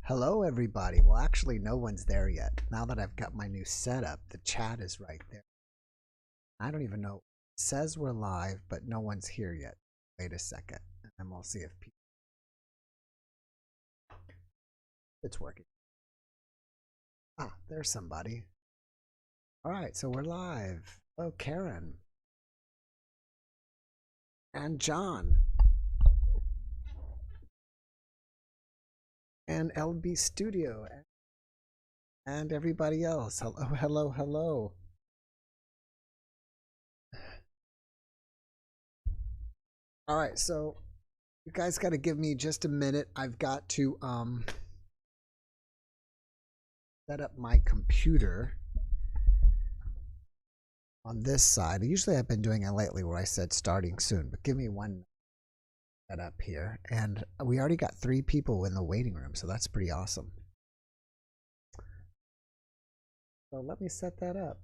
Hello, everybody. Well, actually, no one's there yet. Now that I've got my new setup, the chat is right there. I don't even know. It says we're live, but no one's here yet. Wait a second, and then we'll see if it's working. Ah, there's somebody. All right, so we're live. Oh, Karen. And John. And LB Studio. And everybody else. Hello, hello, hello. All right, so you guys got to give me just a minute. I've got to set up my computer on this side. Usually I've been doing it lately where I said starting soon, but give me one set up here. And we already got 3 people in the waiting room, so that's pretty awesome. So let me set that up.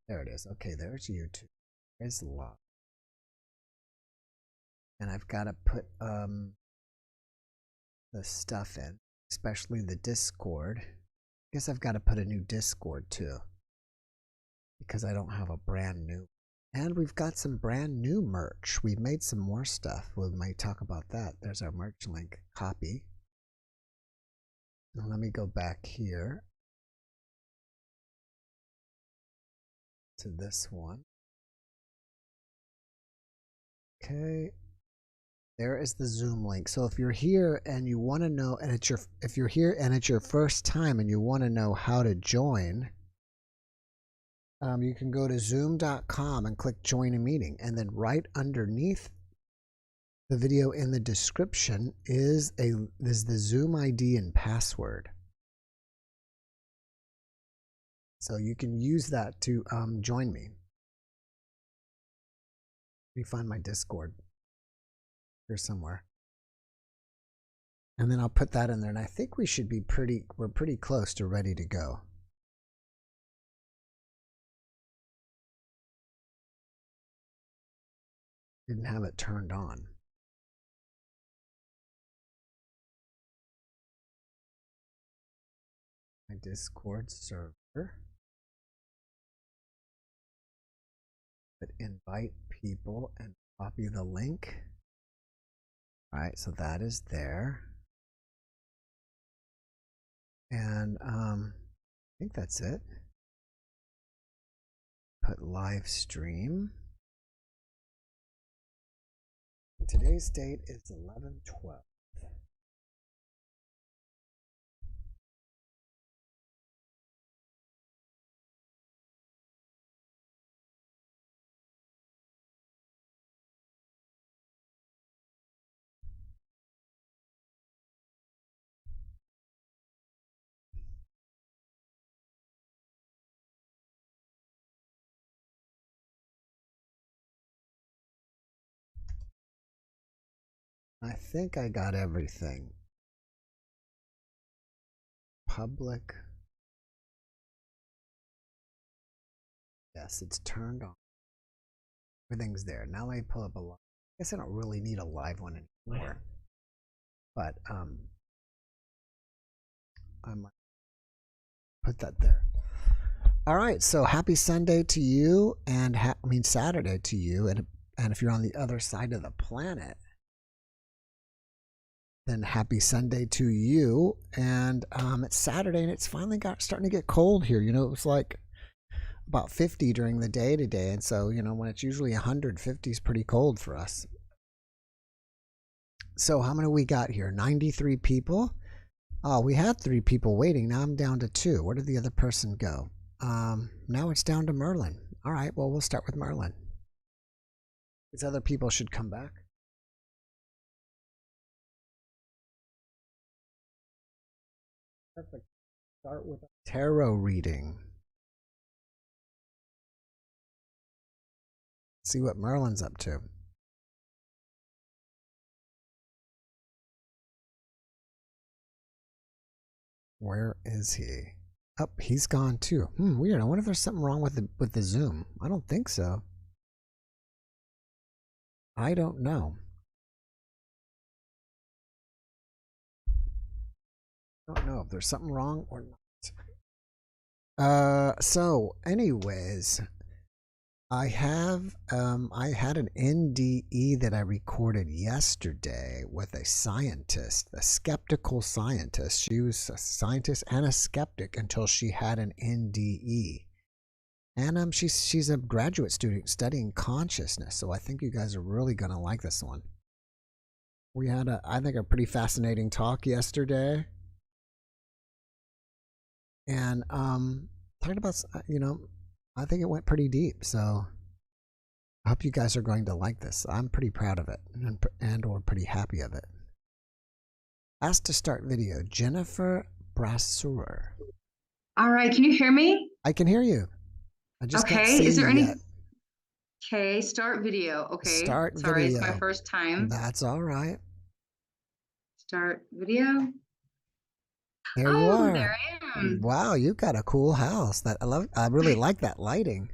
There it is. Okay, there's YouTube. There's live. And I've got to put the stuff in, especially the Discord. I guess I've got to put a new Discord too, because I don't have a brand new. And we've got some brand new merch. We've made some more stuff. We might talk about that. There's our merch link. Copy. Now let me go back here to this one. Okay. There is the Zoom link. So if you're here and you want to know, and if you're here and it's your first time and you want to know how to join, you can go to zoom.com and click join a meeting, and then right underneath the video in the description is the Zoom ID and password. So you can use that to join me. Let me find my Discord here somewhere. And then I'll put that in there, and I think we should be we're pretty close to ready to go. Didn't have it turned on. My Discord server. But invite people and copy the link. All right, so that is there. And I think that's it. Put live stream. Today's date is 11/12. I think I got everything. Public. Yes, it's turned on. Everything's there. Now I pull up a live. I guess I don't really need a live one anymore. But I might put that there. All right, so happy Sunday to you, and Saturday to you, and if you're on the other side of the planet, then happy Sunday to you. And it's Saturday, and it's finally starting to get cold here. You know, it was like about 50 during the day today, and so when it's usually 150 is pretty cold for us. So how many we got here? 93 people. Oh, we had 3 people waiting. Now I'm down to 2. Where did the other person go? Now it's down to Merlin. All right, well, we'll start with Merlin. These other people should come back. Perfect. Start with a tarot reading. See what Merlin's up to. Where is he? Oh, he's gone too. Weird. I wonder if there's something wrong with the Zoom. I don't think so. I don't know. I don't know if there's something wrong or not. So anyways, I had an NDE that I recorded yesterday with a scientist, a skeptical scientist. She was a scientist and a skeptic until she had an NDE. And she's a graduate student studying consciousness, so I think you guys are really gonna like this one. We had I think a pretty fascinating talk yesterday. And talking about, I think it went pretty deep, so I hope you guys are going to like this. I'm pretty proud of it and or pretty happy of it. Asked to start video, Jennifer Brasseur. All right, can you hear me? I can hear you. I just can't Okay, see is you there any? yet. Okay, start video. Okay, Start sorry, it's my video. first time. That's all right. Start video. There you Oh, there are. I am. Wow, you got a cool house. I really like that lighting.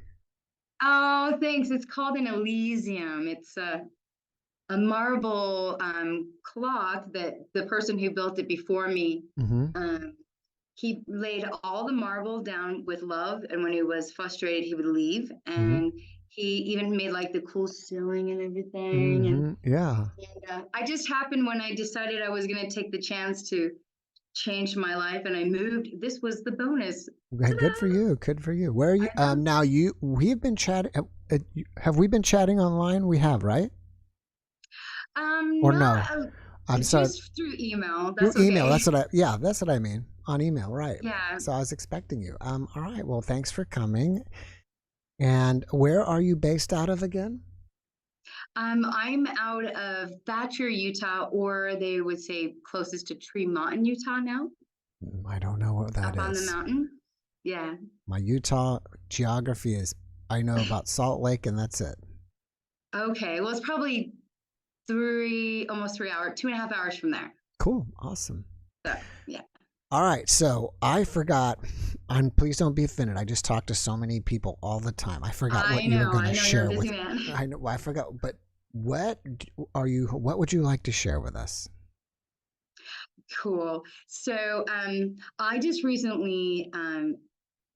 Oh, thanks. It's called an Elysium. It's a marble cloth that the person who built it before me, Mm-hmm. um, he laid all the marble down with love, and when he was frustrated, he would leave. Mm-hmm. And he even made like the cool ceiling and everything. And Mm-hmm. Yeah. I just happened when I decided I was going to take the chance to change my life and I moved. This was the bonus. Okay, good for Ta-da! you. Good for you. Where are you? I know. Now we've been chatting. Have we been chatting online? We have, right? Or no? Not I'm sorry. just through email. Through That's email. okay. Yeah, that's what I mean. On email, right? Yeah. So I was expecting you. All right. Well, thanks for coming. And where are you based out of again? I'm out of Thatcher, Utah, or they would say closest to Tremont, Utah now, I don't know what that up on the is. mountain. Yeah. My Utah geography is. I know about Salt Lake, and that's it. Okay. Well, it's probably almost 3 hours, 2.5 hours from there. Cool. Awesome. So, yeah. All right, so I forgot, and please don't be offended. I just talk to so many people all the time. I forgot what you were going to I know you're a share busy with. man. I know I forgot, but what are you? What would you like to share with us? Cool. So I just recently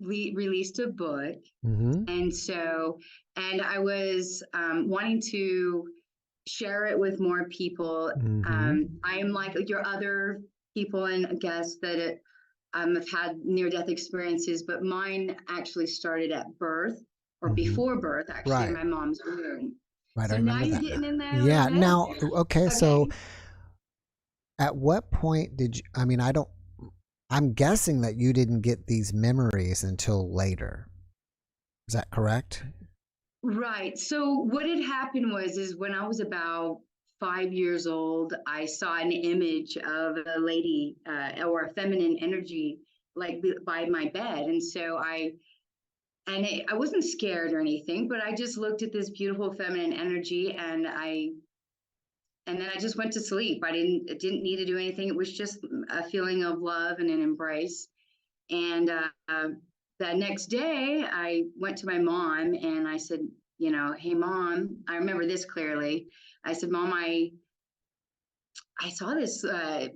released a book, Mm-hmm. and I was wanting to share it with more people. Mm-hmm. I am like your other people and guests that have had near-death experiences, but mine actually started at birth or Mm-hmm. before birth, actually, in Right. my mom's womb. Right. I So now remember you're that now. getting in there a little Yeah. bit. Now, okay. So, Okay. at what point did you? I mean, I don't. I'm guessing that you didn't get these memories until later. Is that correct? Right. So what had happened is when I was about 5 years old, I saw an image of a lady or a feminine energy like by my bed, and I wasn't scared or anything, but I just looked at this beautiful feminine energy, and then I just went to sleep. It didn't need to do anything. It was just a feeling of love and an embrace. And the next day, I went to my mom and I said, hey, mom, I remember this clearly. I said, Mom, I saw this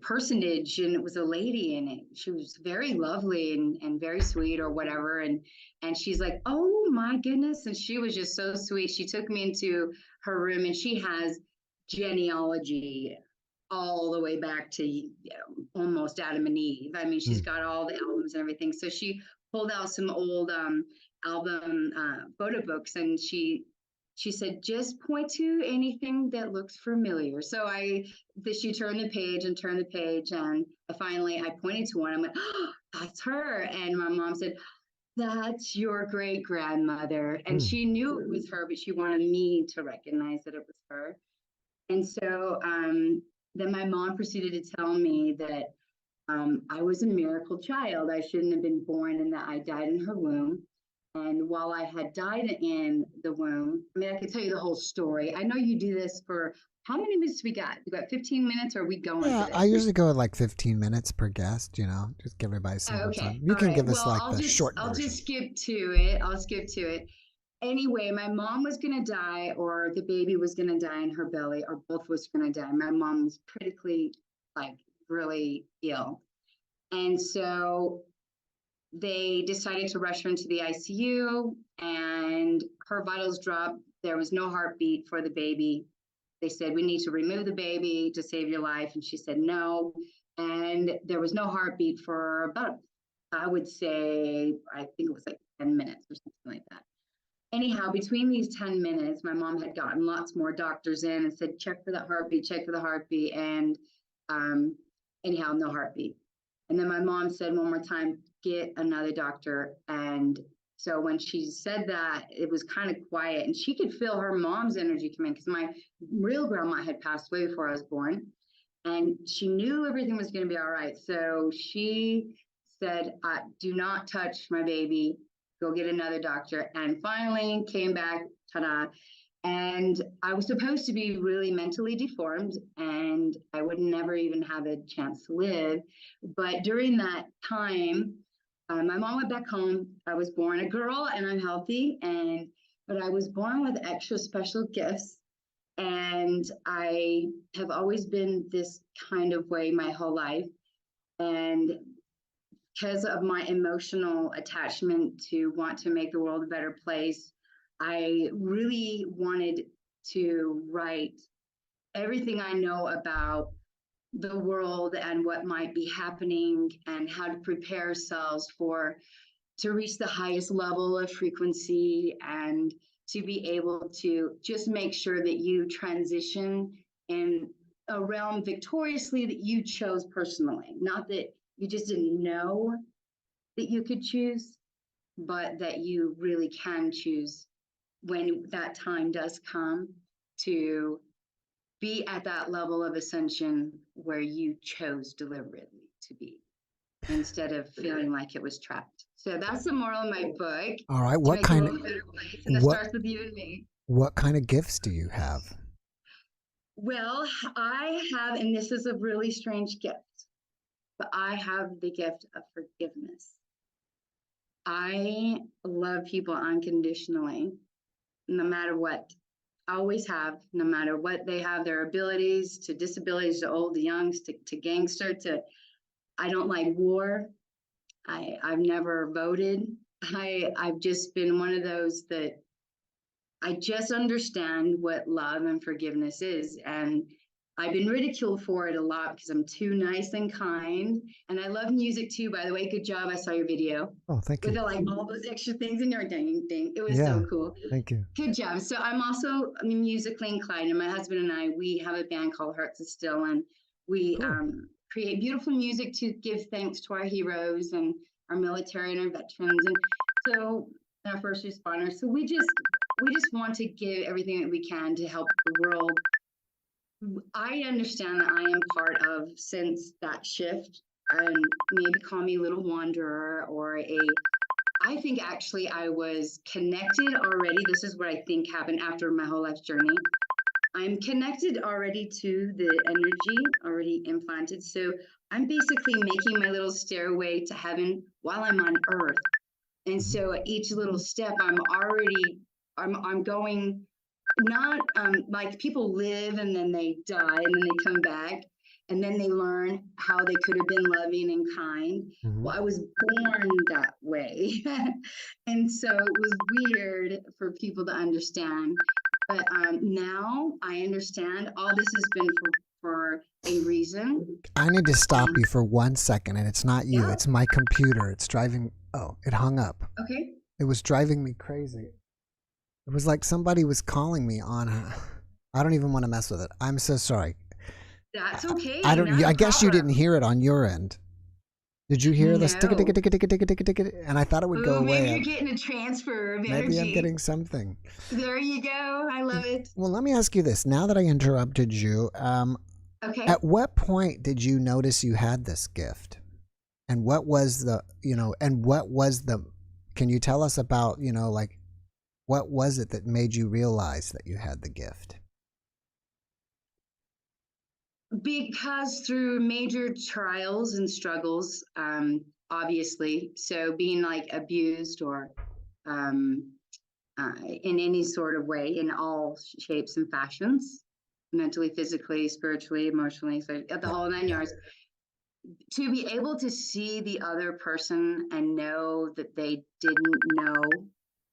personage and it was a lady and she was very lovely and very sweet or whatever. And she's like, oh my goodness. And she was just so sweet. She took me into her room and she has genealogy all the way back to almost Adam and Eve. I mean, she's Mm. got all the albums and everything. So she pulled out some old album photo books and she said, just point to anything that looks familiar. So she turned the page and turned the page. And I pointed to one. I'm like, oh, that's her. And my mom said, that's your great grandmother. And Mm. she knew it was her, but she wanted me to recognize that it was her. And so then my mom proceeded to tell me that I was a miracle child. I shouldn't have been born and that I died in her womb. And while I had died in the womb, I mean, I could tell you the whole story. I know you do this for how many minutes we got? We got 15 minutes or are we going Yeah, I today? usually go at like 15 minutes per guest, just give everybody some more Okay. time. You All can right. give us Well, like the short I'll version. just skip to it. I'll skip to it. Anyway, my mom was going to die or the baby was going to die in her belly or both was going to die. My mom was critically like really ill. And so they decided to rush her into the ICU, and her vitals dropped. There was no heartbeat for the baby. They said, we need to remove the baby to save your life. And she said, no. And there was no heartbeat for about, I would say, I think it was like 10 minutes or something like that. Anyhow, between these 10 minutes, my mom had gotten lots more doctors in and said, check for the heartbeat, check for the heartbeat. And anyhow, no heartbeat. And then my mom said one more time, get another doctor. And so when she said that, it was kind of quiet, and she could feel her mom's energy come in, because my real grandma had passed away before I was born, and she knew everything was going to be all right. So she said, do not touch my baby, go get another doctor. And finally came back, ta-da. And I was supposed to be really mentally deformed, and I would never even have a chance to live. But during that time, my mom went back home. I was born a girl, and I'm healthy, but I was born with extra special gifts. And I have always been this kind of way my whole life. And because of my emotional attachment to want to make the world a better place, I really wanted to write everything I know about the world and what might be happening, and how to prepare ourselves to reach the highest level of frequency, and to be able to just make sure that you transition in a realm victoriously that you chose personally. Not that you just didn't know that you could choose, but that you really can choose when that time does come, to be at that level of ascension where you chose deliberately to be, instead of feeling like it was trapped. So that's the moral of my book. All right. To make the world a better place, and it starts with you and me. What kind of gifts do you have? Well, I have, and this is a really strange gift, but I have the gift of forgiveness. I love people unconditionally, no matter what. I always have, no matter what they have, their abilities to disabilities, to old, to young, to gangster, to I don't like war. I've never voted. I've just been one of those that I just understand what love and forgiveness is. And I've been ridiculed for it a lot because I'm too nice and kind. And I love music too, by the way. Good job. I saw your video. Oh, thank you. With like all those extra things in your dang thing. It was so cool. Thank you. Good job. So I'm also musically inclined, and my husband and I, we have a band called Hearts of Steel, and we create beautiful music to give thanks to our heroes and our military and our veterans, and so our first responders. So we just want to give everything that we can to help the world. I understand that I am part of, since that shift, and maybe call me a little wanderer or I think actually I was connected already. This is what I think happened after my whole life journey. I'm connected already to the energy already implanted. So I'm basically making my little stairway to heaven while I'm on earth. And so at each little step, I'm going, not like people live and then they die and then they come back and then they learn how they could have been loving and kind. Well, I was born that way. And so it was weird for people to understand. But now I understand all this has been for a reason. I need to stop you for 1 second, and it's not you. Yeah. It's my computer. It's driving. Oh, it hung up. Okay. It was driving me crazy. It was like somebody was calling me on. I don't even want to mess with it. I'm so sorry. That's okay. I don't. I guess you didn't hear it on your end. Did you hear this? No. And I thought it would go away. Maybe you're getting a transfer of energy. Maybe I'm getting something. There you go. I love it. Well, let me ask you this. Now that I interrupted you, okay. At what point did you notice you had this gift? And what was the, can you tell us about, like, what was it that made you realize that you had the gift? Because through major trials and struggles, obviously, so being like abused or in any sort of way, in all shapes and fashions, mentally, physically, spiritually, emotionally, so the whole 9 yards. to be able to see the other person and know that they didn't know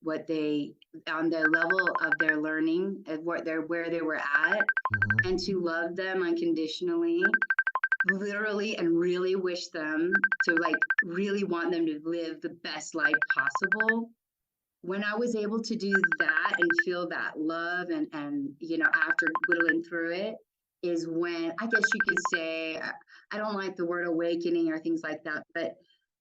what they on the level of their learning and what they're where they were at, Mm-hmm. and to love them unconditionally, literally, and really wish them to, like, really want them to live the best life possible. When I was able to do that and feel that love, and after whittling through it, is when, I guess you could say, I don't like the word awakening or things like that, but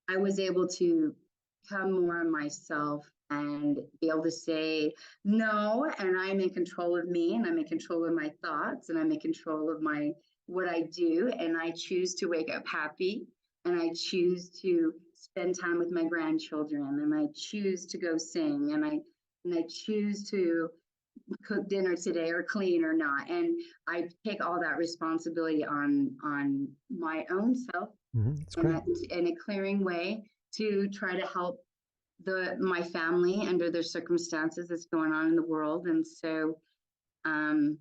I was able to become more myself and be able to say no, and I'm in control of me, and I'm in control of my thoughts, and I'm in control of my what I do, and I choose to wake up happy, and I choose to spend time with my grandchildren, and I choose to go sing, and I choose to cook dinner today or clean or not, and I take all that responsibility on my own self, Mm-hmm. It's and great. that in a clearing way, to try to help my family under their circumstances that's going on in the world. And so um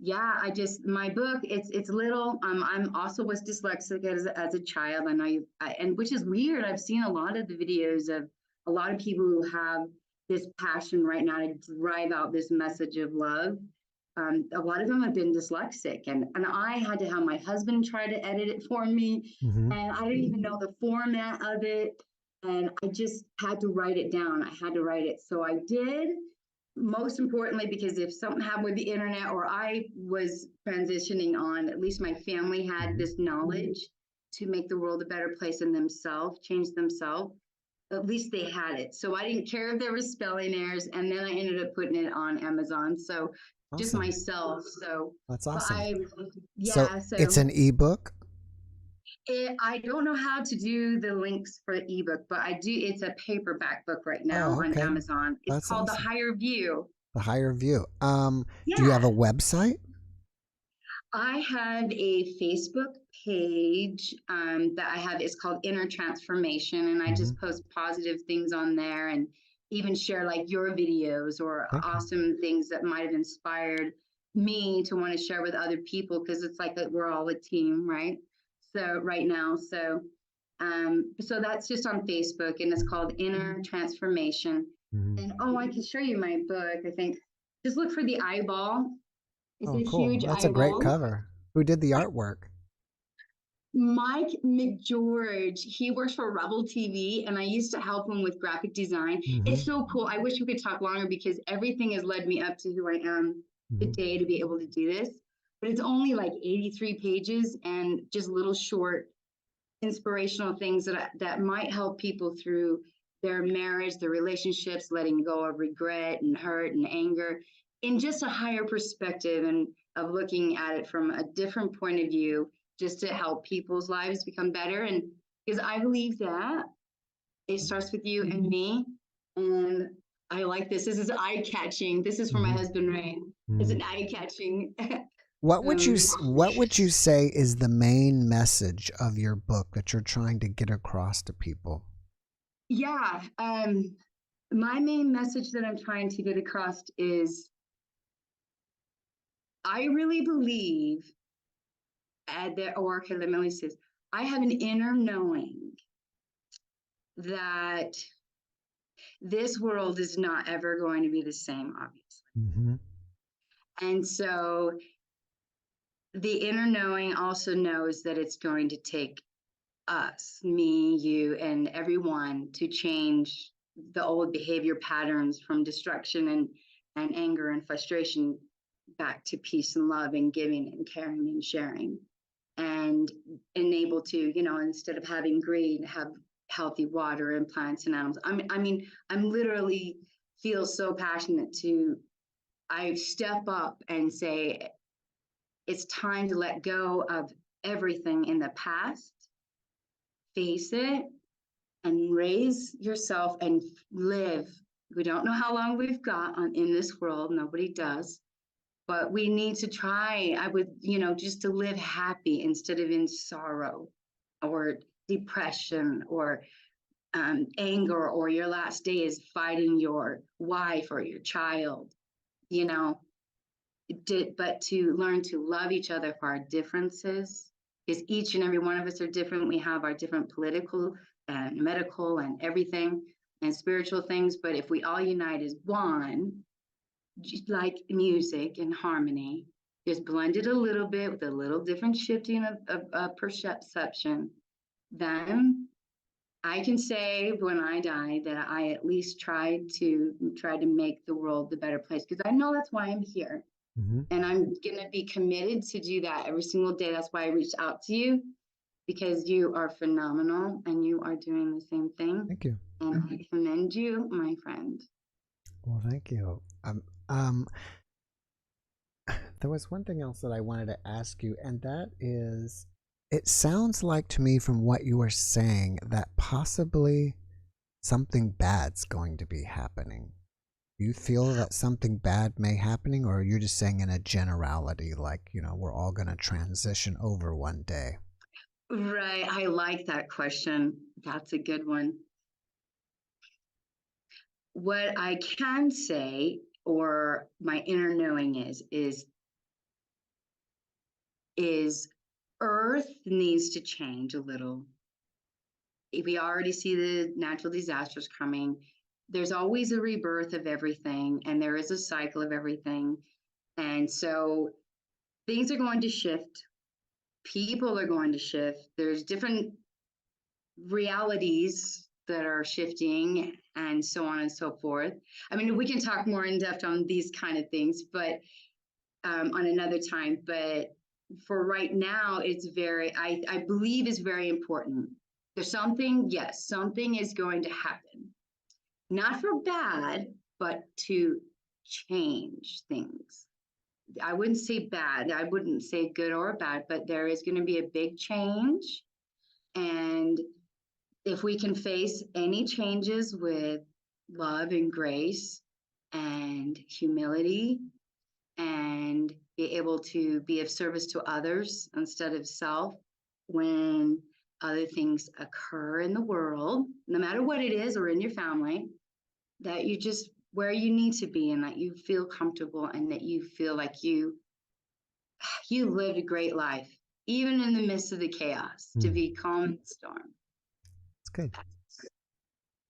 yeah, I just, my book, it's little. I'm also was dyslexic as a child. I know and which is weird. I've seen a lot of the videos of a lot of people who have this passion right now to drive out this message of love. A lot of them have been dyslexic, and I had to have my husband try to edit it for me, Mm-hmm. and I didn't even know the format of it, and I just had to write it down. I had to write it, so I did, most importantly, because if something happened with the internet or I was transitioning on, at least my family had Mm-hmm. this knowledge to make the world a better place in themselves, change themselves. At least they had it. So I didn't care if there were spelling errors. And then I ended up putting it on Amazon. So just Awesome. myself. So, That's but awesome. So yeah, it's so an ebook. I don't know how to do the links for the ebook, but I do. It's a paperback book right now Oh, on okay. Amazon. It's That's called The awesome. Higher View. The higher view. Do you have Yeah. a website? I have a Facebook page that I have. It's called Inner Transformation, and I Mm-hmm. just post positive things on there, and even share like your videos or Okay. awesome things that might have inspired me to want to share with other people, because it's like that we're all a team, right? So right now, so that's just on Facebook, and it's called Inner Transformation. Mm-hmm. And oh, I can show you my book. I think just look for the eyeball. It's Oh, a cool. huge That's a great eyeball. cover. Who did the artwork? Mike McGeorge, he works for Rebel TV, and I used to help him with graphic design. Mm-hmm. It's so cool. I wish we could talk longer, because everything has led me up to who I am Mm-hmm. today to be able to do this. But it's only like 83 pages and just little short inspirational things that might help people through their marriage, their relationships, letting go of regret and hurt and anger in just a higher perspective, and of looking at it from a different point of view, just to help people's lives become better. And because I believe that it starts with you and me. And I like this. This is eye catching. This is for my Mm-hmm. husband, Ray. It's Mm-hmm. an eye catching. um, What would you say is the main message of your book that you're trying to get across to people? yeah. My main message that I'm trying to get across is I really believe that, or okay, let me say this. I have an inner knowing that this world is not ever going to be the same, obviously. Mm-hmm. And so the inner knowing also knows that it's going to take us, me, you, and everyone, to change the old behavior patterns from destruction and anger and frustration back to peace and love and giving and caring and sharing, and enable to, instead of having greed, have healthy water and plants and animals. I mean, I'm literally feel so passionate to, I step up and say, it's time to let go of everything in the past, face it, and raise yourself and live. We don't know how long we've got in this world. Nobody does. But we need to try, I would, just to live happy instead of in sorrow or depression or anger, or your last day is fighting your wife or your child, you know, but to learn to love each other for our differences, because each and every one of us are different. We have our different political and medical and everything and spiritual things. But if we all unite as one, just like music and harmony, just blended a little bit with a little different shifting of perception, then I can say when I die that I at least tried to make the world the better place, because I know that's why I'm here. Mm-hmm. And I'm going to be committed to do that every single day. That's why I reached out to you, because you are phenomenal and you are doing the same thing. Thank you. And I commend you, my friend. Well, thank you. There was one thing else that I wanted to ask you, and that is, it sounds like to me from what you were saying that possibly something bad's going to be happening. Do you feel that something bad may happening, or are you just saying in a generality, like, you know, we're all going to transition over one day? Right. I like that question. That's a good one. What I can say, or my inner knowing is Earth needs to change a little. We already see the natural disasters coming. There's always a rebirth of everything, and there is a cycle of everything. And so things are going to shift. People are going to shift. There's different realities that are shifting, and so on and so forth. I mean, we can talk more in depth on these kind of things, but on another time. But for right now, it's I believe is very important. There's something, yes, something is going to happen. Not for bad, but to change things. I wouldn't say bad. I wouldn't say good or bad, but there is going to be a big change. And if we can face any changes with love and grace and humility, and be able to be of service to others instead of self when other things occur in the world, no matter what it is, or in your family, that you just where you need to be, and that you feel comfortable, and that you feel like you lived a great life, even in the midst of the chaos, to be calm in the storm. That's good.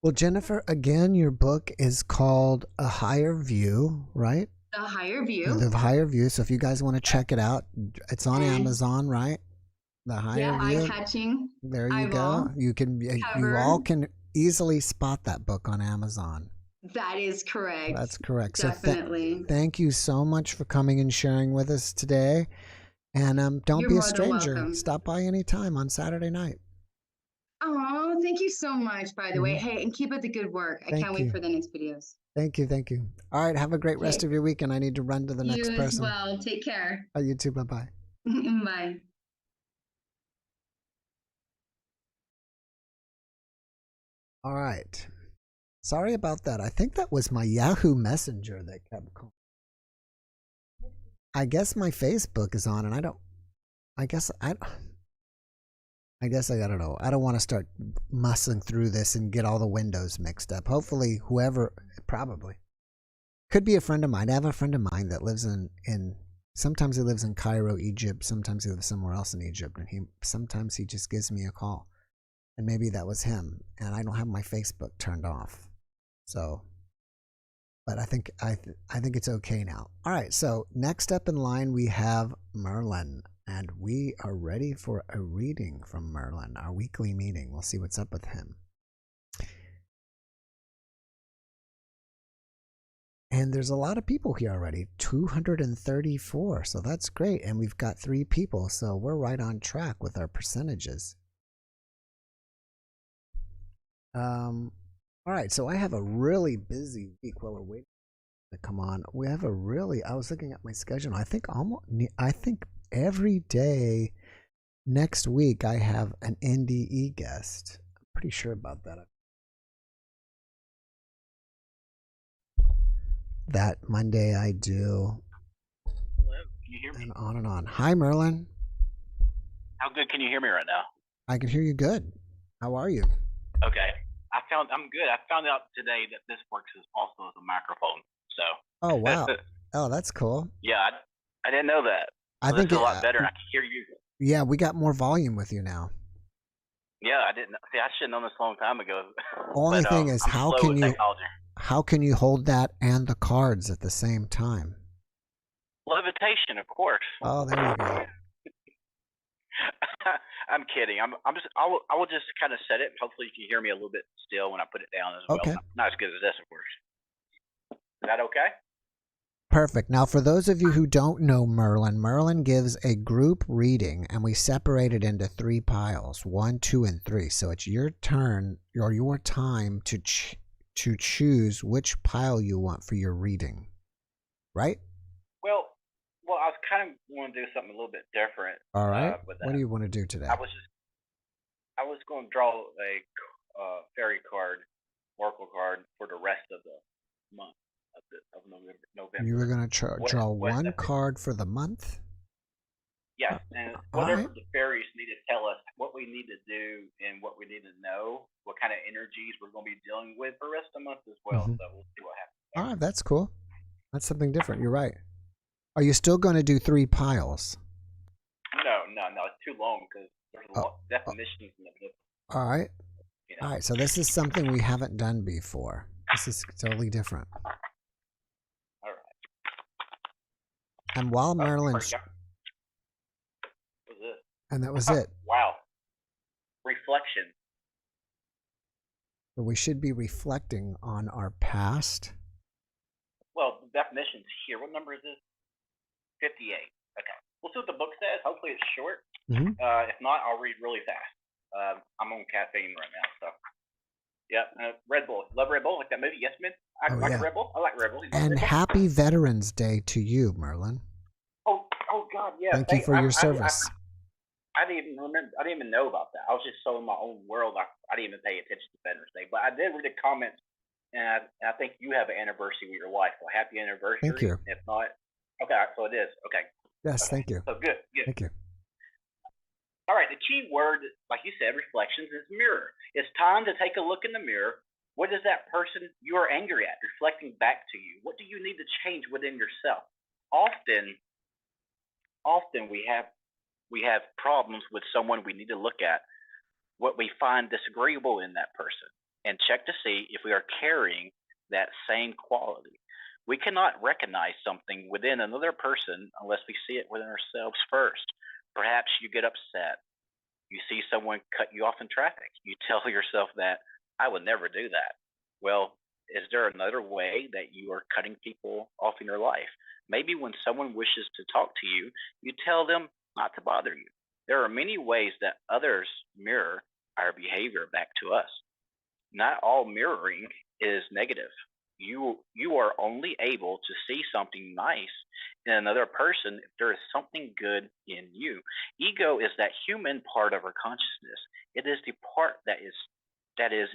Well, Jennifer, again, your book is called A Higher View, right? The Higher View. The Higher View. So if you guys want to check it out, it's on Amazon, right? The Higher View. Eye-catching. There you go. You all can easily spot that book on Amazon. That is correct. That's correct. Definitely. So thank you so much for coming and sharing with us today. And don't be a stranger. Stop by anytime on Saturday night. Oh, thank you so much, by the way. Hey, and keep up the good work. I can't wait for the next videos. Thank you. Thank you. All right. Have a great rest of your weekend. I need to run to the next person. You as well. Take care. You too. Bye-bye. Bye. All right. Sorry about that. I think that was my Yahoo Messenger that kept calling. I guess my Facebook is on, and I don't know. I don't want to start mussing through this and get all the windows mixed up. Hopefully, probably could be a friend of mine. I have a friend of mine that lives in sometimes he lives in Cairo, Egypt. Sometimes he lives somewhere else in Egypt, and sometimes he just gives me a call, and maybe that was him. And I don't have my Facebook turned off, so. But I think it's okay now. All right. So next up in line we have Merlin. And we are ready for a reading from Merlin, our weekly meeting. We'll see what's up with him. And there's a lot of people here already, 234. So that's great. And we've got 3 people. So we're right on track with our percentages. All right. So I have a really busy week while we're waiting to come on. I was looking at my schedule. I think every day next week I have an NDE guest. I'm pretty sure about that. That Monday I do. Hello, can you hear me? And on and on. Hi, Merlin. How good can you hear me right now? I can hear you good. How are you? Okay. I'm good. I found out today that this works also as a microphone. So. Oh, wow. Oh, that's cool. Yeah, I didn't know that. I think it's a lot better. I can hear you. Yeah, we got more volume with you now. Yeah, I didn't see. I should have known this a long time ago. Only But thing is, I'm slow with technology. how can you hold that and the cards at the same time? Levitation, of course. Oh, there you go. I'm kidding. I'm just. I will just kind of set it. Hopefully, you can hear me a little bit still when I put it down as well. Okay. Not as good as this, of course. Is that okay? Perfect. Now, for those of you who don't know Merlin, Merlin gives a group reading, and we separate it into 3 piles, 1, 2, and 3. So it's your turn or your time to choose which pile you want for your reading, right? Well, I was kind of want to do something a little bit different. All right. With that. What do you want to do today? I was going to draw a fairy card, oracle card for the rest of the month of November. You were going to draw one card for the month? Yes, and whatever the fairies need to tell us what we need to do and what we need to know, what kind of energies we're going to be dealing with for the rest of the month as well. So we'll see what happens. All right, that's cool. That's something different. You're right. Are you still going to do 3 piles? No. It's too long because there's a lot of definitions in the book. All right. You know? All right. So this is something we haven't done before. This is totally different. All right. And while Merlin... And that was it. Wow. Reflection. So we should be reflecting on our past. Well, the definition's here. What number is this? 58. Okay. We'll see what the book says. Hopefully it's short. If not, I'll read really fast. I'm on caffeine right now, so. Yeah. Red Bull. Love Red Bull? Like that movie? Yes, man? I like Red Bull. I like Red Bull. And happy Veterans Day to you, Merlin. Oh God, yeah. Thank you for your service. I didn't even remember. I didn't even know about that. I was just so in my own world. I didn't even pay attention to Veterans Day. But I did read a comment, and I think you have an anniversary with your wife. So happy anniversary. Thank you. If not, okay. So it is. Okay. Yes, okay. Thank you. So good. Thank you. All right. The key word, like you said, reflections, is mirror. It's time to take a look in the mirror. What is that person you are angry at reflecting back to you? What do you need to change within yourself? Often we have problems with someone. We need to look at what we find disagreeable in that person and check to see if we are carrying that same quality. We cannot recognize something within another person unless we see it within ourselves first. Perhaps you get upset. You see someone cut you off in traffic. You tell yourself that, I would never do that. Well, is there another way that you are cutting people off in your life? Maybe when someone wishes to talk to you, you tell them not to bother you. There are many ways that others mirror our behavior back to us. Not all mirroring is negative. You are only able to see something nice in another person if there is something good in you. Ego is that human part of our consciousness. It is the part that is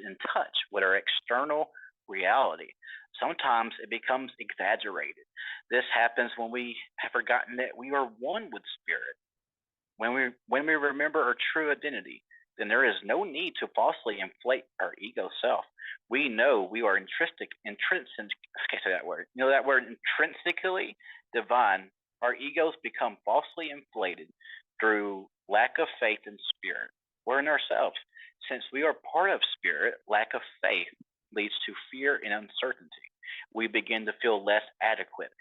in touch with our external reality. Sometimes it becomes exaggerated. This happens when we have forgotten that we are one with spirit. When we remember our true identity, then there is no need to falsely inflate our ego self. We know we are intrinsically divine. Our egos become falsely inflated through lack of faith in spirit or in ourselves. Since we are part of spirit, lack of faith leads to fear and uncertainty. We begin to feel less adequate.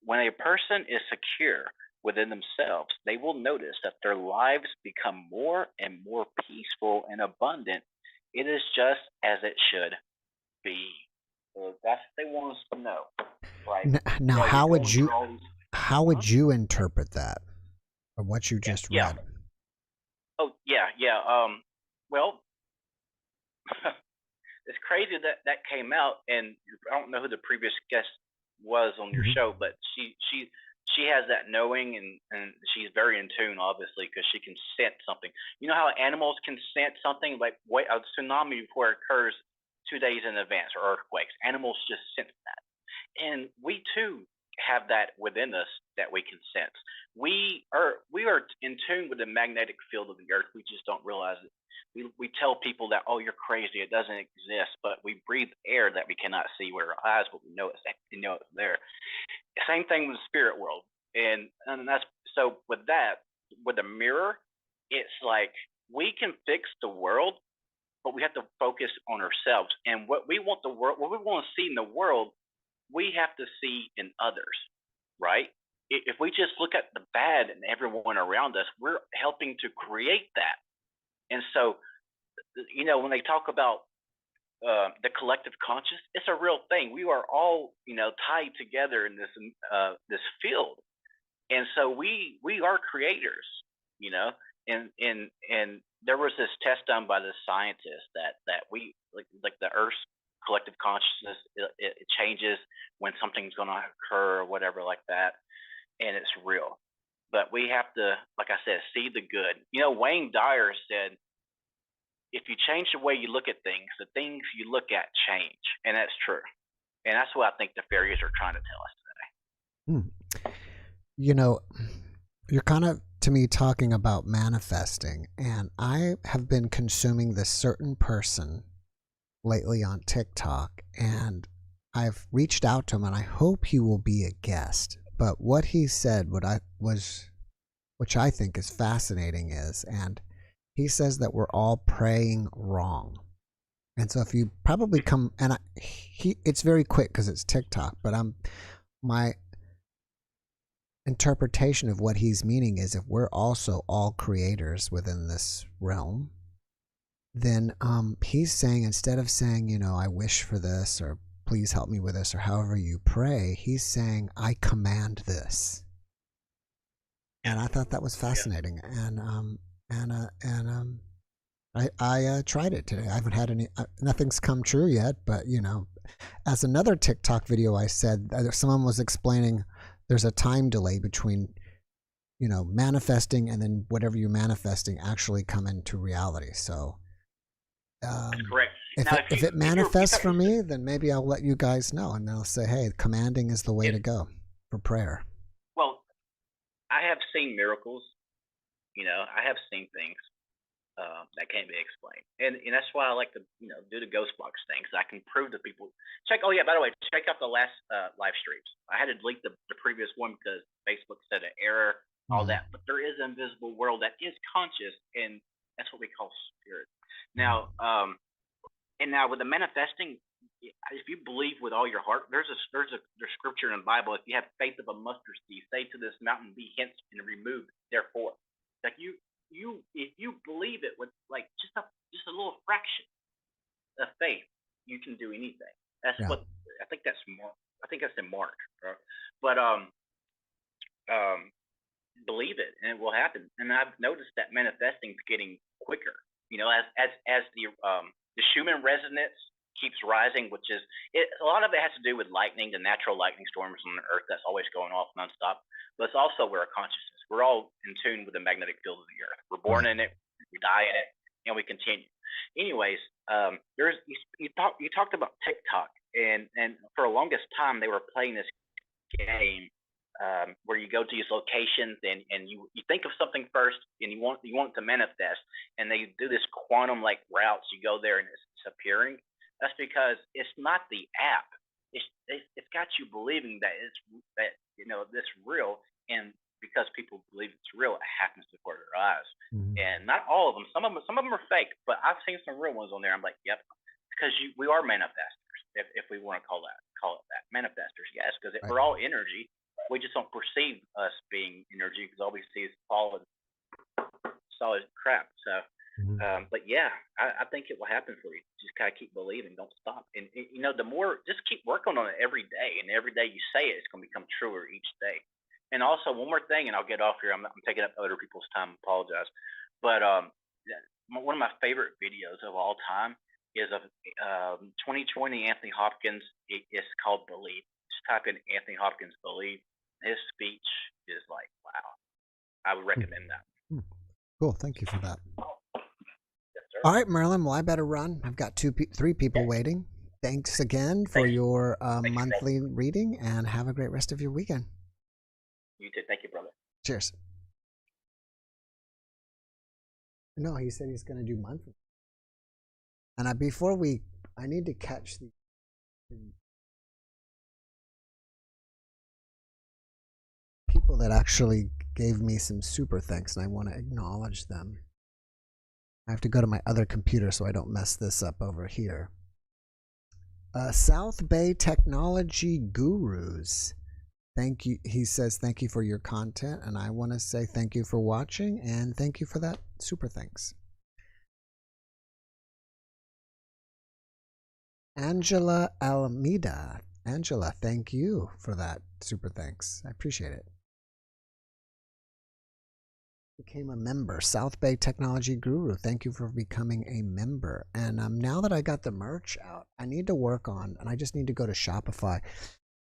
When a person is secure within themselves, they will notice that their lives become more and more peaceful and abundant. It is just as it should be. So that's what they want us to know. Right? Now, how would you interpret that, or what you just read? Oh yeah. Well, it's crazy that came out, and I don't know who the previous guest was on your show, but she has that knowing, and she's very in tune, obviously, because she can sense something. You know how animals can sense something, like a tsunami before it occurs 2 days in advance, or earthquakes. Animals just sense that, and we too have that within us that we can sense. We are in tune with the magnetic field of the earth. We just don't realize it. We tell people that, oh, you're crazy, it doesn't exist, but we breathe air that we cannot see with our eyes, but we know it's there. Same thing with the spirit world, and that's so with that, with the mirror. it's like we can fix the world, but we have to focus on ourselves. And what we want to see in the world, we have to see in others, right? If we just look at the bad in everyone around us, we're helping to create that. And so, when they talk about the collective conscious, it's a real thing. We are all, tied together in this field, and so we are creators, and there was this test done by the scientists that we like the Earth's collective consciousness, it changes when something's going to occur or whatever like that, and it's real. But we have to, like I said, see the good. Wayne Dyer said, if you change the way you look at things, the things you look at change. And that's true. And that's what I think the fairies are trying to tell us today. You're kind of, to me, talking about manifesting. And I have been consuming this certain person lately on TikTok. And I've reached out to him, and I hope he will be a guest. But what he said, which I think is fascinating, and he says that we're all praying wrong. And so if you probably come, and it's very quick because it's TikTok, but my interpretation of what he's meaning is if we're also all creators within this realm, then he's saying, instead of saying, I wish for this, or please help me with this, or however you pray, he's saying, I command this. And I thought that was fascinating. I tried it today. I haven't had any, nothing's come true yet, but as another TikTok video I said, someone was explaining there's a time delay between, manifesting and then whatever you're manifesting actually come into reality. So, that's correct. If it manifests for me, then maybe I'll let you guys know, and they'll say, hey, commanding is the way to go for prayer. Well, I have seen miracles. I have seen things that can't be explained, and that's why I like to do the ghost box things. I can prove to people. Oh yeah, by the way, check out the last live streams. I had to delete the previous one because Facebook said an error, all that. But there is an invisible world that is conscious, and that's what we call spirit. Now, and now with the manifesting, if you believe with all your heart, there's scripture in the Bible. If you have faith of a mustard seed, say to this mountain, be hence and removed, therefore. Like if you believe it with like just a little fraction of faith, you can do anything. That's what I think. That's more. I think that's in Mark, but believe it and it will happen. And I've noticed that manifesting is getting quicker. As the Schumann resonance keeps rising, which is a lot of it has to do with lightning, the natural lightning storms on the Earth that's always going off nonstop. But it's also where our consciousness. We're all in tune with the magnetic field of the Earth. We're born in it, we die in it, and we continue. Anyways, you talked about TikTok, and for the longest time they were playing this game where you go to these locations and you think of something first and you want it to manifest, and they do this quantum like routes. You go there and it's appearing. That's because it's not the app. It's got you believing that this real, and because people believe it's real, it happens before their eyes. And not all of them. Some of them are fake, but I've seen some real ones on there. I'm like, yep, because we are manifestors, if we want to call it that, manifestors. Yes, because we're all energy. We just don't perceive us being energy because all we see is solid crap. So, but yeah, I think it will happen for you. Just kind of keep believing, don't stop. And the more, just keep working on it every day. And every day you say it, it's going to become truer each day. And also one more thing, and I'll get off here. I'm taking up other people's time. Apologize, but one of my favorite videos of all time is of 2020 Anthony Hopkins. It's called Believe. Just type in Anthony Hopkins Believe. His speech is like, wow. I would recommend that. Cool. Thank you for that. Yes, sir. All right, Merlin. Well, I better run. I've got three people waiting. Thanks again for your monthly reading, and have a great rest of your weekend. You too. Thank you, brother. Cheers. No, he said he's going to do monthly. And I need to catch the people that actually gave me some super thanks, and I want to acknowledge them. I have to go to my other computer so I don't mess this up over here. South Bay Technology Gurus. Thank you. He says thank you for your content, and I want to say thank you for watching, and thank you for that super thanks. Angela Alameda. Angela, thank you for that super thanks. I appreciate it. Became a member. South Bay Technology Guru, thank you for becoming a member. And now that I got the merch out, I need to work on, and I just need to go to Shopify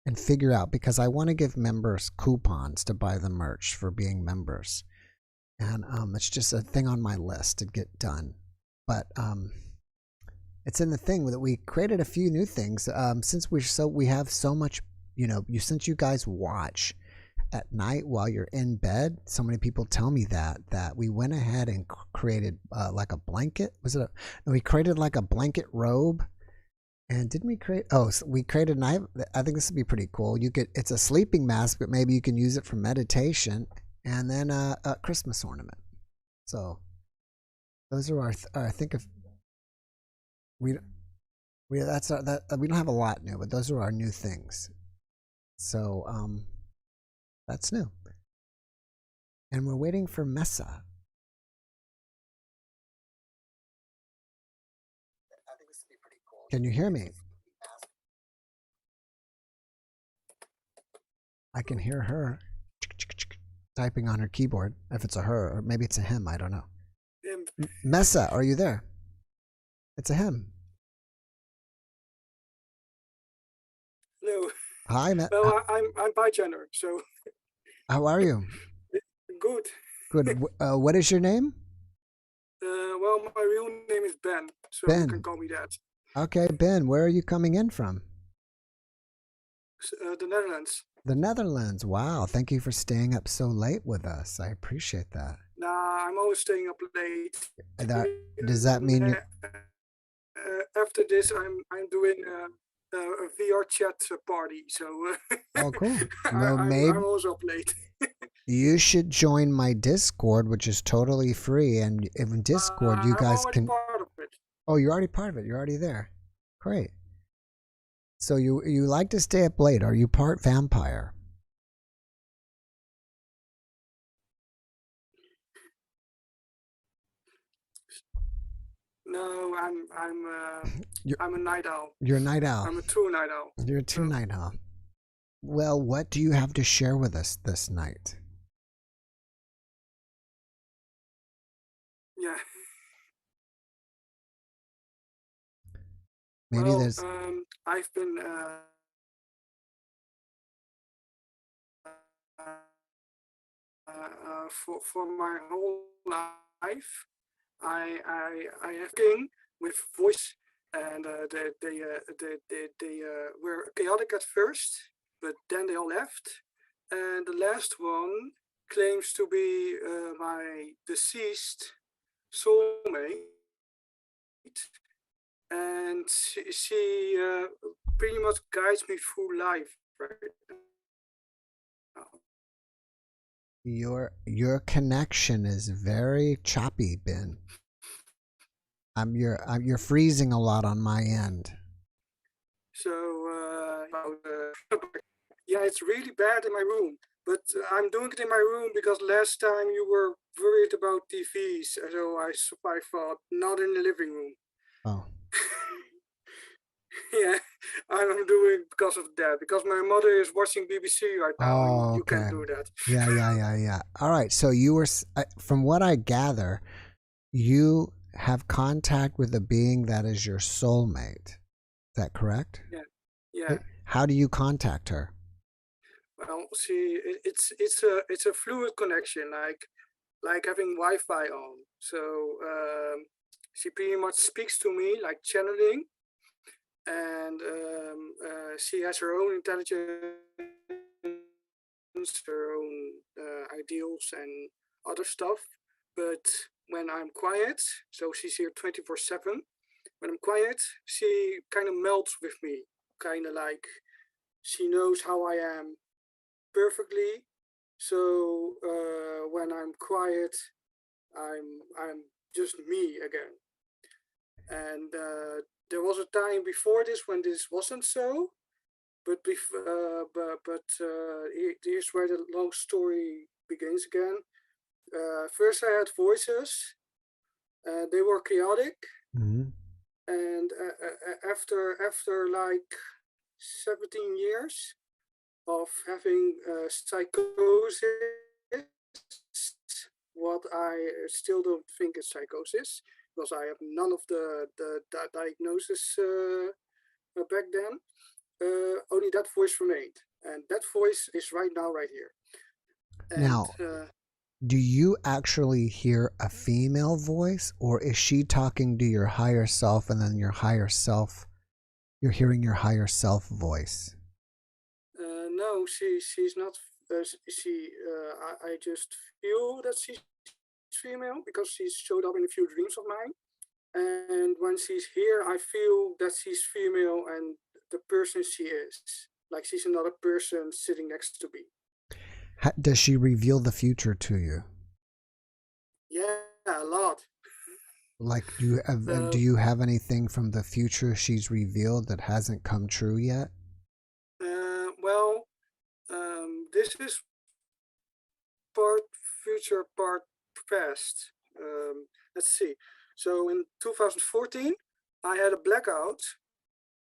and figure out, because I want to give members coupons to buy the merch for being members. And it's just a thing on my list to get done. But it's in the thing that we created a few new things. Since we have so much, since you guys watch at night while you're in bed, so many people tell me that we went ahead and created like a blanket. We created like a blanket robe. And didn't we create? Oh, so we created an. I think this would be pretty cool. It's a sleeping mask, but maybe you can use it for meditation, and then a Christmas ornament. So those are our. I think if we don't have a lot new, but those are our new things. So that's new. And we're waiting for Mesa. Can you hear me? I can hear her typing on her keyboard. If it's a her, or maybe it's a him, I don't know. Mesa, are you there? It's a him. Hello. Hi, Well, I'm bigender, so. How are you? Good. Good. What is your name? Well, my real name is Ben, so Ben. you can call me that. Okay, Ben, where are you coming in from? The Netherlands. The Netherlands. Wow. Thank you for staying up so late with us. I appreciate that. Nah, I'm always staying up late. Does that mean you? After this, I'm doing a VR chat party, so. Oh, cool. Well, maybe I'm always up late. you should join my Discord, which is totally free. And in Discord, you guys can. I'm already part of it. Oh, you're already part of it. You're already there. Great. So you like to stay up late. Are you part vampire? No, I'm a night owl. You're a night owl. I'm a true night owl. You're a true night owl. Well, what do you have to share with us this night? Yeah. Maybe there's. I've been for my whole life. I have king with voice, and they were chaotic at first, but then they all left. And the last one claims to be my deceased soulmate, and she pretty much guides me through life right now. Your connection is very choppy, Ben. You're freezing a lot on my end. So yeah, it's really bad in my room, but I'm doing it in my room because last time you were worried about TVs, so I thought not in the living room. Oh. Yeah, I'm doing because of that, because my mother is watching BBC right now. Oh, and you okay. can't do that. Yeah. All right. So you were, from what I gather, you have contact with a being that is your soulmate. Is that correct? Yeah. How do you contact her? Well, see, it's a fluid connection, like having Wi-Fi on. So she pretty much speaks to me like channeling, and she has her own intelligence, her own ideals and other stuff. But when I'm quiet, so she's here 24/7. When I'm quiet, she kind of melts with me, kind of like she knows how I am perfectly. So when I'm quiet, I'm just me again. And there was a time before this when this wasn't so. Here's where the long story begins again. First, I had voices. They were chaotic, Mm-hmm. and after like 17 years of having psychosis, what I still don't think is psychosis because I have none of the diagnosis back then. Only that voice remained, and that voice is right now, right here. And Now, do you actually hear a female voice, or is she talking to your higher self, and then your higher self, you're hearing your higher self voice? no, she's not. I just feel that she's female because she's showed up in a few dreams of mine. And when she's here, I feel that she's female and the person she is, like she's another person sitting next to me. Does she reveal the future to you? Yeah, a lot. Like, do you have anything from the future she's revealed that hasn't come true yet? Well, this is part future, part past. Let's see. So in 2014, I had a blackout.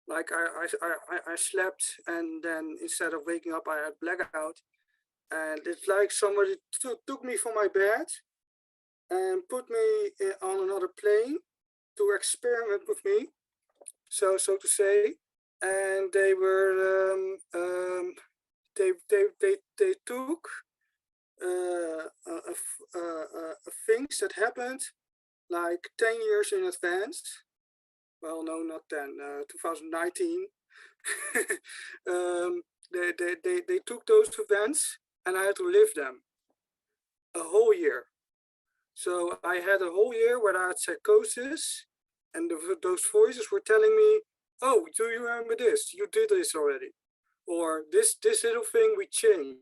Like I slept, and then instead of waking up, I had blackout. And it's like somebody took me from my bed and put me on another plane to experiment with me, so to say. And they were they took things that happened like 10 years in advance. Well, no, not 10, 2019. They took those events and I had to live them a whole year. So I had a whole year where I had psychosis, and those voices were telling me, "Oh, do you remember this? You did this already, or this little thing we changed."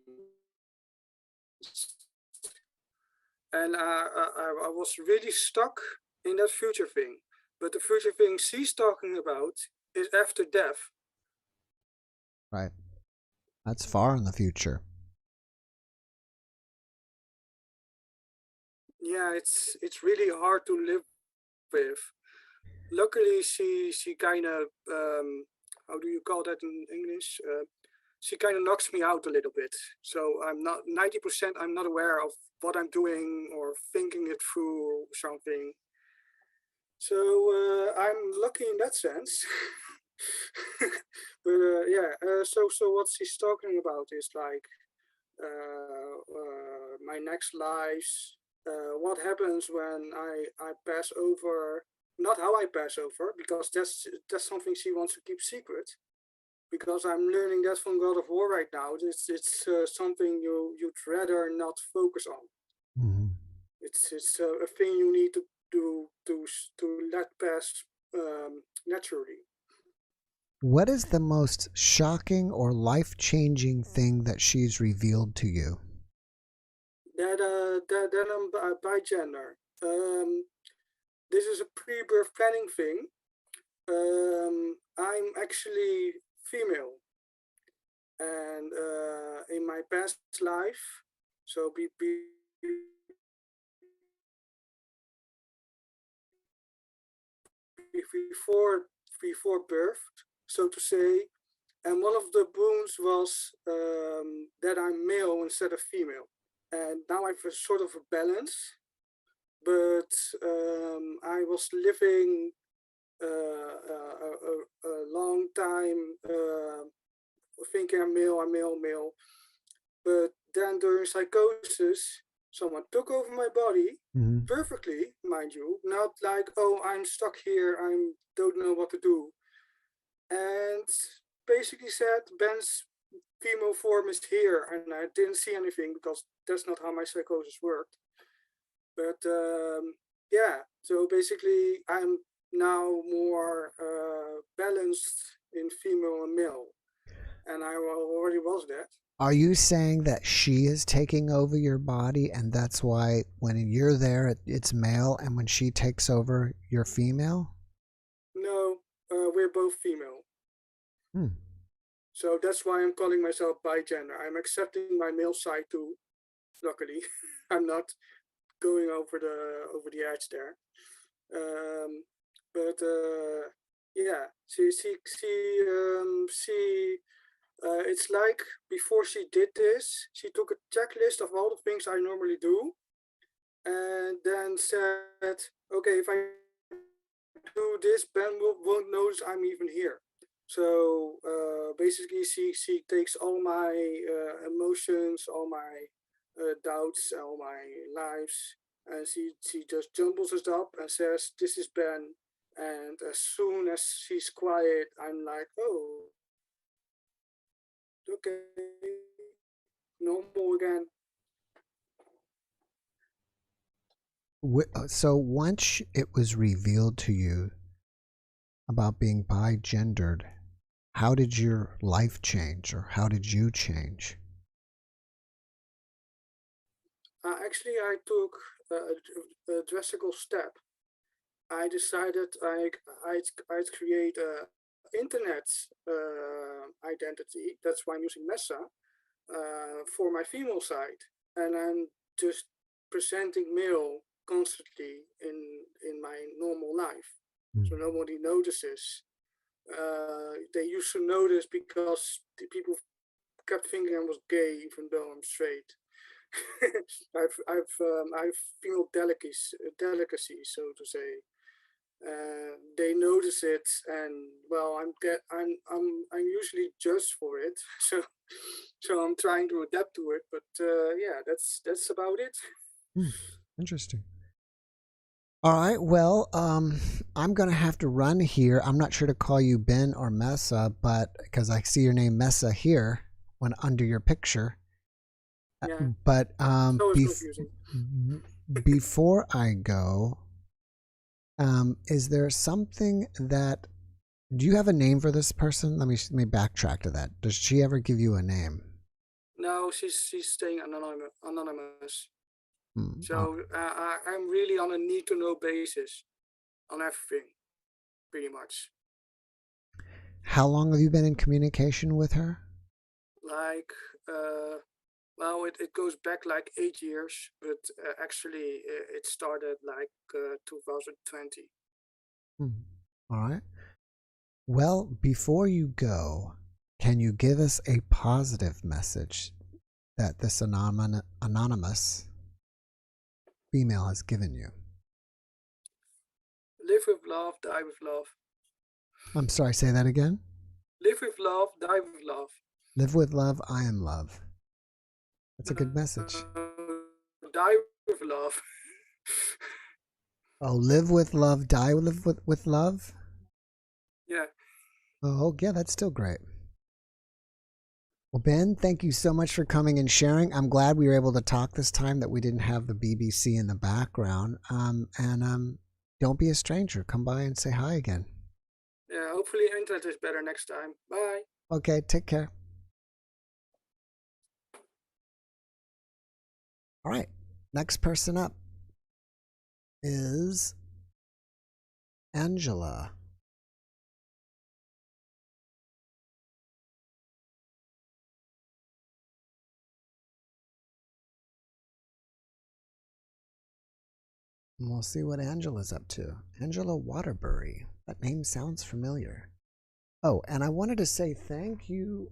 And I was really stuck in that future thing. But the future thing she's talking about is after death. Right. That's far in the future. Yeah, it's really hard to live with. Luckily, she kind of how do you call that in English? She kind of knocks me out a little bit. So I'm not 90%. I'm not aware of what I'm doing or thinking it through or something. So I'm lucky in that sense. But so what she's talking about is like my next lives. What happens when I pass over? Not how I pass over, because that's something she wants to keep secret. Because I'm learning that from God of War right now. It's something you'd rather not focus on. Mm-hmm. It's a thing you need to do to let pass naturally. What is the most shocking or life-changing thing that she's revealed to you? That I'm bi gender. This is a pre-birth planning thing. I'm actually female, and in my past life, so before birth, so to say, and one of the boons was that I'm male instead of female, and now I have a sort of a balance. But I was living a long time thinking I'm male. But then during psychosis, someone took over my body perfectly, mind you. Not like, oh, I'm stuck here, I don't know what to do. And basically said, Ben's female form is here, and I didn't see anything because that's not how my psychosis worked. But yeah, so basically I'm now more balanced in female and male, and I already was that. Are you saying that she is taking over your body and that's why when you're there it's male and when she takes over you're female? No, we're both female. Hmm. So that's why I'm calling myself bi-gender. I'm accepting my male side too. Luckily, I'm not going over the edge there. But yeah, she it's like before she did this, she took a checklist of all the things I normally do, and then said, "Okay, if I do this, Ben won't notice I'm even here." So basically, she takes all my emotions, all my doubts, all my lives, and she just jumbles it up and says, "This is Ben." And as soon as she's quiet, I'm like, "Oh, okay, normal again." So once it was revealed to you about being bi-gendered, how did your life change or how did you change? Actually, I took a drastical step. I decided I'd create a internet identity. That's why I'm using Mesa for my female side, and I'm just presenting male constantly in my normal life, so nobody notices. They used to notice because the people kept thinking I was gay, even though I'm straight. I've female delicacy, so to say. They notice it, and well, I'm usually judged for it, so I'm trying to adapt to it. But yeah, that's about it. Interesting. All right. Well, I'm gonna have to run here. I'm not sure to call you Ben or Mesa, but because I see your name Mesa here when under your picture. Yeah. But So it's confusing. before I go, is there something that do you have a name for this person? Let me backtrack to that. Does she ever give you a name? No, she's staying anonymous. Oh. So I'm really on a need to know basis on everything, pretty much. How long have you been in communication with her? Like, well, it goes back like 8 years, but actually it started like 2020. All right. Well, before you go, can you give us a positive message that this anonymous female has given you? Live with love, die with love. I'm sorry, say that again. Live with love, die with love. Live with love, I am love. That's a good message. Die with love. Oh, live with love, die with love? Yeah. Oh, yeah, that's still great. Well, Ben, thank you so much for coming and sharing. I'm glad we were able to talk this time, that we didn't have the BBC in the background. Don't be a stranger. Come by and say hi again. Yeah, hopefully internet is better next time. Bye. Okay, take care. All right, next person up is Angela. And we'll see what Angela's up to. Angela Waterbury. That name sounds familiar. Oh, and I wanted to say thank you.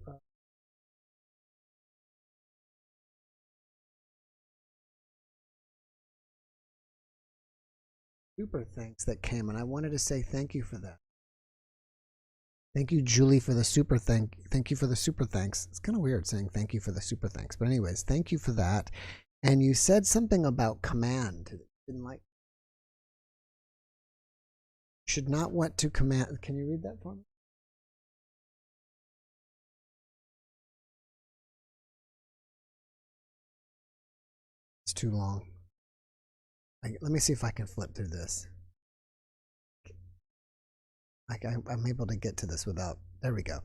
Super thanks that came, and I wanted to say thank you for that. Thank you, Julie, for the super thank you for the super thanks. It's kind of weird saying thank you for the super thanks, but anyways, thank you for that. And you said something about command. Didn't like. Should not want to command. Can you read that for me? It's too long. Let me see if I can flip through this. I'm able to get to this without. There we go.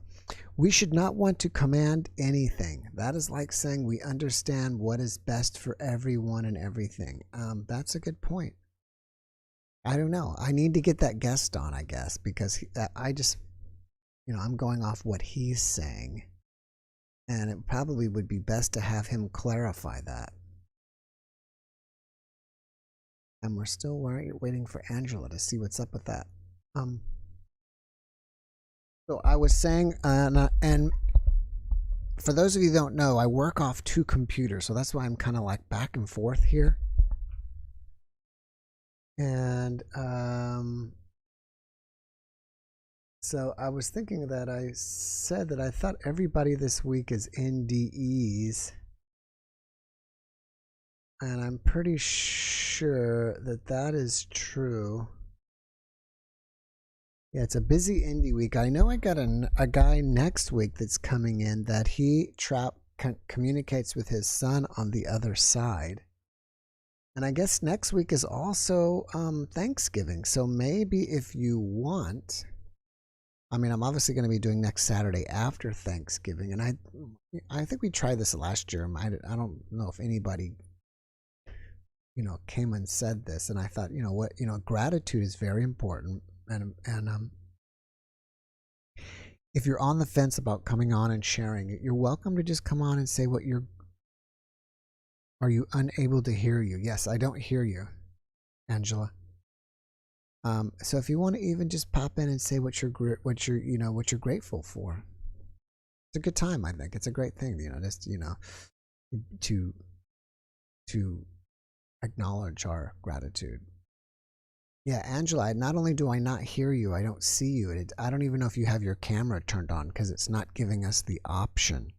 We should not want to command anything. That is like saying we understand what is best for everyone and everything. That's a good point. I don't know. I need to get that guest on, I guess, because I just, I'm going off what he's saying. And it probably would be best to have him clarify that. And we're still waiting for Angela to see what's up with that. So I was saying, and for those of you who don't know, I work off 2 computers, so that's why I'm kind of like back and forth here. And so I was thinking that I said that I thought everybody this week is NDEs. And I'm pretty sure that that is true. Yeah, it's a busy indie week. I know I got a guy next week that's coming in that he communicates with his son on the other side. And I guess next week is also Thanksgiving. So maybe if you want, I mean, I'm obviously going to be doing next Saturday after Thanksgiving. And I think we tried this last year. I don't know if anybody, came and said this. And I thought, gratitude is very important. And if you're on the fence about coming on and sharing it, you're welcome to just come on and say what are you unable to hear you? Yes, I don't hear you, Angela. So if you want to even just pop in and say what you're grateful for, it's a good time. I think it's a great thing, just to acknowledge our gratitude. Yeah, Angela, not only do I not hear you, I don't see you. I don't even know if you have your camera turned on because it's not giving us the option.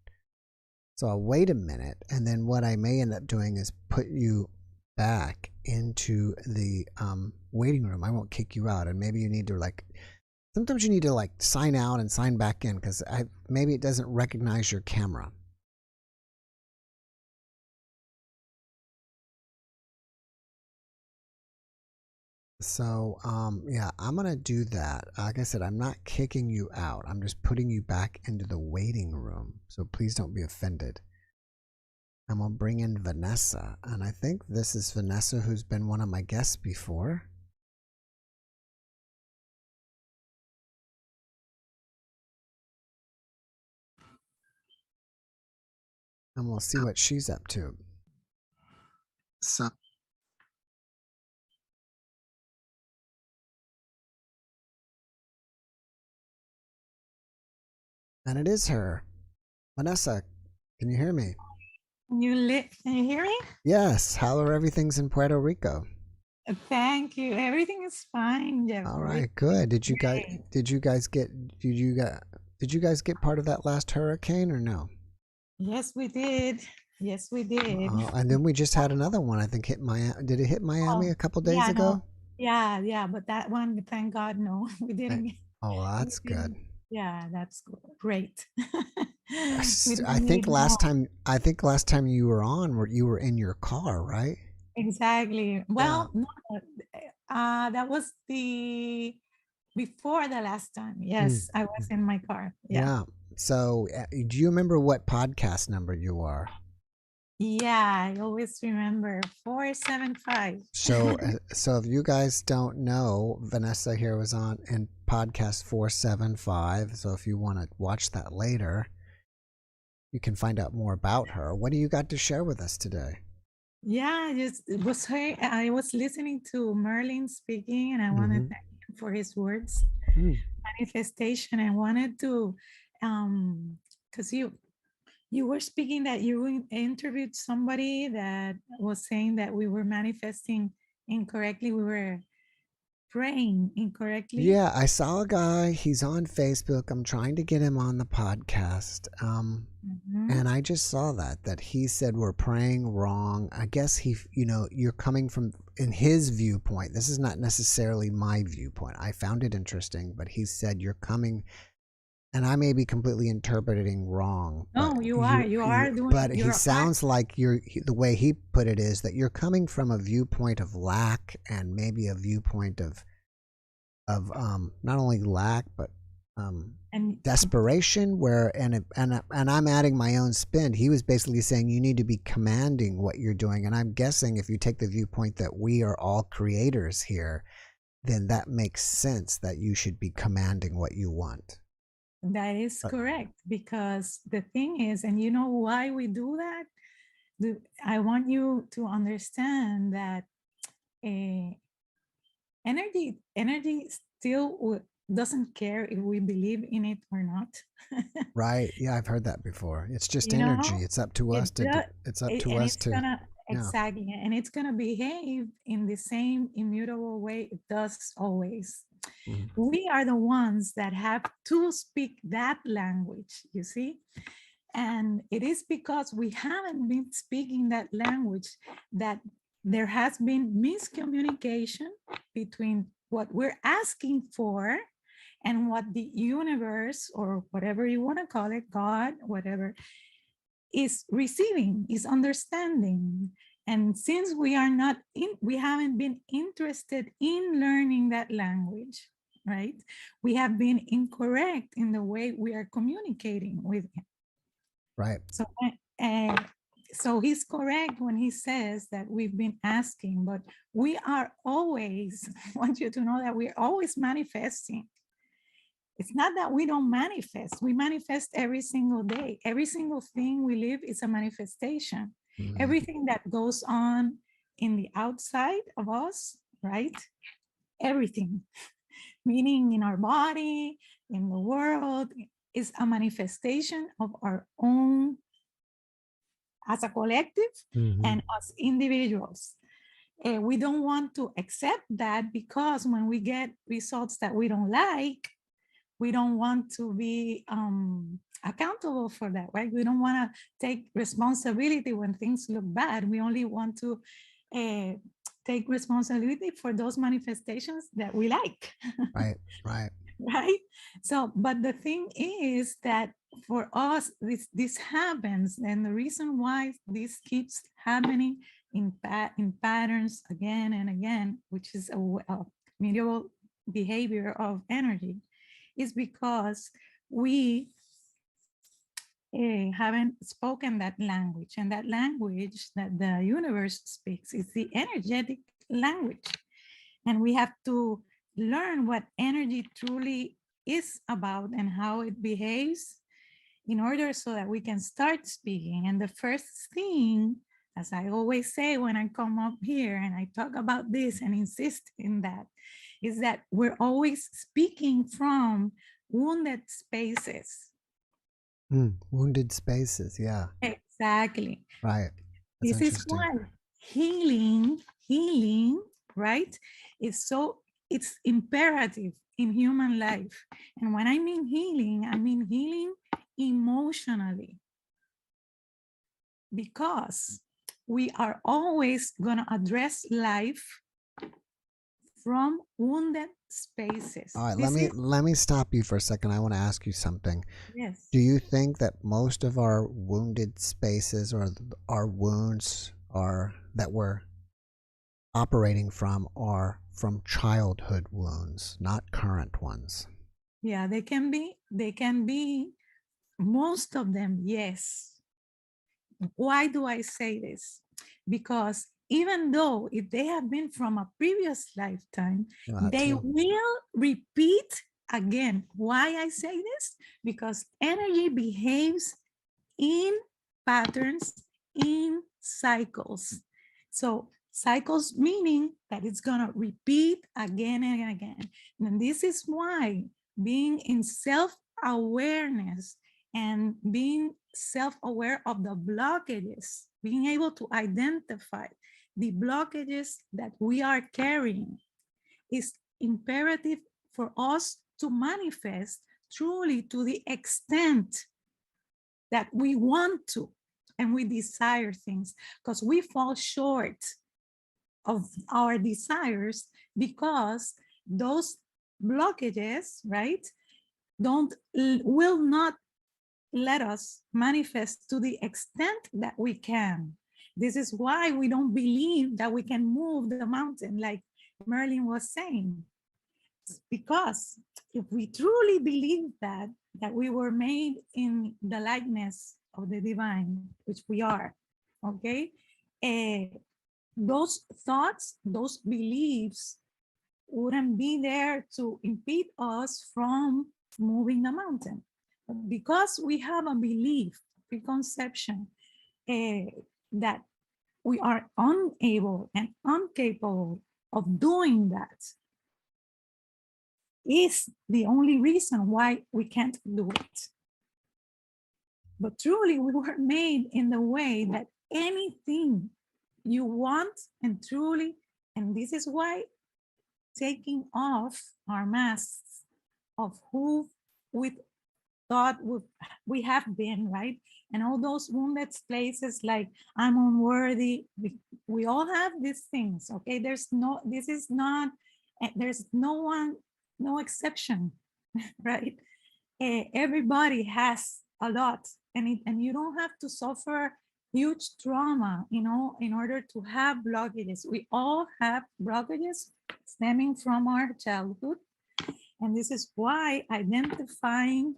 So I'll wait a minute, and then what I may end up doing is put you back into the waiting room. I won't kick you out, and maybe you need to sometimes you need to sign out and sign back in because maybe it doesn't recognize your camera. So, yeah, I'm going to do that. Like I said, I'm not kicking you out. I'm just putting you back into the waiting room. So please don't be offended. I'm going to bring in Vanessa. And I think this is Vanessa, who's been one of my guests before. And we'll see what she's up to. And it is her. Vanessa, can you hear me? Can you hear me? Yes. How are everything's in Puerto Rico? Thank you. Everything is fine, Jeff. All right, good. Did you guys get part of that last hurricane or no? Yes, we did. Yes, we did. And then we just had another one. I think hit Miami. Did it hit Miami a couple days ago? No. Yeah. But that one, thank God, no, we didn't. Oh, that's good. Yeah, that's great. I think last time you were on, you were in your car, right? Exactly. Well, no, that was before the last time. Yes, I was in my car. Yeah. So, do you remember what podcast number you are? Yeah, I always remember 475. So if you guys don't know, Vanessa here was on in podcast 475. So if you want to watch that later, you can find out more about her. What do you got to share with us today? Yeah, it was her. I was listening to Merlin speaking, and I wanted to thank him for his words, manifestation. I wanted to, because you were speaking that you interviewed somebody that was saying that we were manifesting incorrectly. We were praying incorrectly. Yeah, I saw a guy. He's on Facebook. I'm trying to get him on the podcast. And I just saw that he said we're praying wrong. I guess you're coming from, in his viewpoint. This is not necessarily my viewpoint. I found it interesting, but he said you're coming, and I may be completely interpreting wrong. No, you are doing. But he sounds like the way he put it is that you're coming from a viewpoint of lack and maybe a viewpoint of not only lack but And desperation, where and I'm adding my own spin. He was basically saying you need to be commanding what you're doing, and I'm guessing if you take the viewpoint that we are all creators here, then that makes sense that you should be commanding what you want. that is correct, because the thing is, and you know why we do that? I want you to understand that energy still doesn't care if we believe in it or not. Right. Yeah, I've heard that before. It's just You energy. know, It's up to us to it's up to and us it's to gonna yeah. exactly, and it's gonna behave in the same immutable way it does always. Mhm. We are the ones that have to speak that language, you see? And it is because we haven't been speaking that language that there has been miscommunication between what we're asking for and what the universe, or whatever you want to call it, God, whatever, is receiving, is understanding. And since we haven't been interested in learning that language, right? We have been incorrect in the way we are communicating with him. Right. So he's correct when he says that we've been asking, but we are always, I want you to know that we're always manifesting. It's not that we don't manifest. We manifest every single day. Every single thing we live is a manifestation. Mhm. Everything that goes on in the outside of us, right? Everything, meaning in our body, in the world, is a manifestation of our own as a collective and as individuals. We don't want to accept that, because when we get results that we don't like, we don't want to be accountable for that, right? We don't want to take responsibility when things look bad. We only want to take responsibility for those manifestations that we like. Right. Right. Right? So, but the thing is that for us, this happens, and the reason why this keeps happening in patterns again and again, which is a mutable behavior of energy, is because we haven't spoken that language, and that language that the universe speaks is the energetic language, and we have to learn what energy truly is about and how it behaves in order so that we can start speaking. And the first thing, as I always say when I come up here and I talk about this and insist in that, is that we're always speaking from wounded spaces. Wounded spaces. Yeah. Exactly. Right. That's This is why healing, right, is it's imperative in human life. And when I mean healing emotionally, because we are always going to address life from wounded spaces. All right, let me stop you for a second. I want to ask you something. Yes. Do you think that most of our wounded spaces or our wounds are that we're operating from are from childhood wounds, not current ones? Yeah, they can be most of them, yes. Why do I say this? Because even though if they have been from a previous lifetime, they will repeat again. Why I say this? Because energy behaves in patterns, in cycles. So cycles meaning that it's gonna repeat again and again. And this is why being in self-awareness and being self-aware of the blockages, being able to identify the blockages that we are carrying is imperative for us to manifest truly to the extent that we want to and we desire things, because we fall short of our desires because those blockages, right, will not let us manifest to the extent that we can. This is why we don't believe that we can move the mountain, like Merlin was saying. Because if we truly believe that we were made in the likeness of the divine, which we are, okay, those thoughts, those beliefs wouldn't be there to impede us from moving the mountain. But because we have a belief, preconception, that we are unable and incapable of doing that, is the only reason why we can't do it. But truly, we were made in the way that anything you want, and truly, and this is why taking off our masks of who we thought we have been, right? And all those wounded places like I'm unworthy, we all have these things, okay? There's no one, no exception, right? Everybody has a lot, and you don't have to suffer huge trauma, in order to have blockages. We all have blockages stemming from our childhood. And this is why identifying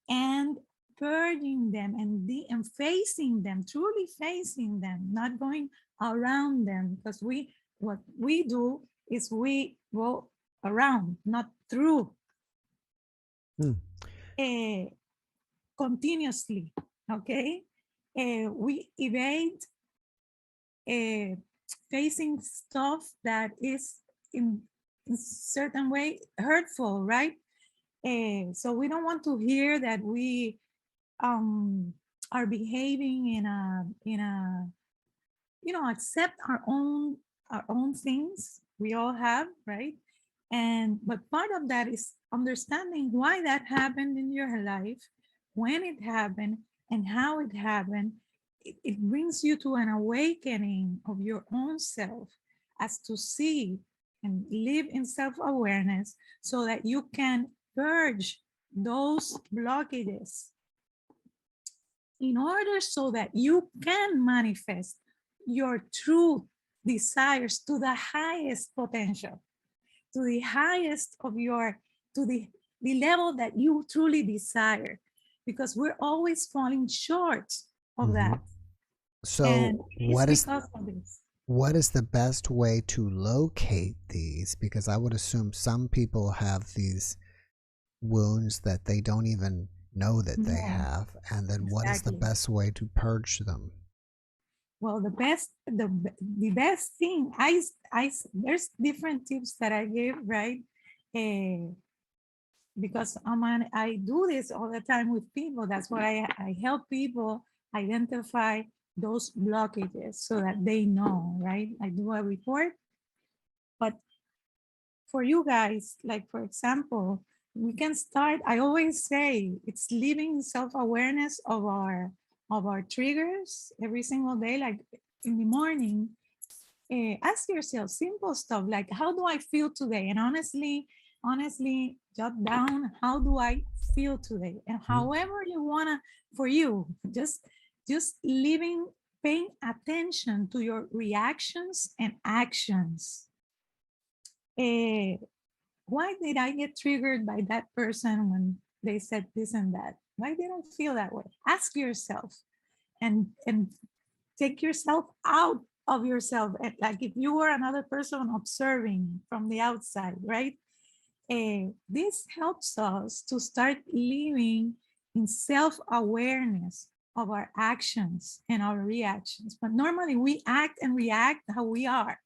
and purging them and facing them, truly facing them, not going around them, because what we do is we go around, not through. Continuously, okay? We evade facing stuff that is in certain way hurtful, right? So we don't want to hear that we are behaving in a accept our own things we all have, right? But part of that is understanding why that happened in your life, when it happened, and how it happened. It brings you to an awakening of your own self, as to see and live in self-awareness, so that you can purge those blockages in order so that you can manifest your true desires to the highest potential, to the highest of to the level that you truly desire, because we're always falling short of that. So And what is because of this. What is the best way to locate these? Because I would assume some people have these wounds that they don't even know that they have. And then what is the best way to purge them? Well, the best thing, there's different tips that I give, right? Because I do this all the time with people. That's why I help people identify those blockages so that they know, right? I do a report. But for you guys, like for example, we can start, I always say, it's living self-awareness of our triggers every single day. Like in the morning, ask yourself simple stuff like, how do I feel today? And honestly, jot down, how do I feel today? And however you wanna, for you, just living, paying attention to your reactions and actions. Why did I get triggered by that person when they said this and that? Why did I feel that way? Ask yourself, and take yourself out of yourself. Like if you were another person observing from the outside, right? This helps us to start living in self-awareness of our actions and our reactions. But normally we act and react how we are.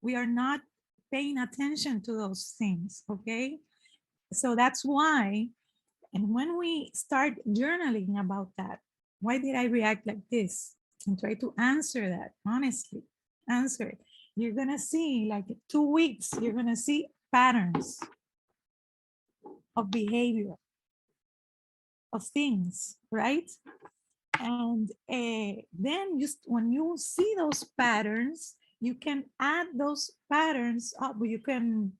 We are not paying attention to those things, okay? So that's why, and when we start journaling about that, why did I react like this? And try to answer that, honestly, answer it. You're gonna see, like 2 weeks, you're gonna see patterns of behavior, of things, right? And then just when you see those patterns, you can add those patterns up. You can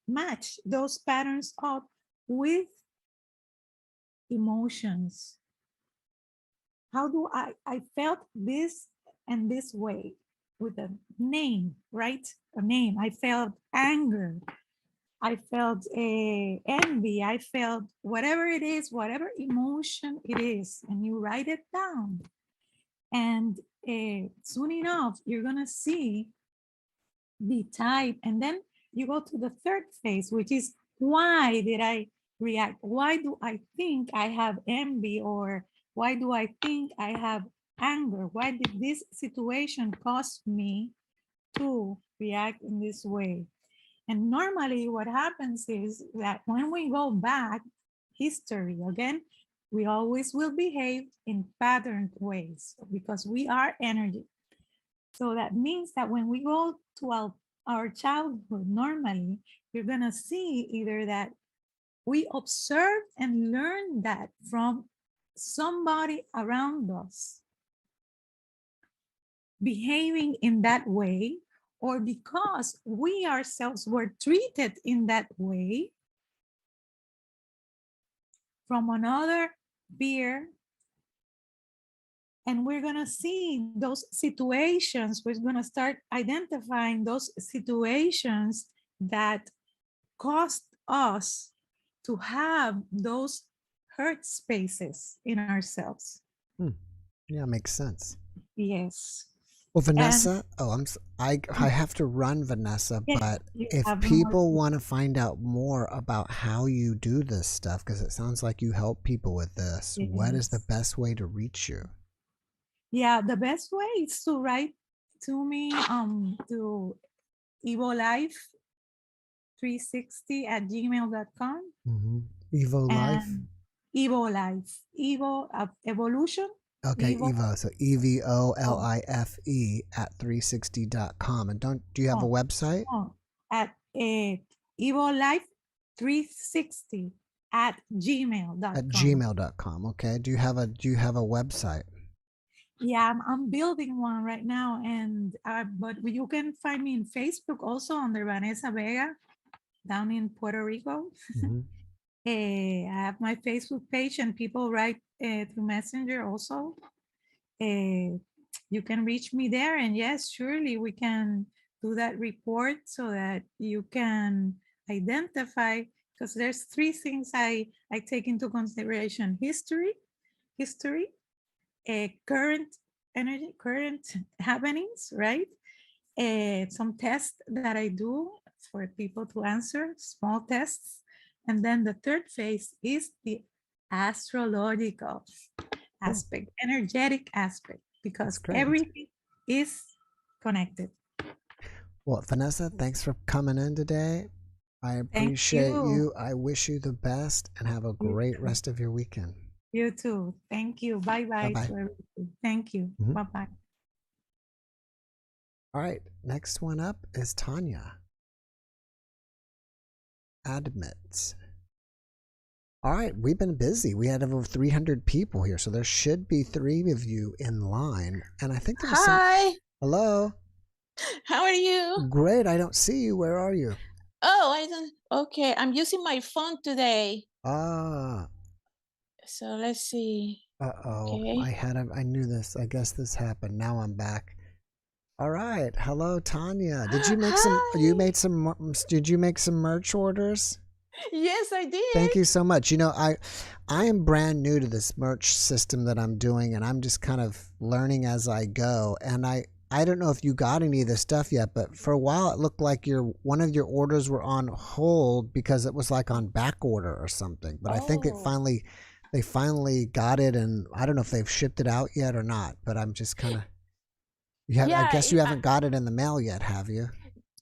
match those patterns up with emotions. How do I felt this and this way with a name, right? A name. I felt anger. I felt envy. I felt whatever it is, whatever emotion it is, and you write it down. And soon enough, you're going to see the type. And then you go to the third phase, which is why did I react? Why do I think I have envy? Or why do I think I have anger? Why did this situation cause me to react in this way? And normally what happens is that when we go back history again, we always will behave in patterned ways because we are energy. So that means that when we go to our childhood, normally you're gonna see either that we observe and learn that from somebody around us behaving in that way, or because we ourselves were treated in that way from another peer. And we're going to see those situations, we're going to start identifying those situations that caused us to have those hurt spaces in ourselves. Yeah, makes sense. Yes. Well, Vanessa, I have to run, Vanessa, but if people want to find out more about how you do this stuff, because it sounds like you help people with this, what is the best way to reach you? Yeah, the best way is to write to me to evolife360@gmail.com. Evolife? Evolife. Evo of evolution. Okay, Evo. So EVOLIFE at 360.com. And do you have a website? At evolife360@gmail.com. At gmail.com. Okay. Do you have a website? Yeah, I'm building one right now, and but you can find me in Facebook also under Vanessa Vega down in Puerto Rico. I have my Facebook page, and people write through Messenger also. You can reach me there, and yes, surely we can do that report so that you can identify, because there's three things I take into consideration: history, current energy, current happenings, right? Some tests that I do for people to answer, small tests. And then the third phase is the astrological aspect, energetic aspect, because everything is connected. Well, Vanessa, thanks for coming in today. I appreciate you. I wish you the best and have a great rest of your weekend. You too. Thank you. Bye-bye. Thank you. Bye-bye. All right. Next one up is Tanya. Admit. All right. We've been busy. We had over 300 people here, so there should be 3 of you in line. And I think there's Hi. Hello. How are you? Great. I don't see you. Where are you? Oh, I don't. Okay. I'm using my phone today. Ah. So let's see. Uh-oh. Okay. I knew this. I guess this happened. Now I'm back. All right. Hello, Tanya. Did you make did you make some merch orders? Yes, I did. Thank you so much. You know, I am brand new to this merch system that I'm doing, and I'm just kind of learning as I go. And I don't know if you got any of this stuff yet, but for a while it looked like one of your orders were on hold because it was like on back order or something. But I think they finally got it, and I don't know if they've shipped it out yet or not, but I'm just kind of I guess you haven't got it in the mail yet, have you?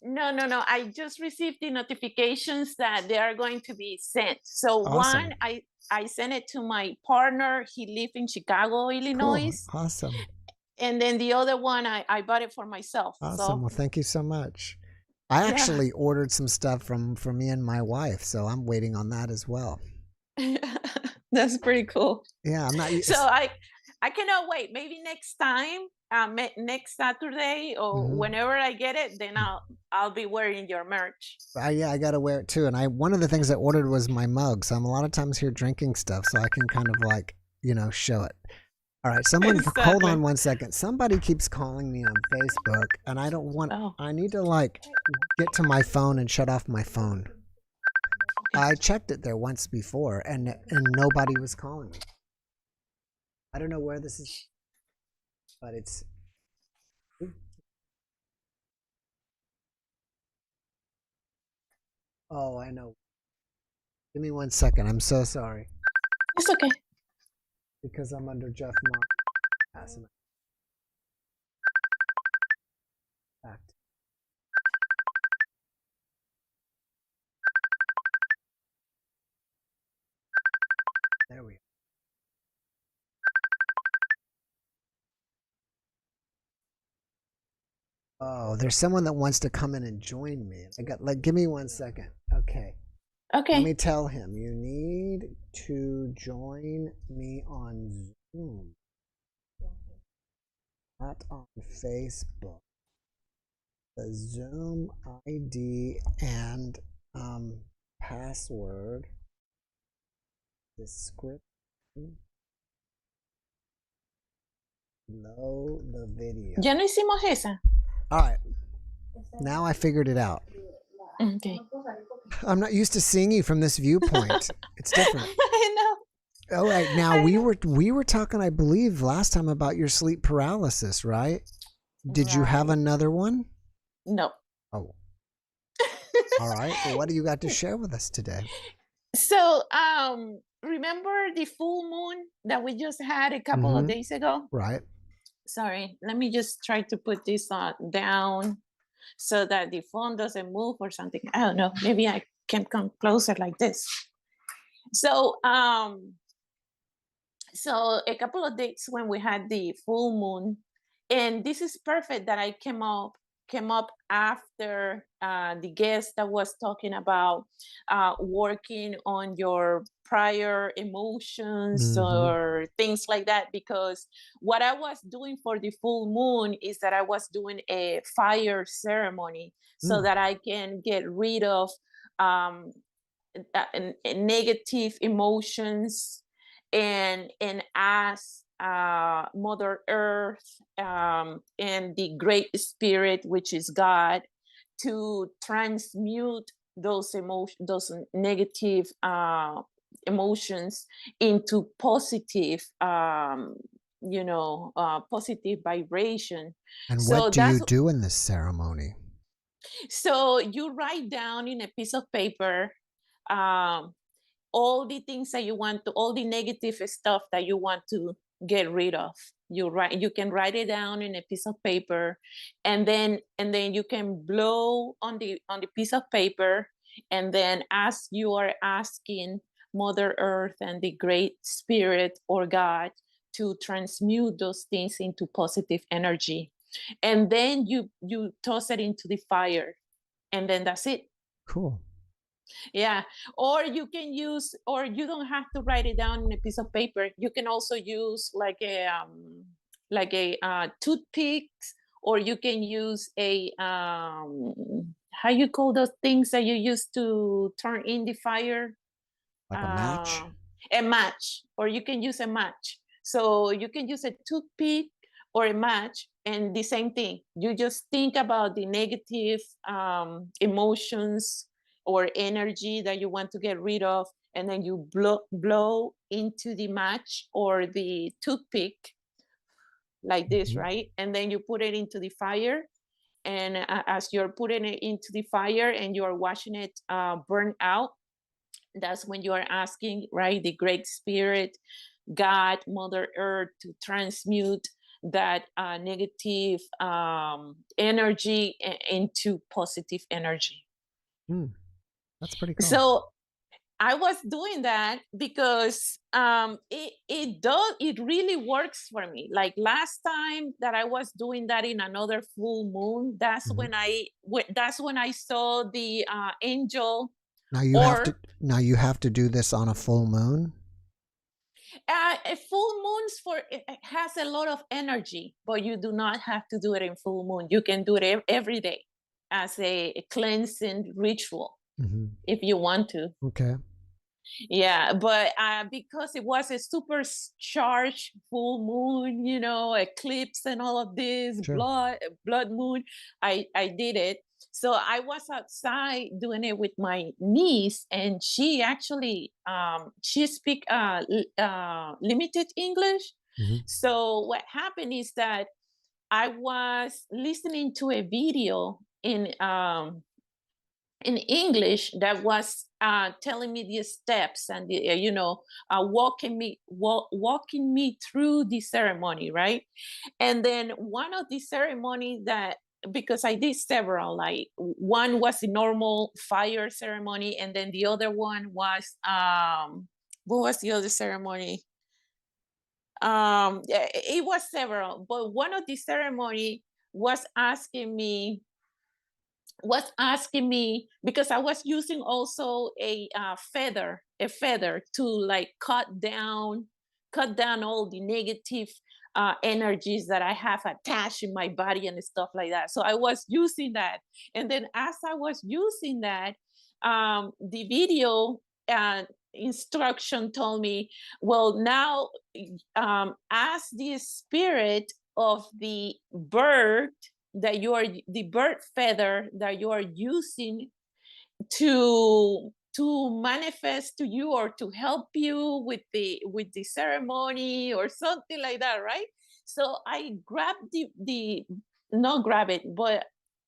No. I just received the notifications that they are going to be sent. So Awesome. one, I sent it to my partner. He lives in Chicago, Illinois. Cool. Awesome. And then the other one, I bought it for myself. Awesome. So. Well, thank you so much. I actually ordered some stuff from me and my wife, so I'm waiting on that as well. That's pretty cool. Yeah, I'm not. So I cannot wait. Maybe next time, next Saturday or whenever I get it, then I'll be wearing your merch. Yeah, I gotta wear it too. And one of the things I ordered was my mug, so I'm a lot of times here drinking stuff, so I can kind of like show it. All right, hold on one second. Somebody keeps calling me on Facebook, and I don't want. I need to like get to my phone and shut off my phone. I checked it there once before, and nobody was calling me. I don't know where this is, but it's. Oh, I know. Give me 1 second. I'm so sorry. It's okay. Because I'm under JeffMara. Fact. There we go. Oh, there's someone that wants to come in and join me. Give me 1 second. Okay. Okay. Let me tell him you need to join me on Zoom, not on Facebook. The Zoom ID and password description below the video. Ya no hicimos esa. All right. Now I figured it out. Okay. I'm not used to seeing you from this viewpoint. It's different. I know. All right. Now we were talking, I believe, last time about your sleep paralysis, right? Did you have another one? No. Oh. All right. Well, what do you got to share with us today? So, remember the full moon that we just had a couple of days ago? Right. Sorry, let me just try to put this down so that the phone doesn't move or something. I don't know. Maybe I can come closer like this. So, so a couple of days when we had the full moon, and this is perfect that I came up after the guest that was talking about working on your prior emotions or things like that, because what I was doing for the full moon is that I was doing a fire ceremony so that I can get rid of negative emotions and ask Mother Earth and the Great Spirit, which is God, to transmute those negative emotions into positive, positive vibration. And what do you do in this ceremony? So you write down in a piece of paper all the things that you want to, all the negative stuff that you want to get rid of. You can write it down in a piece of paper, and then you can blow on the piece of paper, and then as you are asking Mother Earth and the Great Spirit or God to transmute those things into positive energy, and then you toss it into the fire, and then that's it. Cool. Yeah, or you can use, or you don't have to write it down in a piece of paper. You can also use like a toothpick, or you can use a how you call those things that you use to turn in the fire? Like a match? A match, or you can use a match. So you can use a toothpick or a match, and the same thing. You just think about the negative emotions or energy that you want to get rid of, and then you blow into the match or the toothpick like this, right? And then you put it into the fire, and as you're putting it into the fire and you're watching it burn out, that's when you are asking, right, the Great Spirit, God, Mother Earth, to transmute that negative energy into positive energy. That's pretty cool. So I was doing that because it really works for me. Like last time that I was doing that in another full moon, that's when I saw the angel. Now you have to do this on a full moon. A full moon it has a lot of energy, but you do not have to do it in full moon. You can do it every day as a cleansing ritual if you want to. Okay. Yeah, but because it was a super charged full moon, eclipse and all of this, blood moon, I did it. So I was outside doing it with my niece, and she actually she speak limited English. So what happened is that I was listening to a video in English that was telling me the steps and the, walking me through the ceremony, right? And then one of the ceremonies that, because I did several, like one was the normal fire ceremony, and then the other one was what was the other ceremony? It was several, but one of the ceremony was asking me because I was using also a feather to like cut down all the negative energies that I have attached in my body and stuff like that. So I was using that, and then as I was using that, the video instruction told me, well, now as the spirit of the bird that you are, the bird feather that you are using to manifest to you or to help you with the ceremony or something like that, right? So I grabbed the not grab it, but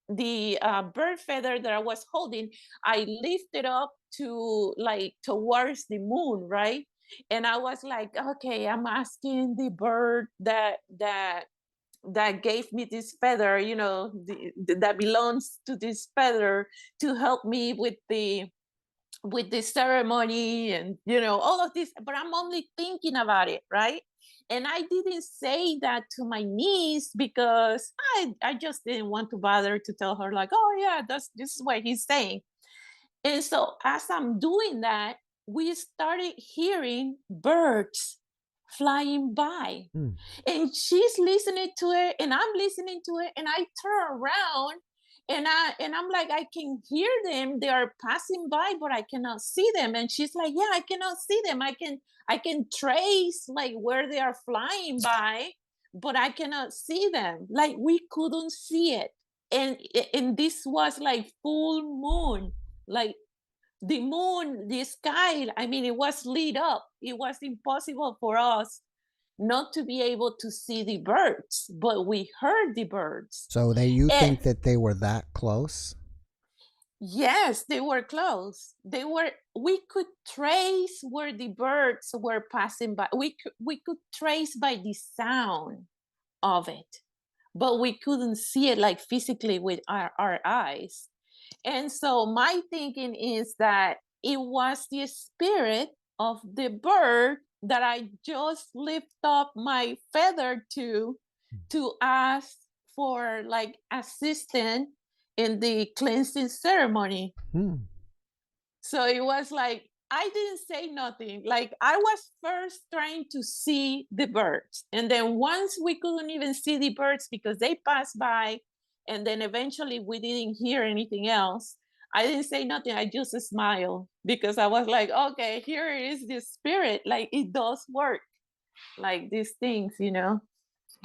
the bird feather that I was holding, I lifted up to like towards the moon, right? And I was like, okay, I'm asking the bird that gave me this feather, that belongs to this feather, to help me with the ceremony and all of this. But I'm only thinking about it, right? And I didn't say that to my niece because I just didn't want to bother to tell her like, oh yeah, this is what he's saying. And so as I'm doing that, we started hearing birds flying by. And she's listening to it and I'm listening to it, and I turn around and I'm like, I can hear them, they are passing by, but I cannot see them. And she's like, yeah, I cannot see them, I can trace like where they are flying by, but I cannot see them. Like we couldn't see it. And this was like full moon, like the moon, the sky, I mean, it was lit up. It was impossible for us not to be able to see the birds, but we heard the birds. So you think that they were that close? Yes, they were close. We could trace where the birds were passing by. We could trace by the sound of it, but we couldn't see it like physically with our eyes. And so my thinking is that it was the spirit of the bird that I just lift up my feather to ask for like assistance in the cleansing ceremony. So it was like, I didn't say nothing. Like I was first trying to see the birds. And then once we couldn't even see the birds because they passed by, and then eventually we didn't hear anything else, I didn't say nothing. I just smiled because I was like, okay, here is the spirit. Like it does work, like these things,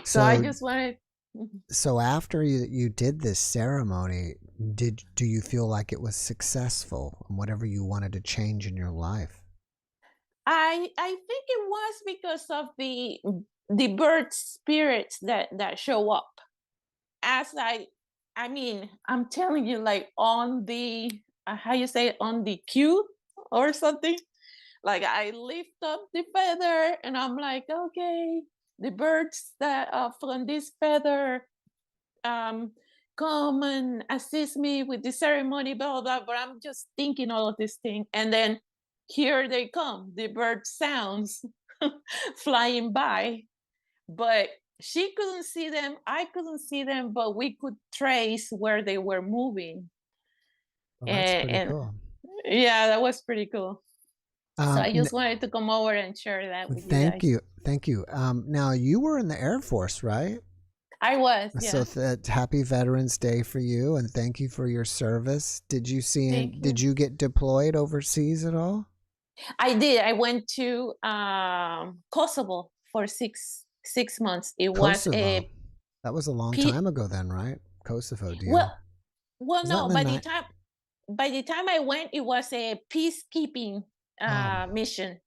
So I just wanted. So after you did this ceremony, do you feel like it was successful in whatever you wanted to change in your life? I think it was because of the bird spirits that show up. As I mean, I'm telling you, like on the how you say it, on the cue or something. Like I lift up the feather and I'm like, okay, the birds that from this feather come and assist me with the ceremony, blah, blah, blah. But I'm just thinking all of this thing. And then here they come, the bird sounds flying by. But she couldn't see them, I couldn't see them, but we could trace where they were moving. Well, that's pretty cool. Yeah, that was pretty cool. So I just wanted to come over and share that with you guys. Thank you. Now you were in the Air Force, right? I was. Yeah. So happy Veterans Day for you, and thank you for your service. Did you Did you get deployed overseas at all? I did. I went to Kosovo for 6 months. It Kosovo. was That was a long time ago then, right? Kosovo deal. Well, Well, Was that no, in the night? by the time I went, it was a peacekeeping mission.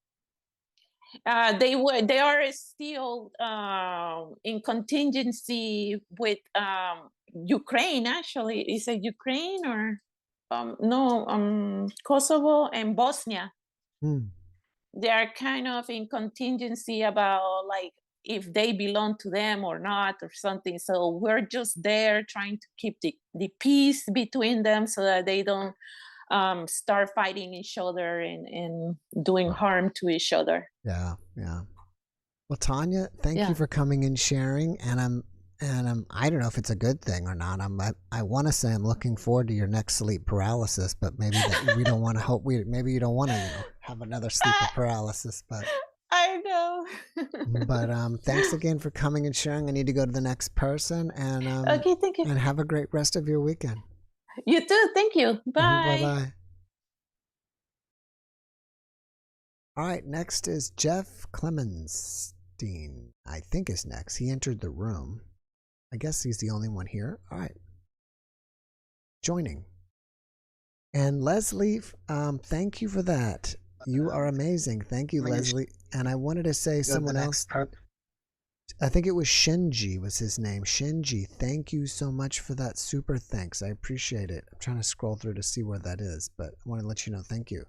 They are still in contingency with Ukraine. Actually, is it Ukraine or no? Kosovo and Bosnia. They are kind of in contingency about like if they belong to them or not or something. So we're just there trying to keep the peace between them so that they don't start fighting each other and doing harm to each other. Yeah. Well, Tanya, thank you for coming and sharing. And I don't know if it's a good thing or not. I want to say I'm looking forward to your next sleep paralysis, but maybe that we don't want to hope maybe you don't want to have another sleep paralysis. But I know. but thanks again for coming and sharing. I need to go to the next person, and okay, thank you. And have a great rest of your weekend. You too. Thank you. Bye. Bye. All right, next is Jeff Clemens. I think is next. He entered the room. I guess he's the only one here. All right. Joining. And Leslie, thank you for that. You are amazing. Thank you, Leslie. And I wanted to say someone else. I think it was Shinji was his name. Shinji, thank you so much for that super thanks. I appreciate it. I'm trying to scroll through to see where that is, but I want to let you know. Thank you.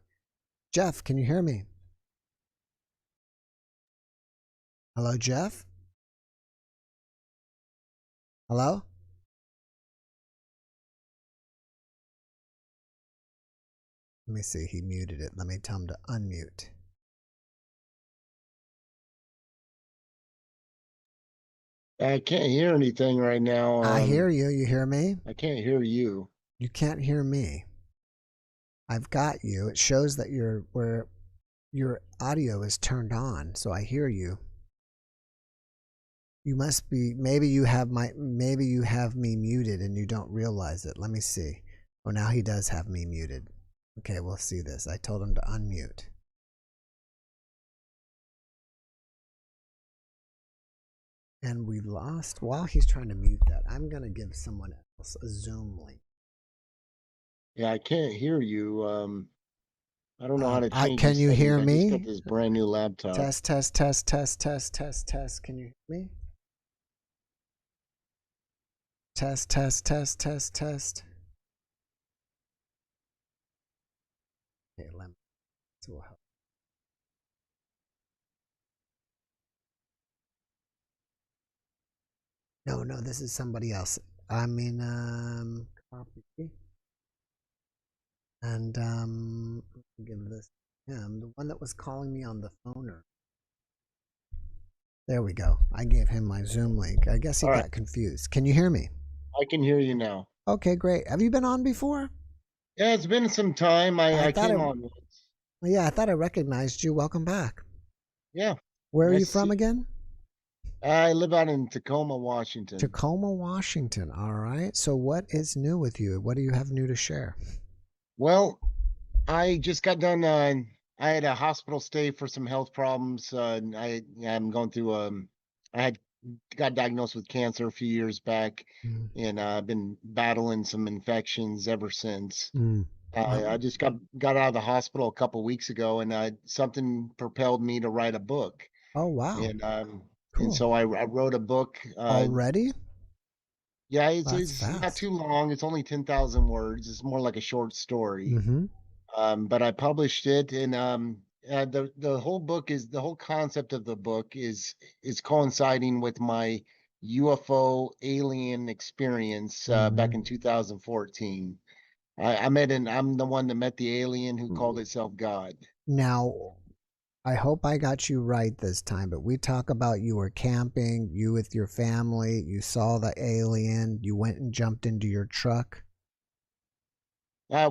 Jeff, can you hear me? Hello, Jeff? Hello? Let me see. He muted it. Let me tell him to unmute. I can't hear anything right now. I hear you. You hear me? I can't hear you. You can't hear me. I've got you. It shows that your audio is turned on, so I hear you. You must be, maybe you have me muted and you don't realize it. Let me see. Oh, now he does have me muted. Okay, we'll see this. I told him to unmute. And we lost, while he's trying to mute that, I'm going to give someone else a Zoom link. Yeah, I can't hear you. I don't know how to change can you hear me? I just got this brand new laptop. Test. Can you hear me? Test. Okay, let me. This will help. No, this is somebody else. I mean, copy. And give this him, the one that was calling me on the phoner. There we go. I gave him my Zoom link. I guess he got confused. Can you hear me? I can hear you now. Okay, great. Have you been on before? Yeah, it's been some time. I came on once. Yeah, I thought I recognized you. Welcome back. Yeah. Where are you from again? I live out in Tacoma, Washington. Tacoma, Washington. All right. So what is new with you? What do you have new to share? Well, I just got done. I had a hospital stay for some health problems. I'm going through. I got diagnosed with cancer a few years back, and I've been battling some infections ever since. I just got out of the hospital a couple of weeks ago, and something propelled me to write a book. Oh wow! And and so I wrote a book already. Yeah, it's not too long. It's only 10,000 words. It's more like a short story. But I published it, and the whole book the whole concept of the book is coinciding with my UFO alien experience back in 2014. I'm the one that met the alien who called itself God. Now, I hope I got you right this time, but we talk about you were camping, you with your family, you saw the alien, you went and jumped into your truck.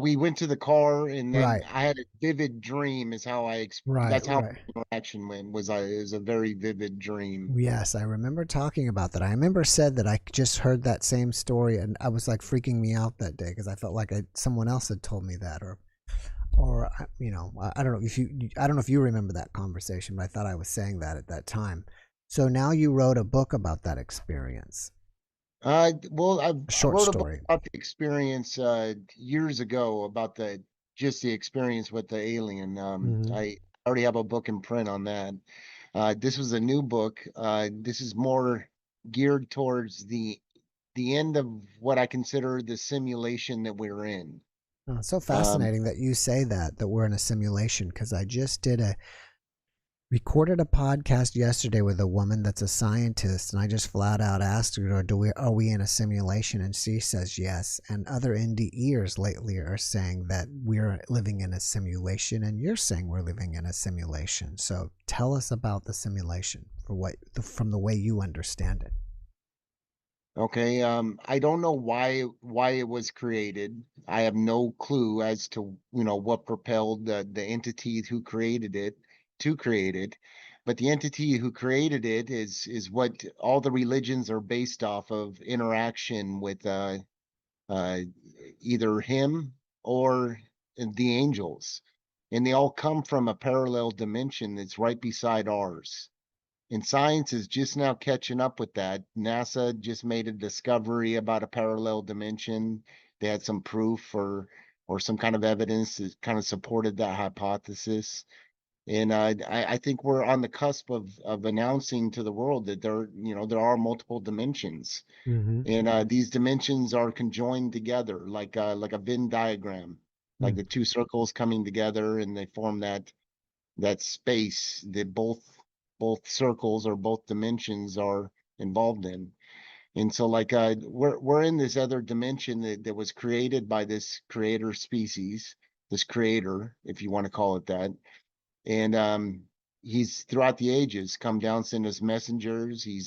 We went to the car, and then I had a vivid dream. Is how I explained. That's how the interaction went. It was a very vivid dream. Yes, I remember talking about that. I remember said that I just heard that same story, and I was like freaking me out that day because I felt like someone else had told me that, or you know, I don't know if you remember that conversation, but I thought I was saying that at that time. So now you wrote a book about that experience. Well, I Short wrote a book story. about the experience years ago about just the experience with the alien. I already have a book in print on that. This was a new book. This is more geared towards the end of what I consider the simulation that we're in. Oh, it's so fascinating that you say that we're in a simulation, because I just recorded a podcast yesterday with a woman that's a scientist, and I just flat out asked her, are we in a simulation? And she says yes. And other NDEers lately are saying that we're living in a simulation, and you're saying we're living in a simulation. So tell us about the simulation from the way you understand it. Okay, I don't know why it was created. I have no clue as to, what propelled the entity who created it to create it. But the entity who created it is what all the religions are based off of, interaction with either him or the angels. And they all come from a parallel dimension that's right beside ours. And science is just now catching up with that. NASA just made a discovery about a parallel dimension. They had some proof or some kind of evidence that kind of supported that hypothesis. And I think we're on the cusp of announcing to the world that there are multiple dimensions, and these dimensions are conjoined together like a Venn diagram, like the two circles coming together, and they form that space that both circles or both dimensions are involved in. And so like we're in this other dimension that was created by this creator species, this creator, if you want to call it that. And he's throughout the ages come down, sent us messengers. He's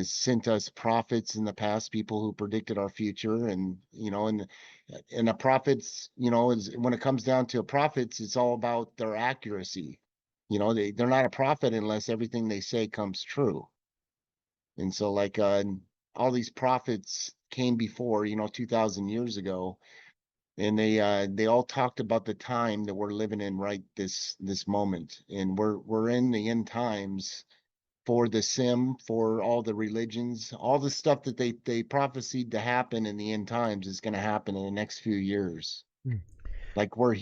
sent us prophets in the past, people who predicted our future, and the prophets, when it comes down to prophets, it's all about their accuracy. They're not a prophet unless everything they say comes true. And so like all these prophets came before, 2000 years ago, and they all talked about the time that we're living in right this moment, and we're in the end times for the for all the religions, all the stuff that they prophesied to happen in the end times is going to happen in the next few years. Like we're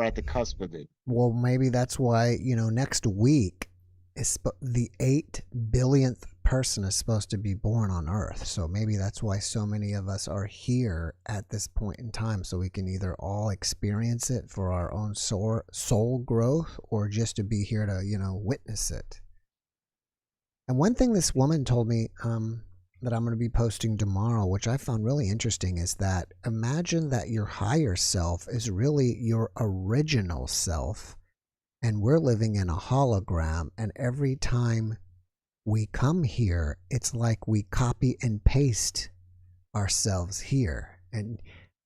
at the cusp of it. Well, maybe that's why, next week is the 8 billionth person is supposed to be born on Earth. So maybe that's why so many of us are here at this point in time, so we can either all experience it for our own soul growth, or just to be here to, witness it. And one thing this woman told me that I'm going to be posting tomorrow, which I found really interesting, is that imagine that your higher self is really your original self, and we're living in a hologram, and every time we come here, it's like we copy and paste ourselves here,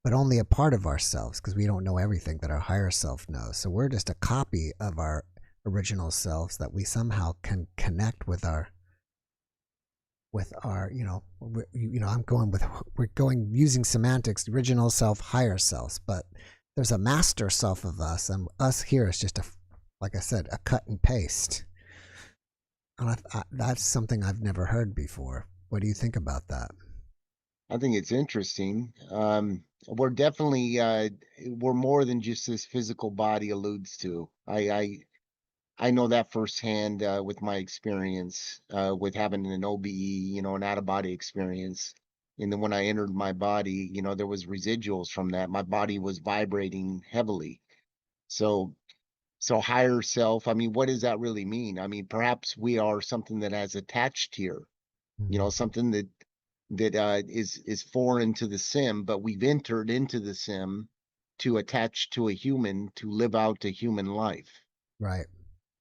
but only a part of ourselves, because we don't know everything that our higher self knows. So we're just a copy of our original selves that we somehow can connect with our we're going using semantics, original self, higher selves, but there's a master self of us, and us here is just like I said, a cut and paste. And that's something I've never heard before. What do you think about that? I think it's interesting. We're definitely we're more than just this physical body alludes to. I know that firsthand with my experience with having an OBE, an out of body experience. And then when I entered my body, there was residuals from that. My body was vibrating heavily. So higher self, I mean, what does that really mean? I mean, perhaps we are something that has attached here, something that is foreign to the sim, but we've entered into the sim to attach to a human, to live out a human life. Right.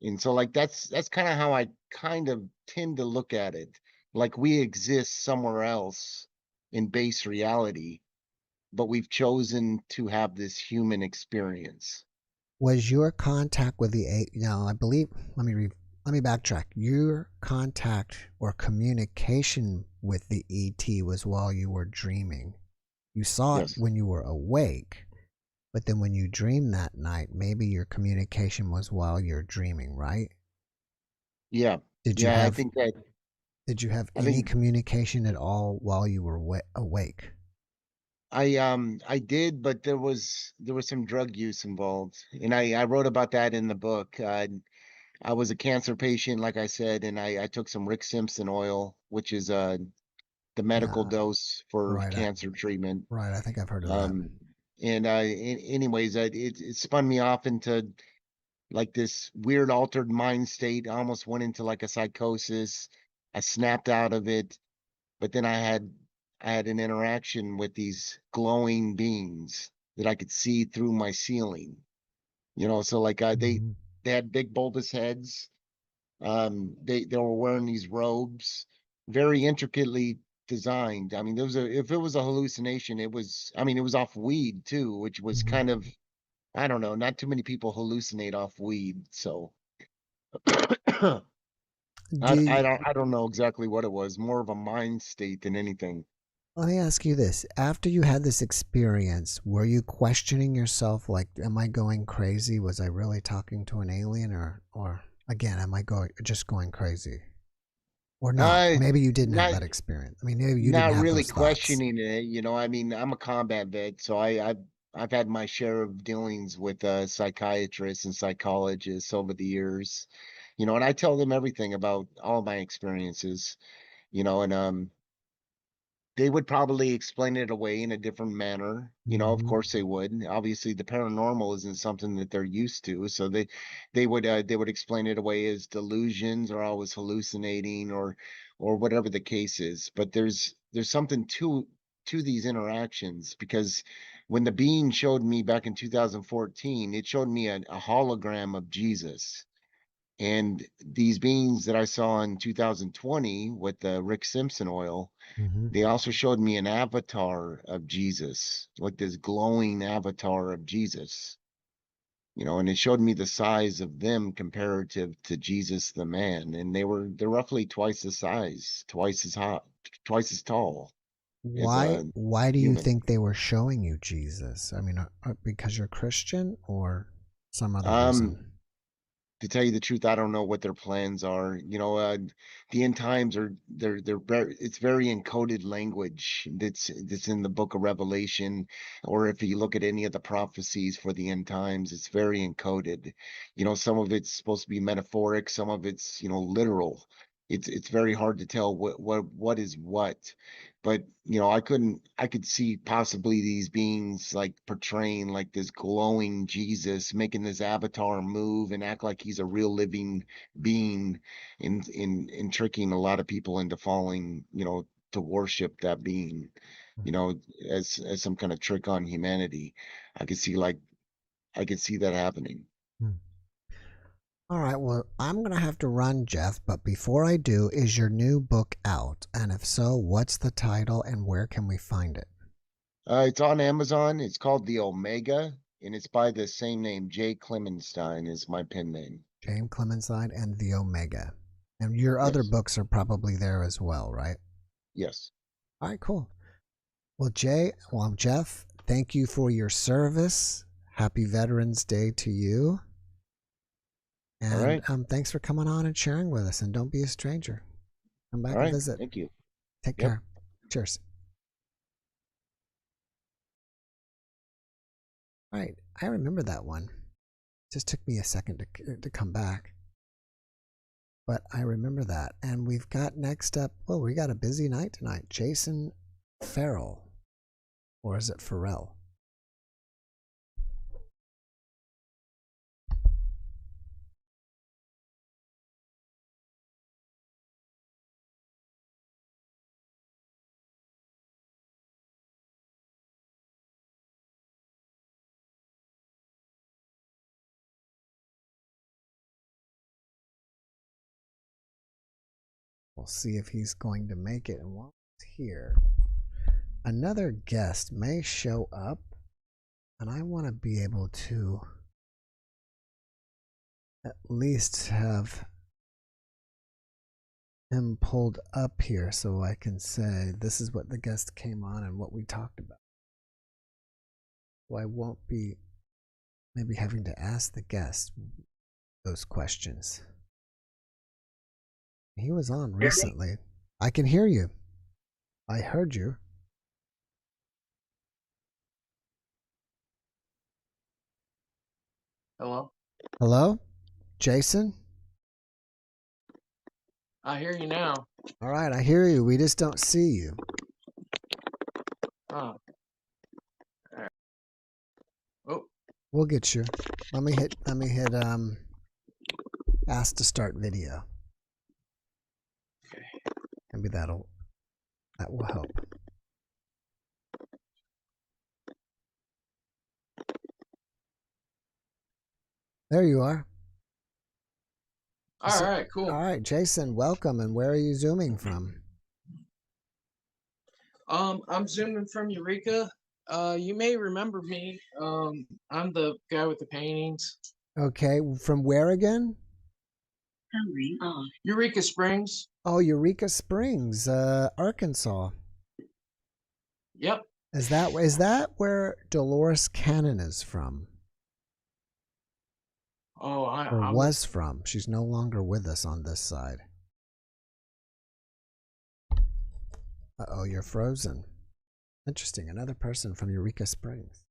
And so like that's kind of how I kind of tend to look at it. Like we exist somewhere else in base reality, but we've chosen to have this human experience. Was your contact with the I believe, let me backtrack. Your contact or communication with the ET was while you were dreaming. You saw it when you were awake, but then when you dreamed that night, maybe your communication was while you're dreaming, right? Yeah. Did you have, I think that Did you have any communication at all while you were awake? I did, but there was some drug use involved, and I wrote about that in the book. I was a cancer patient, like I said, and I took some Rick Simpson oil, which is the medical dose for cancer treatment. Right, I think I've heard of that. And anyways, it spun me off into like this weird altered mind state. I almost went into like a psychosis. I snapped out of it, but then I had an interaction with these glowing beings that I could see through my ceiling. You know, so like they had big bulbous heads. They were wearing these robes, very intricately designed. I mean, if it was a hallucination, it was off weed too, which was kind of, I don't know, not too many people hallucinate off weed, so I don't know exactly what it was. More of a mind state than anything. Let me ask you this. After you had this experience, were you questioning yourself, like, am I going crazy? Was I really talking to an alien, or again, am I just going crazy? Or not? Maybe you didn't have that experience. I mean, maybe you didn't have really those questioning it. You know, I mean, I'm a combat vet, so I've had my share of dealings with psychiatrists and psychologists over the years. You know, and I tell them everything about all my experiences. You know, and they would probably explain it away in a different manner. You know, of course they would. Obviously, the paranormal isn't something that they're used to, so they would explain it away as delusions, or I was hallucinating, or whatever the case is. But there's something to these interactions, because when the being showed me back in 2014, it showed me a hologram of Jesus. And these beings that I saw in 2020 with the Rick Simpson oil, they also showed me an avatar of Jesus, like this glowing avatar of Jesus, you know, and it showed me the size of them comparative to Jesus the man. And they're roughly twice the size, twice as hot, twice as tall. Why do you think they were showing you Jesus? I mean, because you're Christian, or some other reason? To tell you the truth, I don't know what their plans are. You know, the end times they're it's very encoded language that's in the book of Revelation, or if you look at any of the prophecies for the end times, it's very encoded. You know, some of it's supposed to be metaphoric, some of it's, you know, literal. It's very hard to tell what is what. But, you know, I could see possibly these beings like portraying like this glowing Jesus, making this avatar move and act like he's a real living being, in tricking a lot of people into falling, you know, to worship that being, you know, as some kind of trick on humanity. I could see that happening. All right, well, I'm going to have to run, Jeff, but before I do, is your new book out? And if so, what's the title and where can we find it? It's on Amazon. It's called The Omega, and it's by the same name. J. Clemenstein is my pen name. James Clemenstein and The Omega. And your other books are probably there as well, right? Yes. All right, cool. Well, Jeff, thank you for your service. Happy Veterans Day to you. And thanks for coming on and sharing with us. And don't be a stranger. Come back and visit. Thank you. Take care. Cheers. All right. I remember that one. It just took me a second to come back. But I remember that. And we've got next up, well, we got a busy night tonight. Jason Farrell. Or is it Farrell? We'll see if he's going to make it. And while he's here, another guest may show up, and I want to be able to at least have him pulled up here so I can say this is what the guest came on and what we talked about. So I won't be maybe having to ask the guest those questions. He was on recently. I can hear you. I heard you. Hello? Hello? Jason? I hear you now. All right, I hear you. We just don't see you. Oh. Alright. Oh. We'll get you. Let me hit ask to start video. Okay. Maybe that will help. There you are. All right, cool. All right, Jason, welcome. And where are you zooming from? I'm zooming from Eureka. You may remember me. I'm the guy with the paintings. Okay, from where again? Eureka Springs. Oh, Eureka Springs, Arkansas. Yep. Is that where Dolores Cannon is from? Oh, Or was from. She's no longer with us on this side. Uh-oh, you're frozen. Interesting. Another person from Eureka Springs.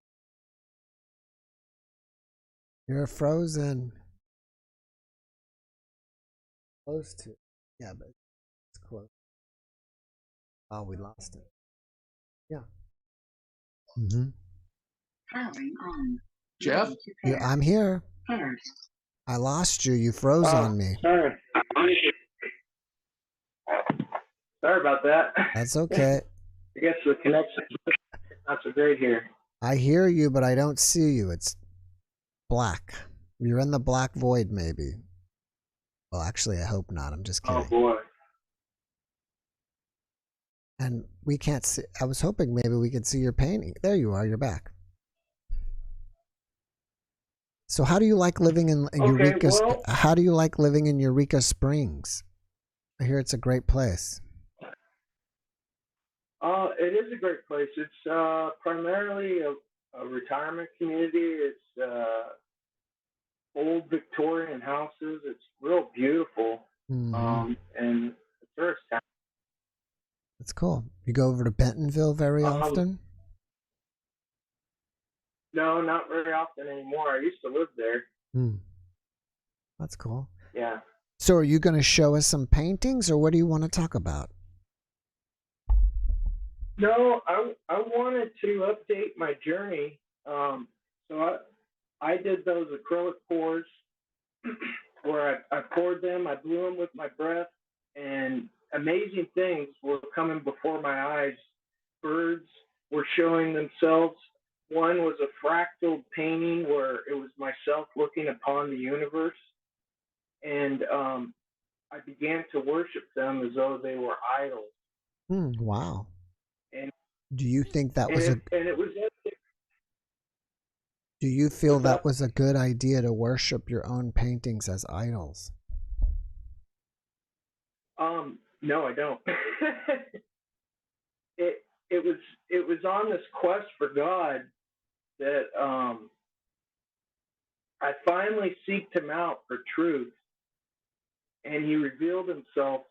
You're frozen. Close to. Yeah, but it's close. Oh, we lost it. Yeah. Mm-hmm. Jeff? Yeah, I'm here. I lost you. You froze on me. Sorry. Sorry about that. That's okay. I guess the connection's not so great here. I hear you, but I don't see you. It's black. You're in the black void, maybe. Well, actually, I hope not. I'm just kidding. Oh, boy. And we can't see. I was hoping maybe we could see your painting. There you are. You're back. So how do you like living in Eureka? Well, how do you like living in Eureka Springs? I hear it's a great place. It is a great place. It's primarily a retirement community. It's old Victorian houses. It's real beautiful. Mm-hmm. And it's tourist town. That's cool. You go over to Bentonville very often? No, not very often anymore. I used to live there. That's cool. Yeah. So are you going to show us some paintings, or what do you want to talk about? No, I wanted to update my journey. So I did those acrylic pours where I poured them, I blew them with my breath, and amazing things were coming before my eyes. Birds were showing themselves. One was a fractal painting where it was myself looking upon the universe. And I began to worship them as though they were idols. Wow. And do you think that was do you feel that was a good idea to worship your own paintings as idols? No, I don't. It was on this quest for God that I finally seeked him out for truth, and he revealed himself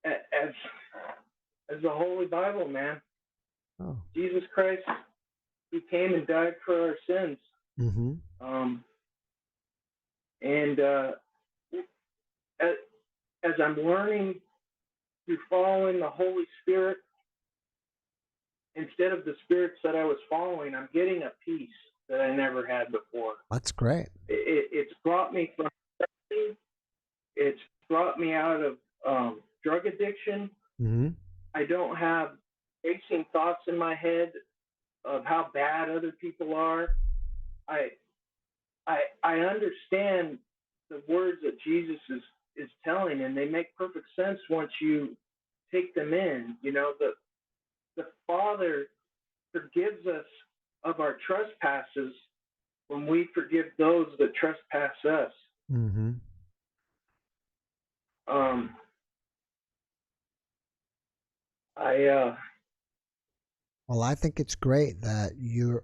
as the Holy Bible, man. Oh. Jesus Christ, he came and died for our sins. Mm-hmm. And as I'm learning through following the Holy Spirit, instead of the spirits that I was following, I'm getting a peace that I never had before. That's great. It's brought me from, it's brought me out of drug addiction. Mm-hmm. I don't have racing thoughts in my head of how bad other people are. I understand the words that Jesus is telling, and they make perfect sense once you take them in. You know, the Father forgives us of our trespasses when we forgive those that trespass us. Mm-hmm. Well, I think it's great that you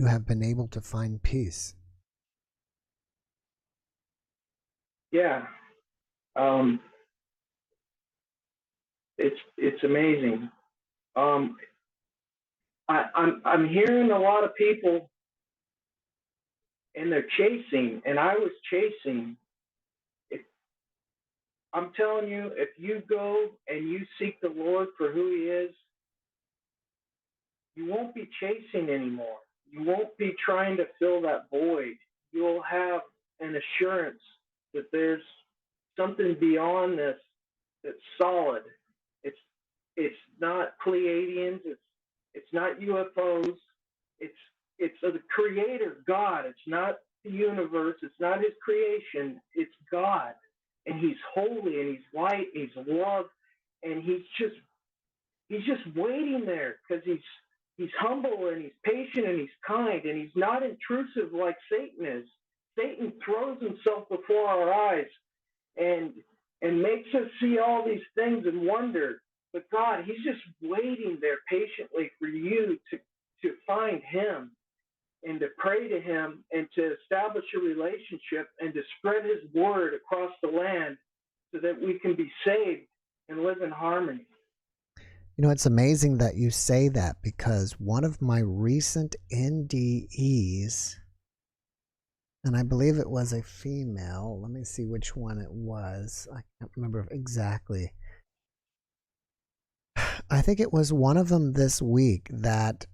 have been able to find peace. Yeah. It's amazing. I'm hearing a lot of people, and they're chasing, and I was chasing. I'm telling you, if you go and you seek the Lord for who He is, you won't be chasing anymore. You won't be trying to fill that void. You'll have an assurance that there's something beyond this that's solid. It's not Pleiadians. It's not UFOs. It's the Creator, God. It's not the universe. It's not His creation. It's God, and He's holy, and He's light, and He's love, and He's just waiting there because He's humble, and He's patient, and He's kind, and He's not intrusive like Satan is. Satan throws himself before our eyes and makes us see all these things and wonder. But God, He's just waiting there patiently for you to find Him and to pray to Him and to establish a relationship and to spread His word across the land so that we can be saved and live in harmony. You know, it's amazing that you say that, because one of my recent NDEs, and I believe it was a female, let me see which one it was. I can't remember exactly. I think it was one of them this week that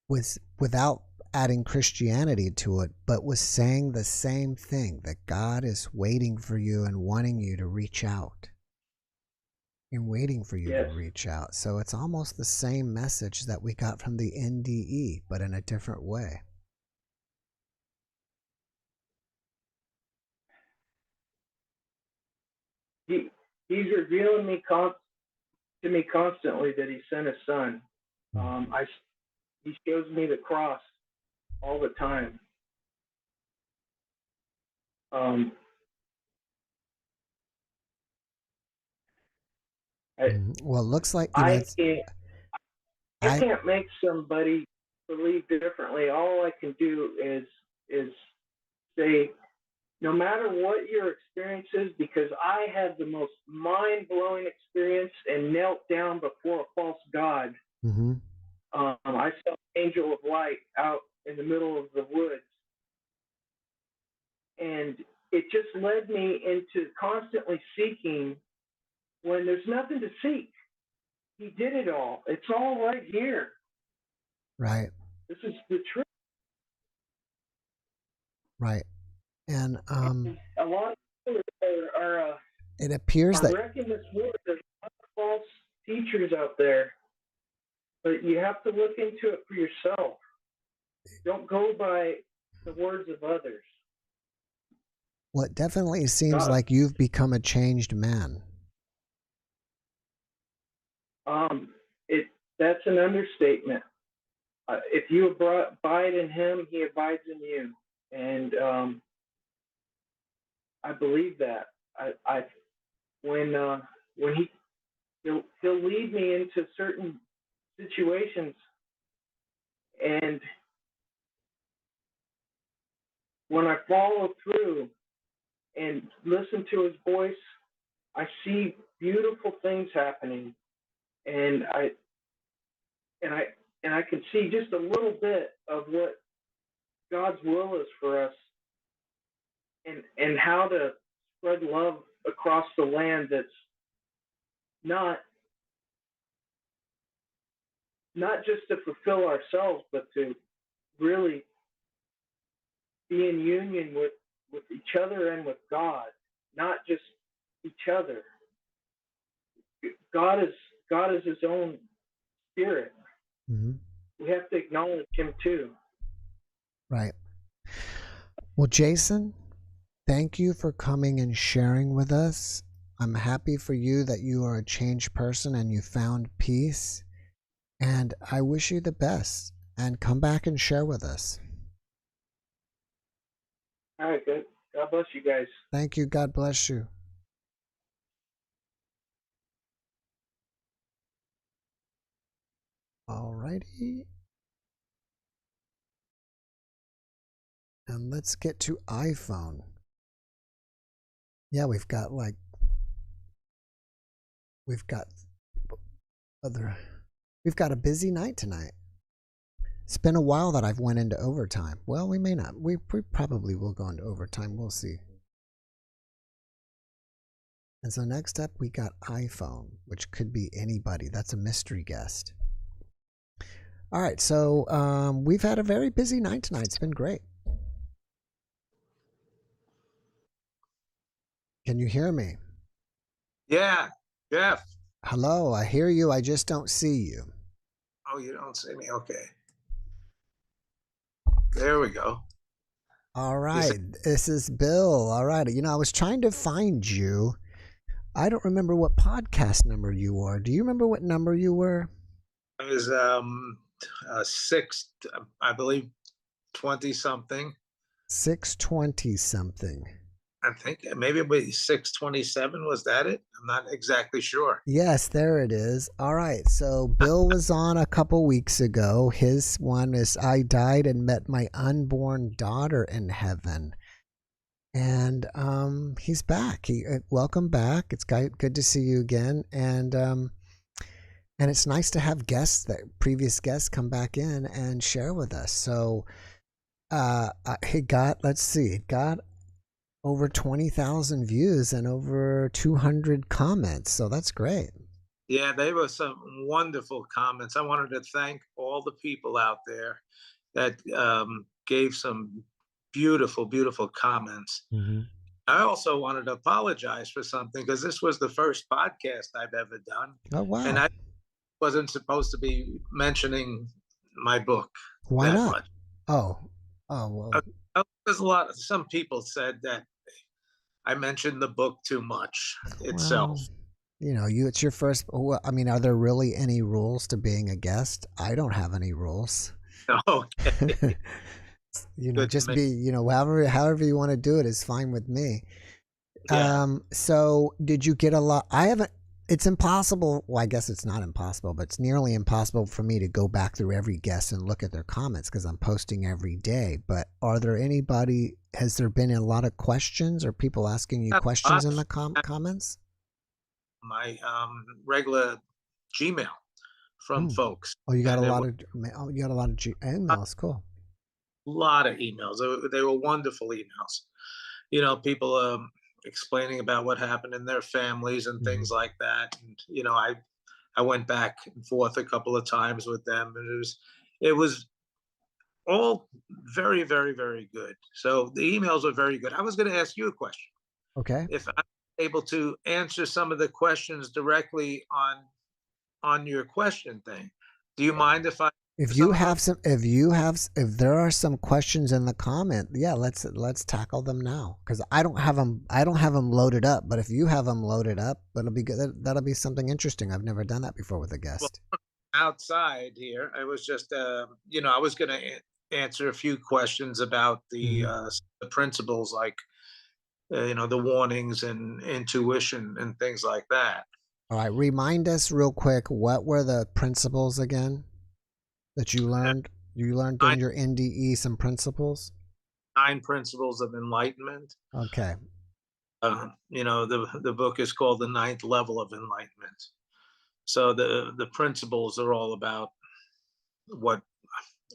was, without adding Christianity to it, but was saying the same thing, that God is waiting for you and wanting you to reach out. And waiting for you to reach out. So it's almost the same message that we got from the NDE, but in a different way. He's revealing to me constantly that He sent His Son. He shows me the cross all the time. Well, it looks like, you know, I can't make somebody believe differently. All I can do is say, no matter what your experience is, because I had the most mind-blowing experience and knelt down before a false god. Mm-hmm. I saw an angel of light out in the middle of the woods, and it just led me into constantly seeking when there's nothing to seek. He did it all. It's all right here. Right. This is the truth. Right. And a lot of people are it appears that wrecking this world. There's a lot of false teachers out there, but you have to look into it for yourself. Don't go by the words of others. Well, it definitely seems like you've become a changed man. That's an understatement. If you abide in Him, He abides in you, and I believe that. When he'll lead me into certain situations, and when I follow through and listen to His voice, I see beautiful things happening, and I can see just a little bit of what God's will is for us, and how to spread love across the land that's not just to fulfill ourselves, but to really be in union with each other and with God, not just each other. God is His own spirit. Mm-hmm. We have to acknowledge Him too. Right. Well, Jason, thank you for coming and sharing with us. I'm happy for you that you are a changed person and you found peace. And I wish you the best. And come back and share with us. All right, good. God bless you guys. Thank you. God bless you. All righty. And let's get to iPhone. Yeah, we've got like we've got a busy night tonight. It's been a while that I've went into overtime. Well, we may not. We probably will go into overtime. We'll see. And so next up, we got iPhone, which could be anybody. That's a mystery guest. All right, so we've had a very busy night tonight. It's been great. Can you hear me? Yeah, Jeff. Hello, I hear you. I just don't see you. Oh, you don't see me? Okay. There we go. All right, this is Bill. All right, I was trying to find you. I don't remember what podcast number you were. Do you remember what number you were? It was I believe 20 something. 620 something. I think maybe it was 627. Was that it? I'm not exactly sure. Yes, there it is. All right. So Bill was on a couple weeks ago. His one is I died and met my unborn daughter in heaven. And he's back. Welcome back. It's good to see you again. And it's nice to have previous guests come back in and share with us. So it got over 20,000 views and over 200 comments. So that's great. Yeah, they were some wonderful comments. I wanted to thank all the people out there that gave some beautiful, beautiful comments. Mm-hmm. I also wanted to apologize for something because this was the first podcast I've ever done. Oh, wow. And I wasn't supposed to be mentioning my book. Why not? Much. Oh, well. There's some people said that I mentioned the book too much itself. Well, it's your first. I mean, are there really any rules to being a guest? I don't have any rules. Okay. Just be, however you want to do it is fine with me. Yeah. So did you get a lot? It's impossible. Well, I guess it's not impossible, but it's nearly impossible for me to go back through every guest and look at their comments because I'm posting every day. But has there been a lot of questions or people asking you questions in the comments? My regular Gmail from folks. Oh, you got a lot of emails. Cool. A lot of emails. They were wonderful emails. People explaining about what happened in their families and things like that. And I went back and forth a couple of times with them, and it was all very, very, very good. So the emails are very good. I was going to ask you a question. Okay. If I'm able to answer some of the questions directly on your question thing, do you mind if I? If there are some questions in the comment, yeah, let's tackle them now because I don't have them loaded up. But if you have them loaded up, that'll be good. That'll be something interesting. I've never done that before with a guest. Well, outside here, I was just, I was going to answer a few questions about the principles, like, the warnings and intuition and things like that. All right, remind us real quick. What were the principles again? That you learned in your NDE, some principles? 9 principles of enlightenment. Okay. The book is called The 9th Level of Enlightenment. So the principles are all about what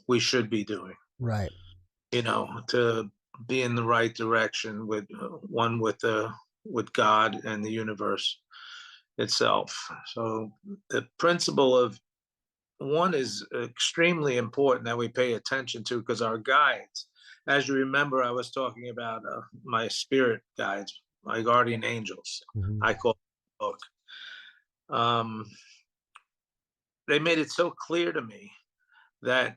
we should be doing. Right. To be in the right direction with God and the universe itself. So the principle of one is extremely important that we pay attention to because our guides, as you remember, I was talking about my spirit guides, my guardian angels. I call the book. They made it so clear to me that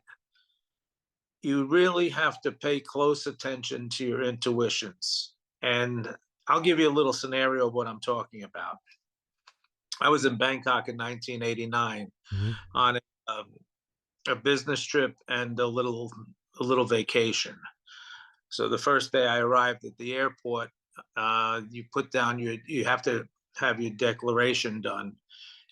you really have to pay close attention to your intuitions. And I'll give you a little scenario of what I'm talking about. I was in Bangkok in 1989 on a business trip and a little vacation. So the first day I arrived at the airport, you put down you have to have your declaration done,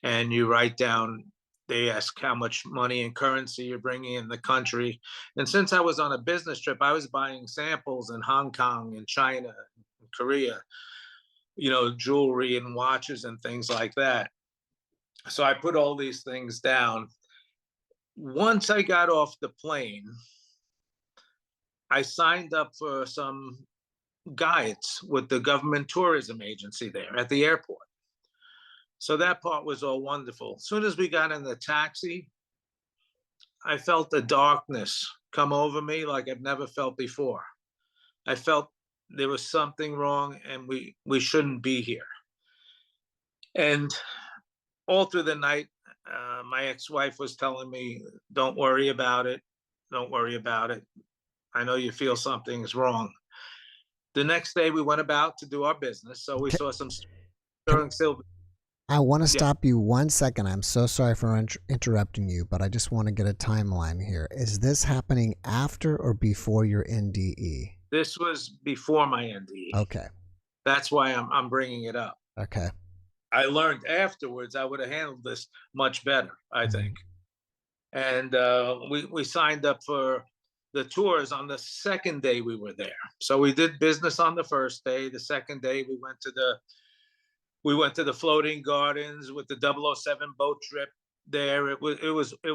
and you write down. They ask how much money and currency you're bringing in the country. And since I was on a business trip, I was buying samples in Hong Kong and China and Korea, jewelry and watches and things like that. So I put all these things down. Once I got off the plane, I signed up for some guides with the government tourism agency there at the airport. So that part was all wonderful. As soon as we got in the taxi, I felt the darkness come over me like I've never felt before. I felt there was something wrong and we shouldn't be here. And all through the night, my ex-wife was telling me, don't worry about it. Don't worry about it. I know you feel something's wrong. The next day we went about to do our business. So we saw some sterling silver. I want to stop you 1 second. I'm so sorry for interrupting you, but I just want to get a timeline here. Is this happening after or before your NDE? This was before my NDE. Okay. That's why I'm bringing it up. Okay. I learned afterwards I would have handled this much better, I think. And we signed up for the tours on the second day we were there. So we did business on the first day. The second day we went to the floating gardens with the 007 boat trip there. It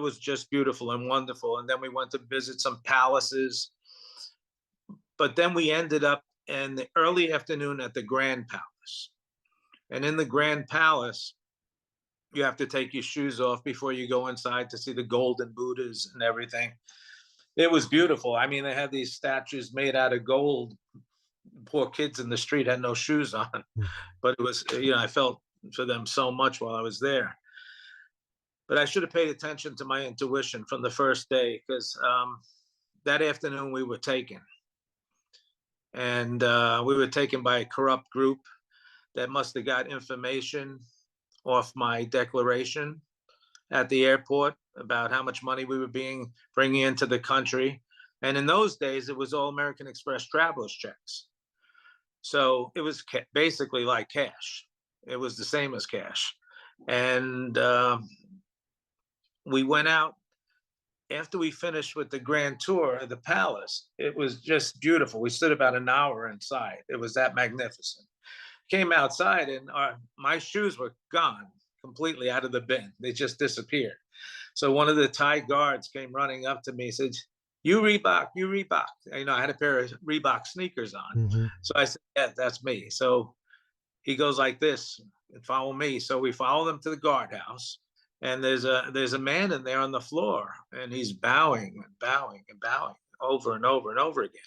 was just beautiful and wonderful. And then we went to visit some palaces. But then we ended up in the early afternoon at the Grand Palace. And in the Grand Palace, you have to take your shoes off before you go inside to see the golden Buddhas and everything. It was beautiful. I mean, they had these statues made out of gold. Poor kids in the street had no shoes on. But it was, I felt for them so much while I was there. But I should have paid attention to my intuition from the first day, because that afternoon we were taken. And we were taken by a corrupt group that must have got information off my declaration at the airport about how much money we were bringing into the country. And in those days, it was all American Express travelers checks. So it was basically like cash. It was the same as cash. And we went out after we finished with the grand tour of the palace. It was just beautiful. We stood about an hour inside. It was that magnificent. Came outside and my shoes were gone completely out of the bin. They just disappeared. So one of the Thai guards came running up to me and said, you Reebok. I had a pair of Reebok sneakers on. So I said, yeah, that's me. So he goes like this, follow me. So we follow them to the guardhouse. And there's a man in there on the floor, and he's bowing and bowing and bowing over and over and over again.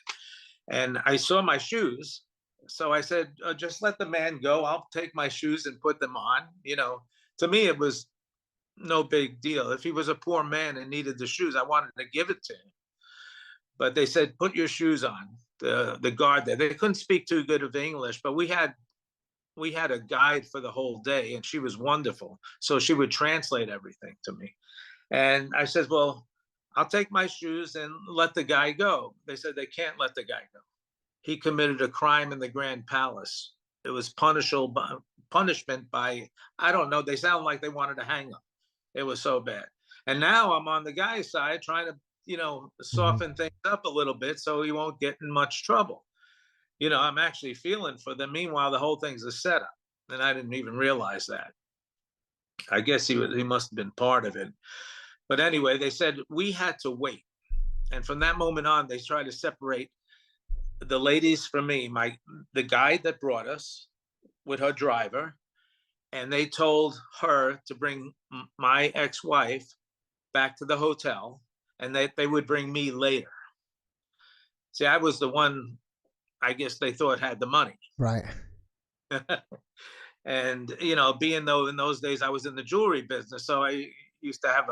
And I saw my shoes. So I said, just let the man go. I'll take my shoes and put them on. To me, it was no big deal. If he was a poor man and needed the shoes, I wanted to give it to him. But they said, put your shoes on. The guard there, they couldn't speak too good of English, but we had a guide for the whole day, and she was wonderful. So she would translate everything to me. And I said, well, I'll take my shoes and let the guy go. They said they can't let the guy go. He committed a crime in the Grand Palace. It was punishment by, I don't know, they sound like they wanted to hang him. It was so bad. And now I'm on the guy's side trying to, soften things up a little bit so he won't get in much trouble. I'm actually feeling for them. Meanwhile, the whole thing's a setup, and I didn't even realize that. I guess he must have been part of it. But anyway, they said we had to wait. And from that moment on, they tried to separate the ladies from me, the guide that brought us with her driver, and they told her to bring my ex-wife back to the hotel, and they would bring me later. See, I was the one, I guess they thought had the money. Right. And, being though in those days I was in the jewelry business, so I used to have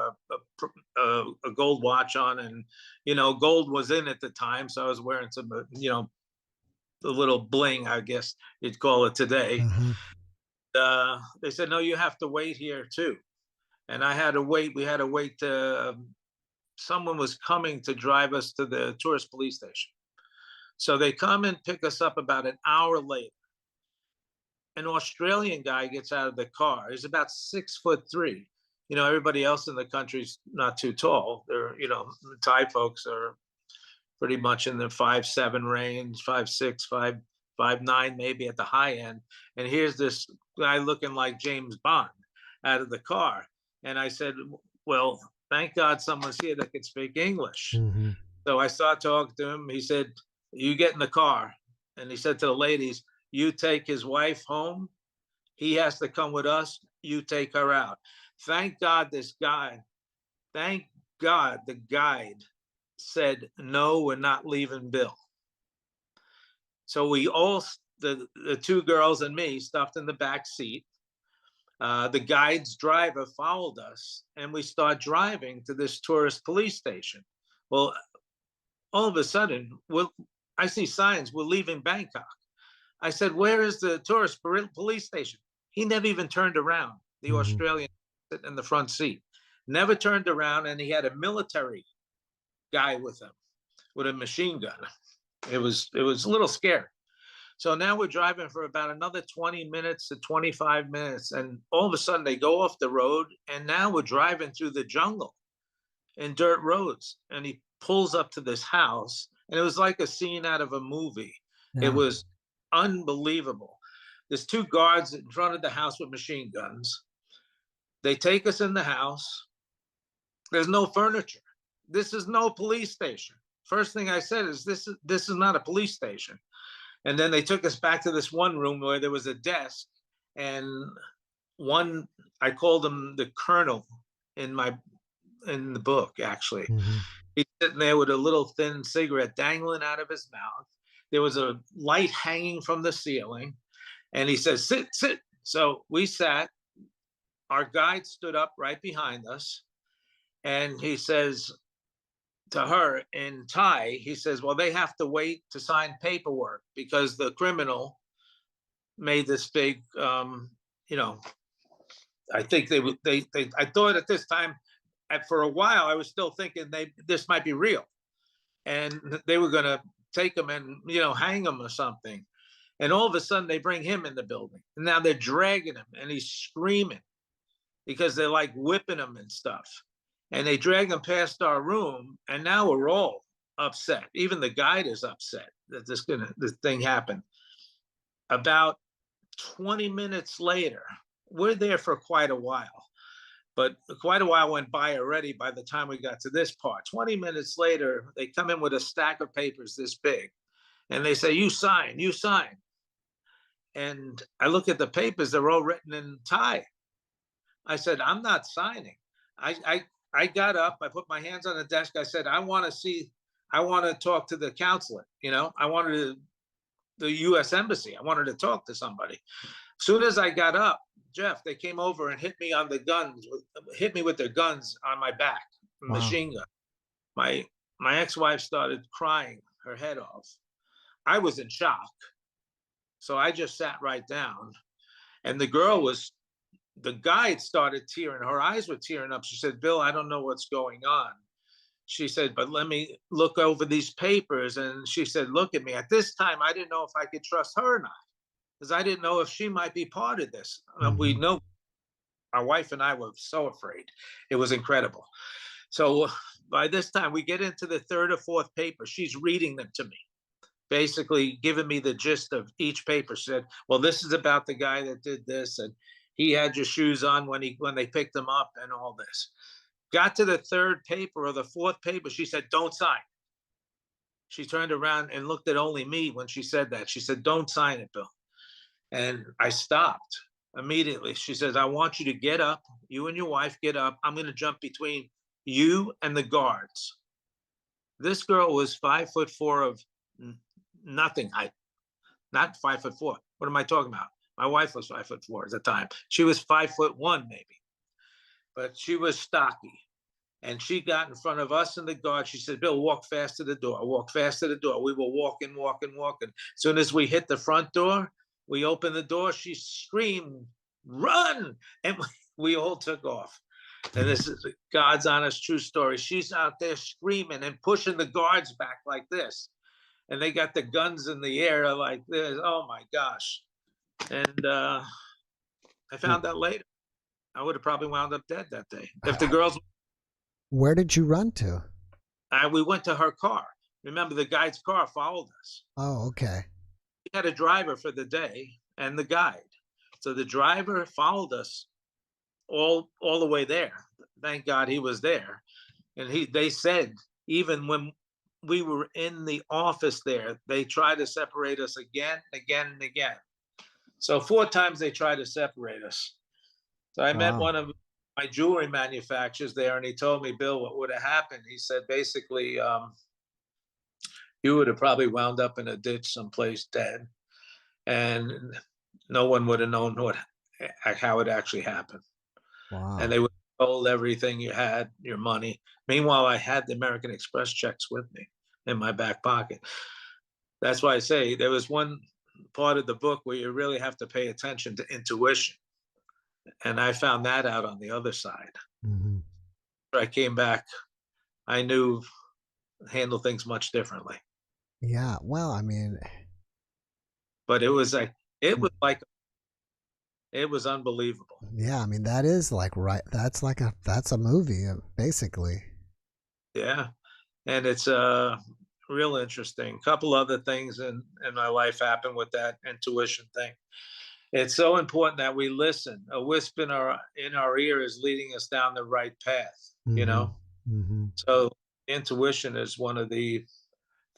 a gold watch on, and, gold was in at the time. So I was wearing some, a little bling, I guess you'd call it today. They said, no, you have to wait here too. And I had to wait. We had to wait. Someone was coming to drive us to the tourist police station. So they come and pick us up about an hour later. An Australian guy gets out of the car. He's about 6'3". Everybody else in the country's not too tall. They're, Thai folks are pretty much in the 5'7" range, 5'6", 5'9", maybe at the high end. And here's this guy looking like James Bond. out of the car. And I said, well, thank God someone's here that can speak English. Mm-hmm. So I started talking to him. He said, you get in the car. And he said to the ladies, you take his wife home. He has to come with us. You take her out. Thank God the guide said, no, we're not leaving Bill. So we all, the two girls and me, stuffed in the back seat. The guide's driver followed us, and we start driving to this tourist police station. Well, all of a sudden, I see signs, we're leaving Bangkok. I said, where is the tourist police station? He never even turned around. The Australian sitting in the front seat never turned around, and he had a military guy with him with a machine gun. It was a little scary. So now we're driving for about another 20 minutes to 25 minutes, and all of a sudden they go off the road, and now we're driving through the jungle in dirt roads, and he pulls up to this house, and it was like a scene out of a movie. Yeah. It was unbelievable. There's two guards in front of the house with machine guns. They take us in the house. There's no furniture. This is no police station. First thing I said is, this is not a police station. And then they took us back to this one room where there was a desk, and I called him the colonel in the book, actually. Mm-hmm. He's sitting there with a little thin cigarette dangling out of his mouth. There was a light hanging from the ceiling, and he says, sit. So we sat. Our guide stood up right behind us, and he says to her in Thai, he says, well, they have to wait to sign paperwork because the criminal made this big, I think I thought at this time, for a while, I was still thinking this might be real. And they were going to take him and, hang him or something. And all of a sudden they bring him in the building. And now they're dragging him, and he's screaming because they're like whipping him and stuff. And they drag him past our room, and now we're all upset. Even the guide is upset that this thing happened. About 20 minutes later, we're there for quite a while, but quite a while went by already by the time we got to this part. 20 minutes later, they come in with a stack of papers this big, and they say, you sign. And I look at the papers, they're all written in Thai. I said, I'm not signing. I got up, I put my hands on the desk. I said, I want to talk to the consulate. I wanted the U.S. Embassy. I wanted to talk to somebody. As soon as I got up, Jeff, they came over and hit me with their guns on my back, machine gun. My ex-wife started crying her head off. I was in shock. So I just sat right down, and the guide started tearing. Her eyes were tearing up. She said, Bill, I don't know what's going on. She said, but let me look over these papers. And she said, look at me. At this time, I didn't know if I could trust her or not, because I didn't know if she might be part of this. Mm-hmm. We know, my wife and I were so afraid. It was incredible. So by this time, we get into the third or fourth paper. She's reading them to me, basically giving me the gist of each paper. She said, well, this is about the guy that did this, and he had your shoes on when they picked him up, and all this. Got to the third paper or the fourth paper, she said, don't sign. She turned around and looked at only me when she said that. She said, don't sign it, Bill. And I stopped immediately. She says, I want you to get up. You and your wife get up. I'm going to jump between you and the guards. This girl was 5'4" of nothing height, not 5'4". What am I talking about? My wife was 5'4" at the time. She was 5'1" maybe, but she was stocky. And she got in front of us and the guard. She said, Bill, walk fast to the door. Walk fast to the door. We were walking. As soon as we hit the front door, we opened the door. She screamed, run. And we all took off. And this is God's honest, true story. She's out there screaming and pushing the guards back like this. And they got the guns in the air like this. Oh, my gosh. And I found out later. I would have probably wound up dead that day. If the girls... Where did you run to? We went to her car. Remember, the guide's car followed us. Oh, okay. We had a driver for the day and the guide. So the driver followed us all the way there. Thank God he was there. And they said, even when we were in the office there, they tried to separate us again, again, and again. So 4 times they tried to separate us. So I met one of my jewelry manufacturers there, and he told me, Bill, what would have happened? He said, basically, you would have probably wound up in a ditch someplace dead, and no one would have known how it actually happened. Wow. And they would have sold everything you had, your money. Meanwhile, I had the American Express checks with me in my back pocket. That's why I say there was one part of the book where you really have to pay attention to intuition. And I found that out on the other side. Mm-hmm. I came back, I knew handle things much differently. Yeah. Well, I mean, but it was unbelievable. Yeah. I mean, that is like, right. That's a movie, basically. Yeah. And it's real interesting. A couple other things in my life happened with that intuition thing. It's so important that we listen. A whisper in our ear is leading us down the right path, you know? Mm-hmm. So intuition is one of the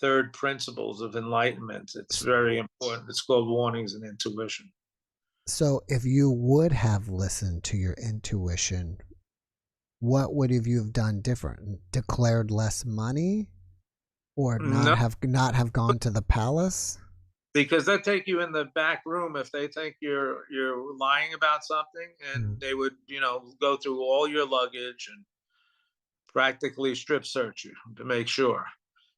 3rd principles of enlightenment. It's very important. It's called warnings and intuition. So if you would have listened to your intuition, what would you have done different? Declared less money, or not have gone to the palace? Because they take you in the back room if they think you're lying about something, and they would, go through all your luggage and practically strip search you to make sure.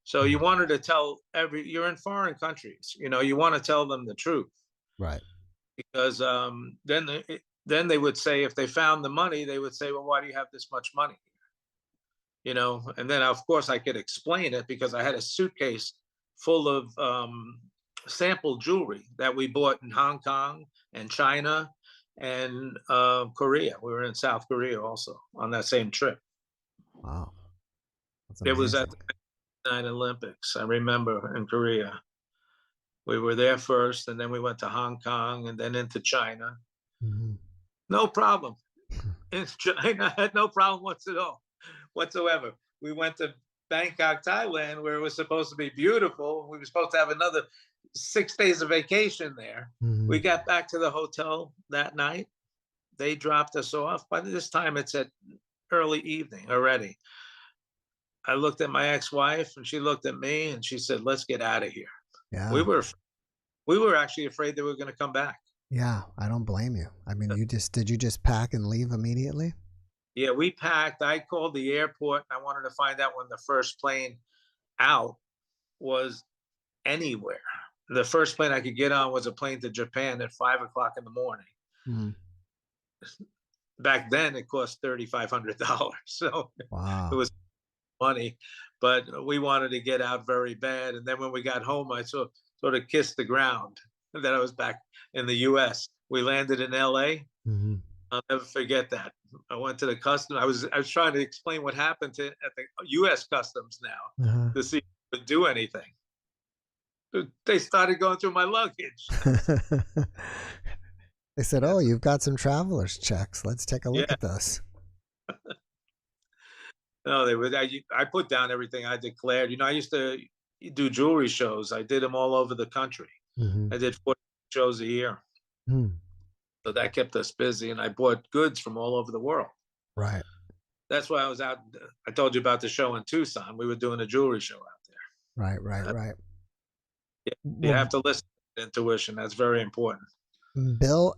So you wanted to tell you're in foreign countries, you want to tell them the truth. Right. Because then they would say, if they found the money, they would say, well, why do you have this much money? And then of course I could explain it, because I had a suitcase full of sample jewelry that we bought in Hong Kong and China and Korea. We were in South Korea also on that same trip. Wow. It was at the 1999 Olympics. I remember in Korea. We were there first, and then we went to Hong Kong and then into China. Mm-hmm. No problem. In China, I had no problem whatsoever. We went to Bangkok, Thailand, where it was supposed to be beautiful. We were supposed to have another 6 days of vacation there. Mm-hmm. We got back to the hotel that night. They dropped us off. By this time, it's at early evening already. I looked at my ex-wife, and she looked at me, and she said, let's get out of here. Yeah. We were actually afraid they were going to come back. Yeah, I don't blame you. I mean, did you just pack and leave immediately? Yeah, we packed. I called the airport, and I wanted to find out when the first plane out was anywhere. The first plane I could get on was a plane to Japan at 5 o'clock in the morning. Mm-hmm. Back then, it cost $3,500. So wow. It was money, but we wanted to get out very bad. And then when we got home, I sort of kissed the ground that I was back in the U.S. We landed in L.A. Mm-hmm. I'll never forget that. I went to the customs. I was trying to explain what happened at the U.S. Customs now to see if it would do anything. They started going through my luggage. They said, "Oh, you've got some traveler's checks. Let's take a look at this." No, they would. I put down everything I declared. I used to do jewelry shows. I did them all over the country. Mm-hmm. I did 40 shows a year. Mm. So that kept us busy, and I bought goods from all over the world. Right. That's why I was out. I told you about the show in Tucson. We were doing a jewelry show out there. Right. You have to listen to intuition. That's very important. Bill,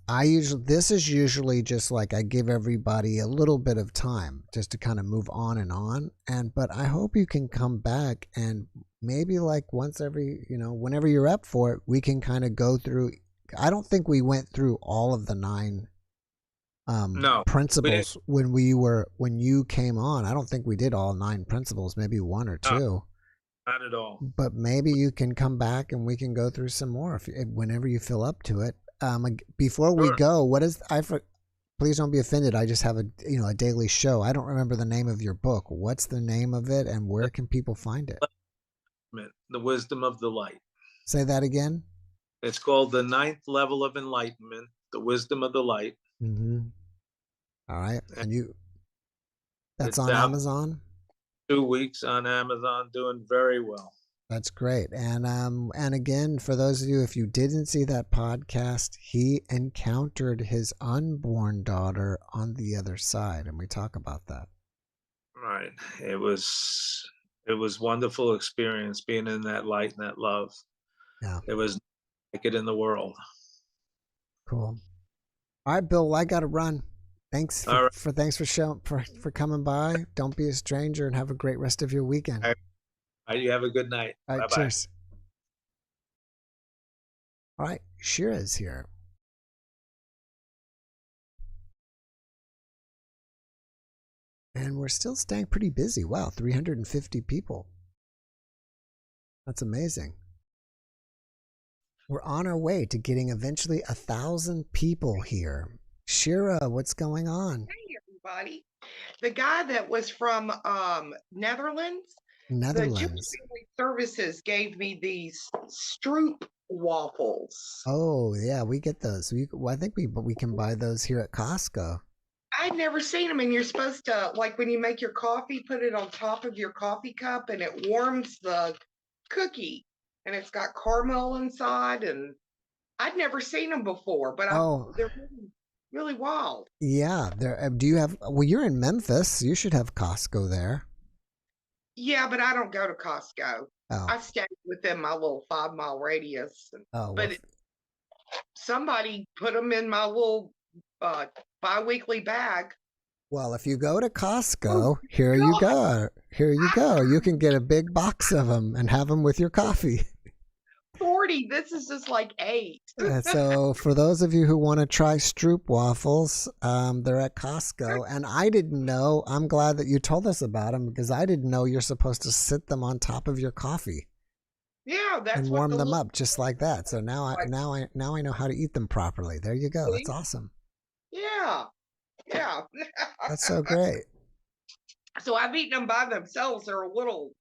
I usually, this is usually just like I give everybody a little bit of time just to kind of move on, but I hope you can come back and maybe like once every, whenever you're up for it, we can kind of go through. I don't think we went through all of the 9 principles when you came on. I don't think we did all 9 principles, maybe 1 or 2. Not at all. But maybe you can come back and we can go through some more whenever you feel up to it. Before we go, please don't be offended. I just have a daily show. I don't remember the name of your book. What's the name of it, and where can people find it? The Wisdom of the Light. Say that again. It's called The 9th Level of Enlightenment, The Wisdom of the Light. All right. And that's It's on out Amazon? 2 weeks on Amazon, doing very well. That's great. And again, for those of you, if you didn't see that podcast, he encountered his unborn daughter on the other side, and we talk about that. Right. It was wonderful experience being in that light and that love. Yeah. It was like it in the world. Cool. All right, Bill, I got to run. Thanks for coming by. Don't be a stranger, and have a great rest of your weekend. All right, you have a good night. All right, Bye-bye. cheers. All right, Shira is here. And we're still staying pretty busy. Wow, 350 people. That's amazing. We're on our way to getting eventually 1,000 people here. Shira, what's going on? Hey, everybody. The guy that was from Netherlands, the Jewish Family Services gave me these Stroop waffles. Oh, yeah, we get those. I think we can buy those here at Costco. I'd never seen them, and you're supposed to, like when you make your coffee, put it on top of your coffee cup, and it warms the cookie, and it's got caramel inside, and I'd never seen them before, but they're really wild. Yeah, do you have? Well, you're in Memphis. You should have Costco there. Yeah, but I don't go to Costco. Oh. I stay within my little 5-mile radius. Somebody put them in my little bi-weekly bag. Well, if you go to Costco, here you go. Here you go. You can get a big box of them and have them with your coffee. 40. This is just like 8. So for those of you who want to try Stroop waffles, they're at Costco. And I didn't know. I'm glad that you told us about them, because I didn't know you're supposed to sit them on top of your coffee. Yeah, that's and warm them up just like that. So now I know how to eat them properly. There you go. That's awesome. Yeah. That's so great. So I've eaten them by themselves. They're a little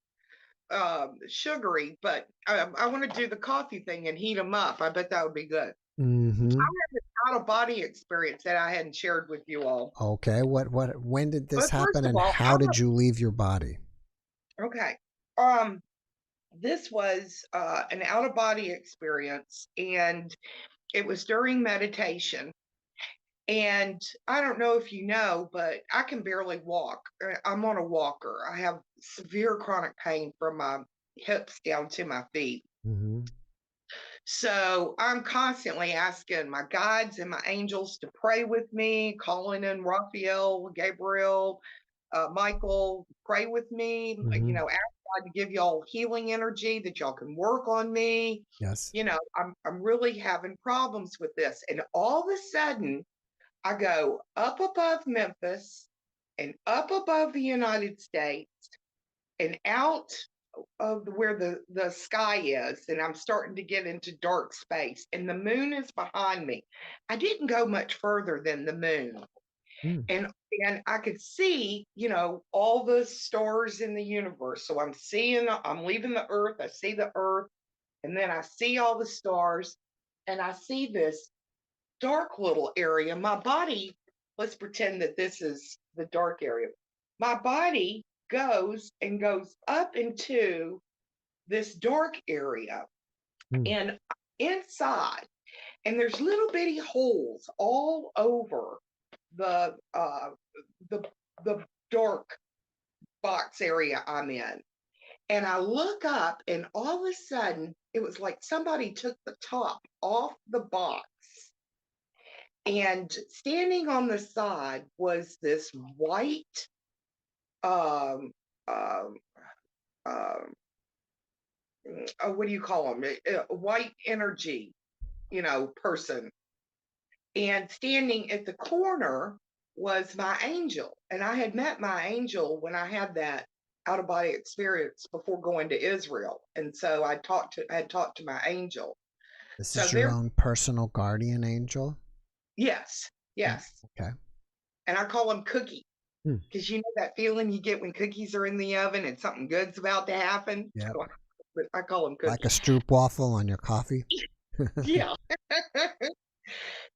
sugary, but I want to do the coffee thing and heat them up. I bet that would be good. Mm-hmm. I had an out-of-body experience that I hadn't shared with you all. Okay, when did this happen, and how did you leave your body? Okay, this was an out-of-body experience, and it was during meditation. And I don't know if you know, but I can barely walk. I'm on a walker. I have severe chronic pain from my hips down to my feet. Mm-hmm. So I'm constantly asking my guides and my angels to pray with me, calling in Raphael, Gabriel, Michael, pray with me. Mm-hmm. Ask God to give y'all healing energy that y'all can work on me. Yes. I'm really having problems with this. And all of a sudden, I go up above Memphis and up above the United States and out of where the sky is, and I'm starting to get into dark space, and the moon is behind me. I didn't go much further than the moon. And I could see, all the stars in the universe. So I'm leaving the earth. I see the earth, and then I see all the stars, and I see this dark little area. My body, let's pretend that this is the dark area. My body goes up into this dark area and inside, and there's little bitty holes all over the dark box area I'm in. And I look up, and all of a sudden it was like somebody took the top off the box. And standing on the side was this white, what do you call them? White energy, person. And standing at the corner was my angel. And I had met my angel when I had that out-of-body experience before going to Israel. And so I had talked to my angel. This is your own personal guardian angel? Yes. Okay. And I call him Cookie, because you know that feeling you get when cookies are in the oven and something good's about to happen? Yeah. But I call him Cookie. Like a Stroop waffle on your coffee? Yeah.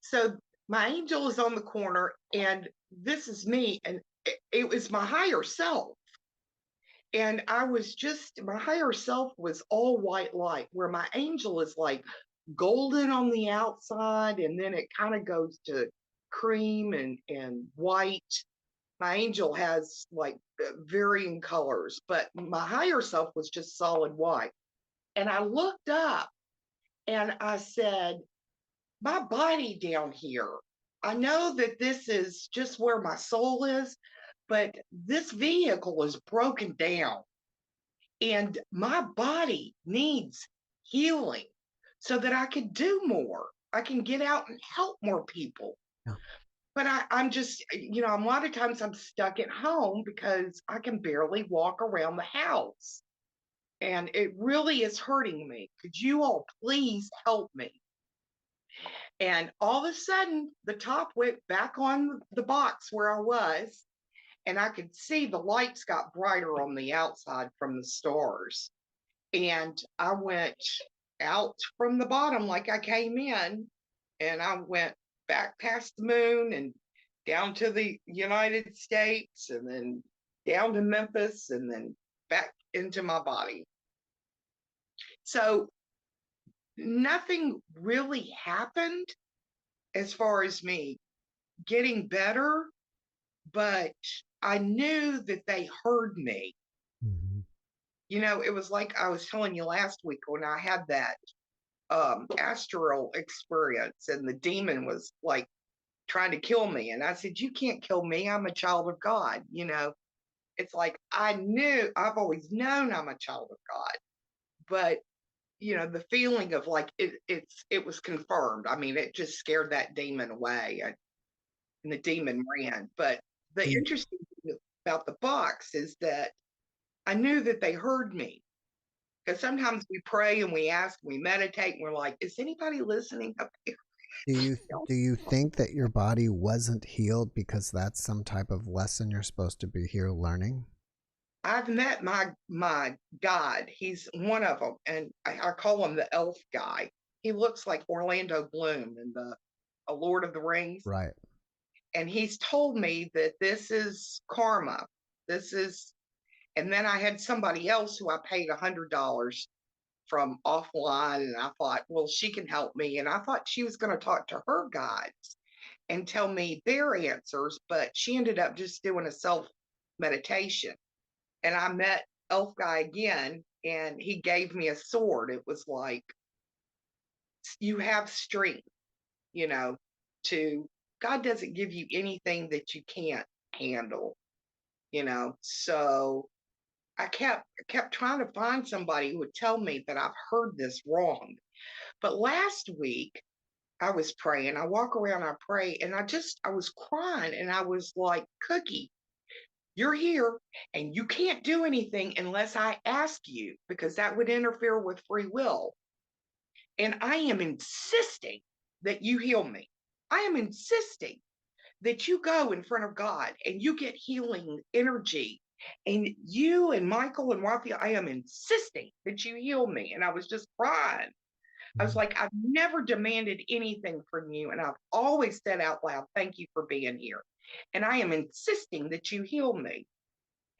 So my angel is on the corner, and this is me, and it was my higher self. And I was just, my higher self was all white light, where my angel is like golden on the outside, and then it kind of goes to cream and white. My angel has like varying colors, but my higher self was just solid white. And I looked up and I said, my body down here, I know that this is just where my soul is, but this vehicle is broken down and my body needs healing so that I can do more. I can get out and help more people. Yeah. But I'm just, you know, a lot of times I'm stuck at home because I can barely walk around the house. And it really is hurting me. Could you all please help me? And all of a sudden, the top went back on the box where I was, and I could see the lights got brighter on the outside from the stars. And I went out from the bottom like I came in, and I went back past the moon and down to the United States, and then down to Memphis, and then back into my body. So nothing really happened as far as me getting better, but I knew that they heard me. Mm-hmm. You know, it was like I was telling you last week when I had that astral experience, and the demon was like trying to kill me. And I said, you can't kill me. I'm a child of God. You know, it's like I've always known I'm a child of God. But you know, the feeling of like it was confirmed. I mean, it just scared that demon away, and the demon ran. But the interesting thing about the box is that I knew that they heard me, because sometimes we pray and we ask, we meditate, and we're like, is anybody listening up here? Do you think that your body wasn't healed because that's some type of lesson you're supposed to be here learning? I've met my God. He's one of them, and I call him the elf guy. He looks like Orlando Bloom in the A Lord of the Rings. Right. And he's told me that this is karma. This is, and then I had somebody else who I paid $100 from offline, and I thought, well, she can help me. And I thought she was going to talk to her guides and tell me their answers, but she ended up just doing a self meditation. And I met Elf Guy again, and he gave me a sword. It was like, you have strength, you know, God doesn't give you anything that you can't handle, you know. So I kept trying to find somebody who would tell me that I've heard this wrong. But last week I was praying. I walk around, I pray, and I was crying, and I was like, Cookie, you're here and you can't do anything unless I ask you, because that would interfere with free will. And I am insisting that you heal me. I am insisting that you go in front of God and you get healing energy. And you and Michael and Raphael, I am insisting that you heal me. And I was just crying. I was like, I've never demanded anything from you. And I've always said out loud, thank you for being here. And I am insisting that you heal me.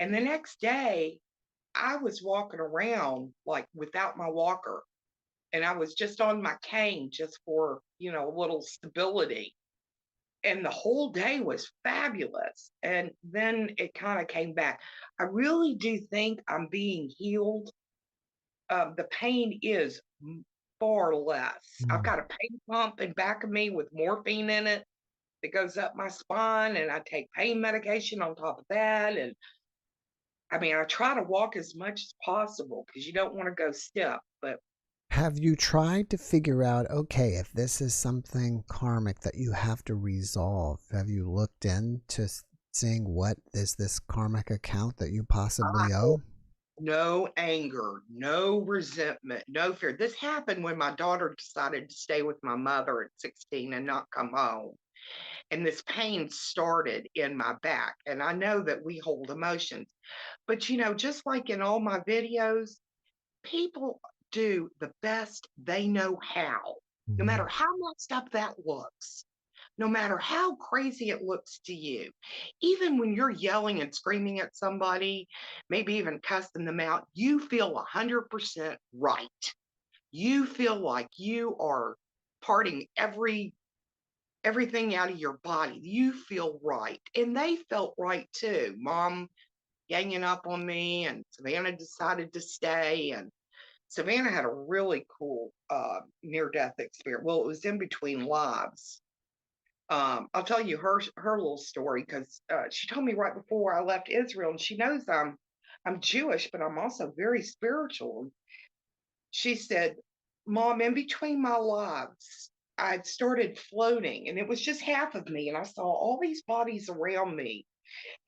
And the next day, I was walking around like without my walker. And I was just on my cane just for, you know, a little stability. And the whole day was fabulous. And then it kind of came back. I really do think I'm being healed. The pain is far less. I've got a pain pump in back of me with morphine in it that goes up my spine, and I take pain medication on top of that. And I mean, I try to walk as much as possible because you don't want to go stiff. But have you tried to figure out, okay, if this is something karmic that you have to resolve, have you looked into seeing what is this karmic account that you possibly owe? No anger, no resentment, no fear. This happened when my daughter decided to stay with my mother at 16 and not come home. And this pain started in my back. And I know that we hold emotions. But, you know, just like in all my videos, people do the best they know how, no matter how messed up that looks. no matter how crazy it looks to you, even when you're yelling and screaming at somebody, maybe even cussing them out, you feel 100% right. You feel like you are parting everything out of your body. You feel right. And they felt right too. Mom ganging up on me, and Savannah decided to stay. And Savannah had a really cool near-death experience. Well, it was in between lives. I'll tell you her little story, because she told me right before I left Israel, and she knows I'm Jewish, but I'm also very spiritual. She said, Mom, in between my lives, I'd started floating, and it was just half of me, and I saw all these bodies around me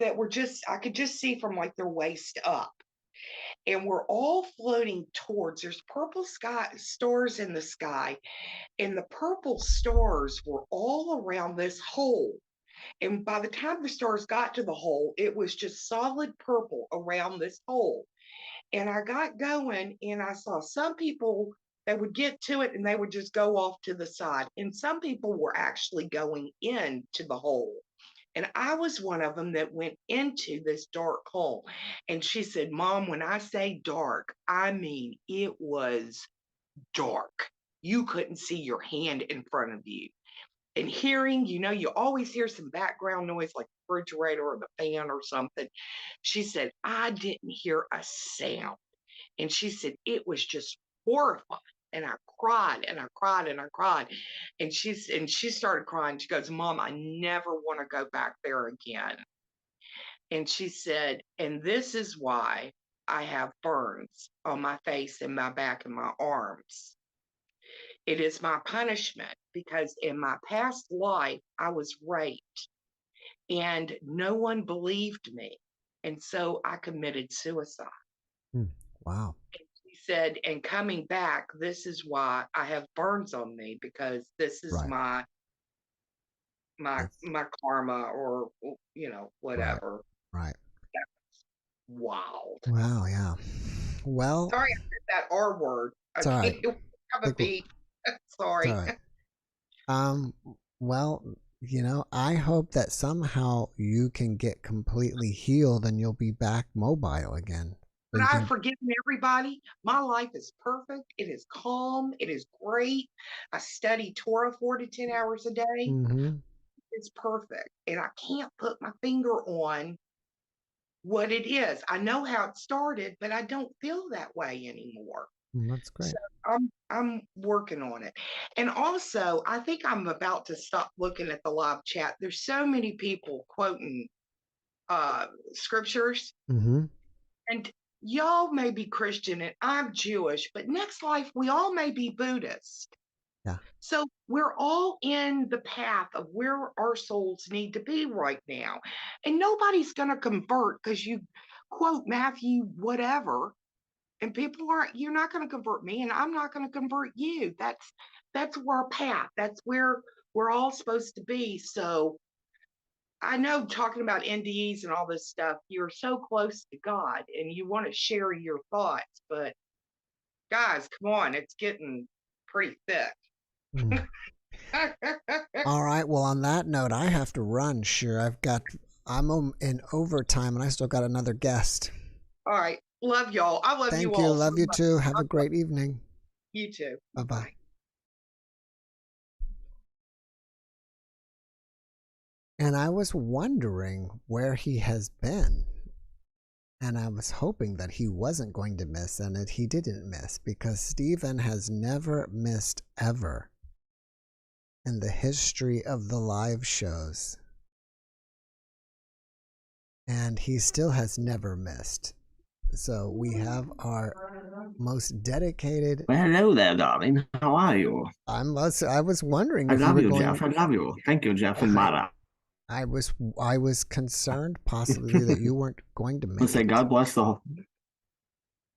that were just, I could just see from like their waist up. And we're all floating towards, there's purple stars in the sky, and the purple stars were all around this hole. And by the time the stars got to the hole, it was just solid purple around this hole. And I got going, and I saw some people that would get to it and they would just go off to the side. And some people were actually going into the hole. And I was one of them that went into this dark hole. And she said, Mom, when I say dark, I mean it was dark. You couldn't see your hand in front of you. And hearing, you always hear some background noise like the refrigerator or the fan or something. She said, I didn't hear a sound. And she said, it was just horrifying. And I cried and I cried and I cried. And she started crying. She goes, Mom, I never want to go back there again. And she said, and this is why I have burns on my face and my back and my arms. It is my punishment, because in my past life, I was raped and no one believed me. And so I committed suicide. Wow. And she said, and coming back, this is why I have burns on me, because this is my karma, or, whatever. Right. That's wild. Wow, yeah. Well, sorry I said that R word. It's all right. Have a beat. Sorry. All right. Well, I hope that somehow you can get completely healed and you'll be back mobile again. But I've forgiven everybody. My life is perfect. It is calm. It is great. I study Torah 4 to 10 hours a day. Mm-hmm. It's perfect. And I can't put my finger on what it is. I know how it started, but I don't feel that way anymore. That's great. So I'm working on it. And also, I think I'm about to stop looking at the live chat. There's so many people quoting scriptures. Mm-hmm. And y'all may be Christian and I'm Jewish, but next life we all may be Buddhist. Yeah. So we're all in the path of where our souls need to be right now. And nobody's going to convert because you quote Matthew whatever. And people aren't, you're not going to convert me, and I'm not going to convert you. That's our path. That's where we're all supposed to be. So I know, talking about NDEs and all this stuff, you're so close to God and you want to share your thoughts, but guys, come on, it's getting pretty thick. All right. Well, on that note, I have to run. Sure. I'm in overtime and I still got another guest. All right. Love y'all. I love you all. Thank you. Love you too. Have a great evening. You too. Bye-bye. And I was wondering where he has been. And I was hoping that he wasn't going to miss, and that he didn't miss, because Stephen has never missed ever in the history of the live shows. And he still has never missed. So we have our most dedicated. Well, hello there, darling. How are you? I was wondering. I love you, Jeff. I love you. Thank you, Jeff and Mara. I was concerned possibly that you weren't going to make say God bless the whole.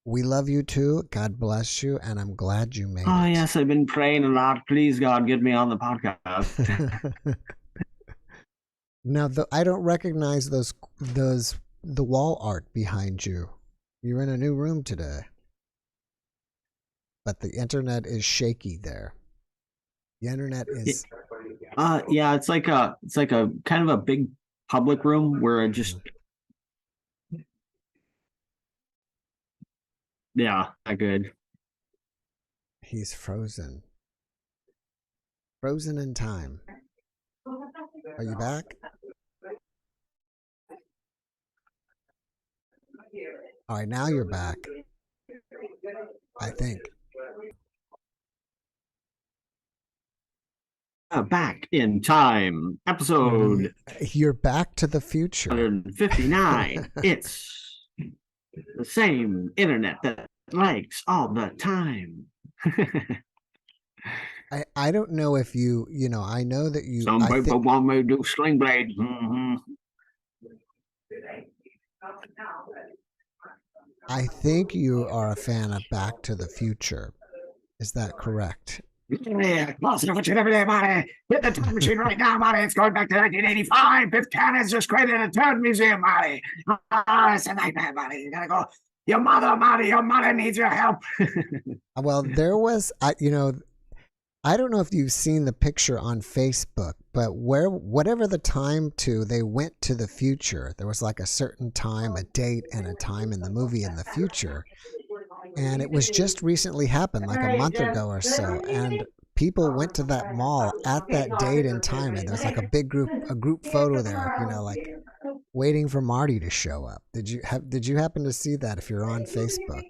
We love you too. God bless you, and I'm glad you made it. Oh yes, I've been praying a lot. Please, God, get me on the podcast. Now, I don't recognize the wall art behind you. You're in a new room today. But the internet is shaky there. The internet is Yeah, it's like a kind of a big public room where I just not good. He's frozen. Frozen in time. Are you back? All right, now you're back. I think. Back in time, episode. You're back to the future. 159. It's the same internet that likes all the time. I don't know if you know, I know that you. Some people want me to do sling blades. I think you are a fan of Back to the Future. Is that correct? Yeah, close enough every day, buddy. Hit the time machine right now, buddy. It's going back to 1985. Biff Tannen's just created a turd museum, buddy. It's a nightmare, buddy. You gotta go. Your mother needs your help. Well, there was, you know, I don't know if you've seen the picture on Facebook, but whatever the time they went to the future. There was like a certain time, a date, and a time in the movie in the future. And it was just recently happened, like a month ago or so. And people went to that mall at that date and time. And there's like a group photo there, you know, like waiting for Marty to show up. Did you happen to see that if you're on Facebook?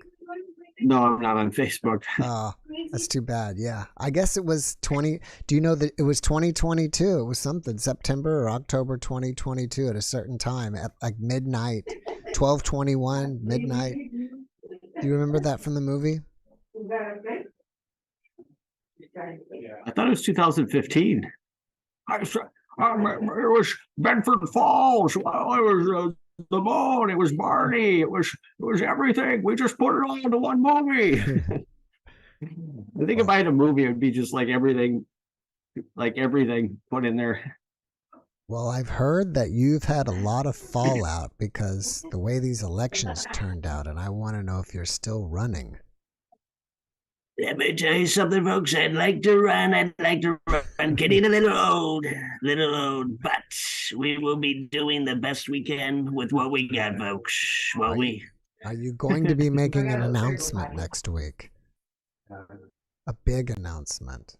No, I'm not on Facebook. Oh, that's too bad. Yeah. I guess it was do you know that it was 2022? It was something, September or October 2022 at a certain time at like midnight, 12:21, midnight. Do you remember that from the movie? I thought it was 2015. It was Bedford Falls. It was the moon. It was Barney. It was everything. We just put it all into one movie. I think if I had a movie, it would be just like everything put in there. Well, I've heard that you've had a lot of fallout because the way these elections turned out, and I want to know if you're still running. Let me tell you something, folks. I'd like to run. Getting a little old, but we will be doing the best we can with what we got, folks. Are you going to be making an announcement next week? A big announcement.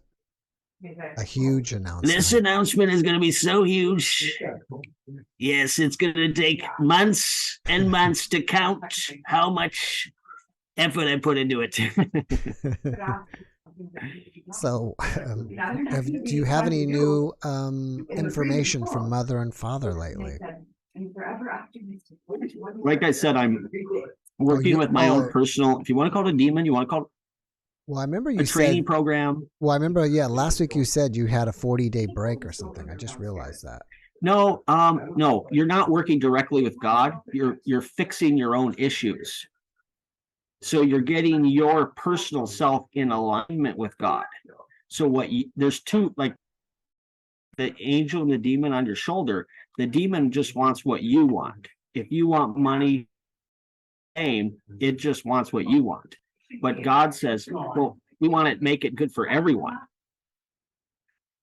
A huge announcement. This announcement is going to be so huge. Yes, it's going to take months and months to count how much effort I put into it. So, do you have any new information from Mother and Father lately? Like I said, I'm working with my own personal, if you want to call it a demon, you want to call it I remember you a training program. Well, I remember, last week you said you had a 40-day break or something. I just realized that. No, no, you're not working directly with God. You're fixing your own issues. So you're getting your personal self in alignment with God. So there's two, like the angel and the demon on your shoulder. The demon just wants what you want. If you want money, fame, it just wants what you want. But God says, well, we want to make it good for everyone.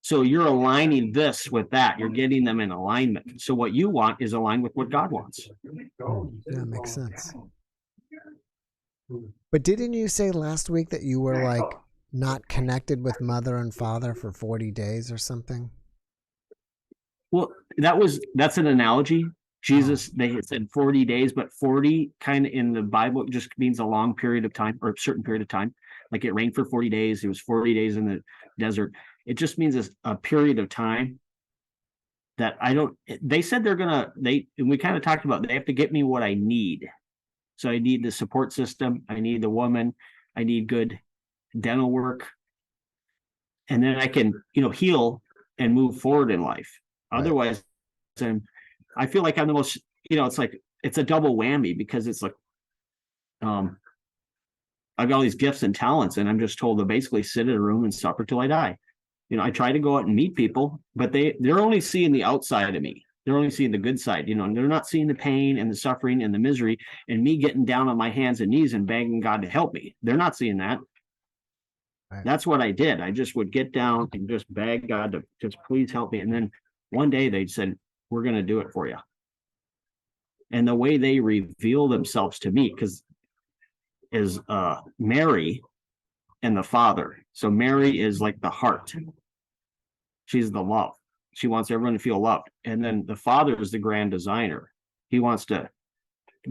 So you're aligning this with that. You're getting them in alignment. So what you want is aligned with what God wants. Yeah, makes sense. But didn't you say last week that you were like not connected with Mother and Father for 40 days or something? Well, that's an analogy. Jesus, they said 40 days, but 40 kind of in the Bible just means a long period of time or a certain period of time. Like it rained for 40 days. It was 40 days in the desert. It just means a period of time that they said and we kind of talked about, they have to get me what I need. So I need the support system. I need the woman. I need good dental work. And then I can, heal and move forward in life. Right. Otherwise, I feel like I'm the most, it's like, it's a double whammy because it's like, I've got all these gifts and talents and I'm just told to basically sit in a room and suffer till I die. I try to go out and meet people, but they're only seeing the outside of me. They're only seeing the good side, and they're not seeing the pain and the suffering and the misery and me getting down on my hands and knees and begging God to help me. They're not seeing that. Right. That's what I did. I just would get down and just beg God to just please help me. And then one day they said, we're going to do it for you. And the way they reveal themselves to me, because is Mary and the Father. So Mary is like the heart. She's the love. She wants everyone to feel loved. And then the Father is the grand designer. He wants to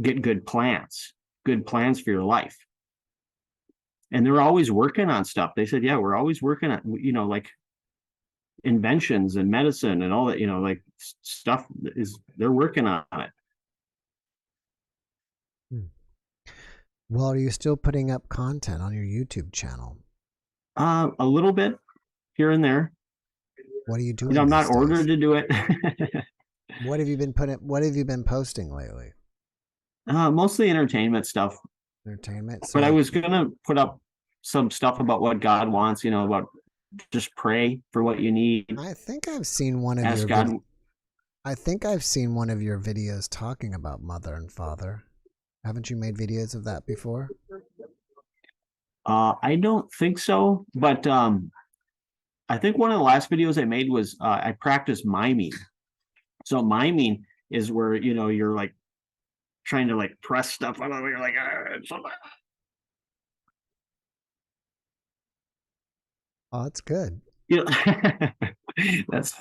get good plans for your life. And they're always working on stuff. They said, yeah, we're always working on, like inventions and medicine and all that, like stuff they're working on it. Well, are you still putting up content on your YouTube channel? A little bit here and there. What are you doing? I'm not ordered to do it. What have you been posting lately? Mostly entertainment stuff. Entertainment. But I was gonna put up some stuff about what God wants, about just pray for what you need. I think I've seen one of Ask God. I think I've seen one of your videos talking about mother and father. Haven't you made videos of that before? I don't think so, but I think one of the last videos I made was I practiced miming. So miming is where you're like trying to like press stuff out of you're like oh, that's good. That's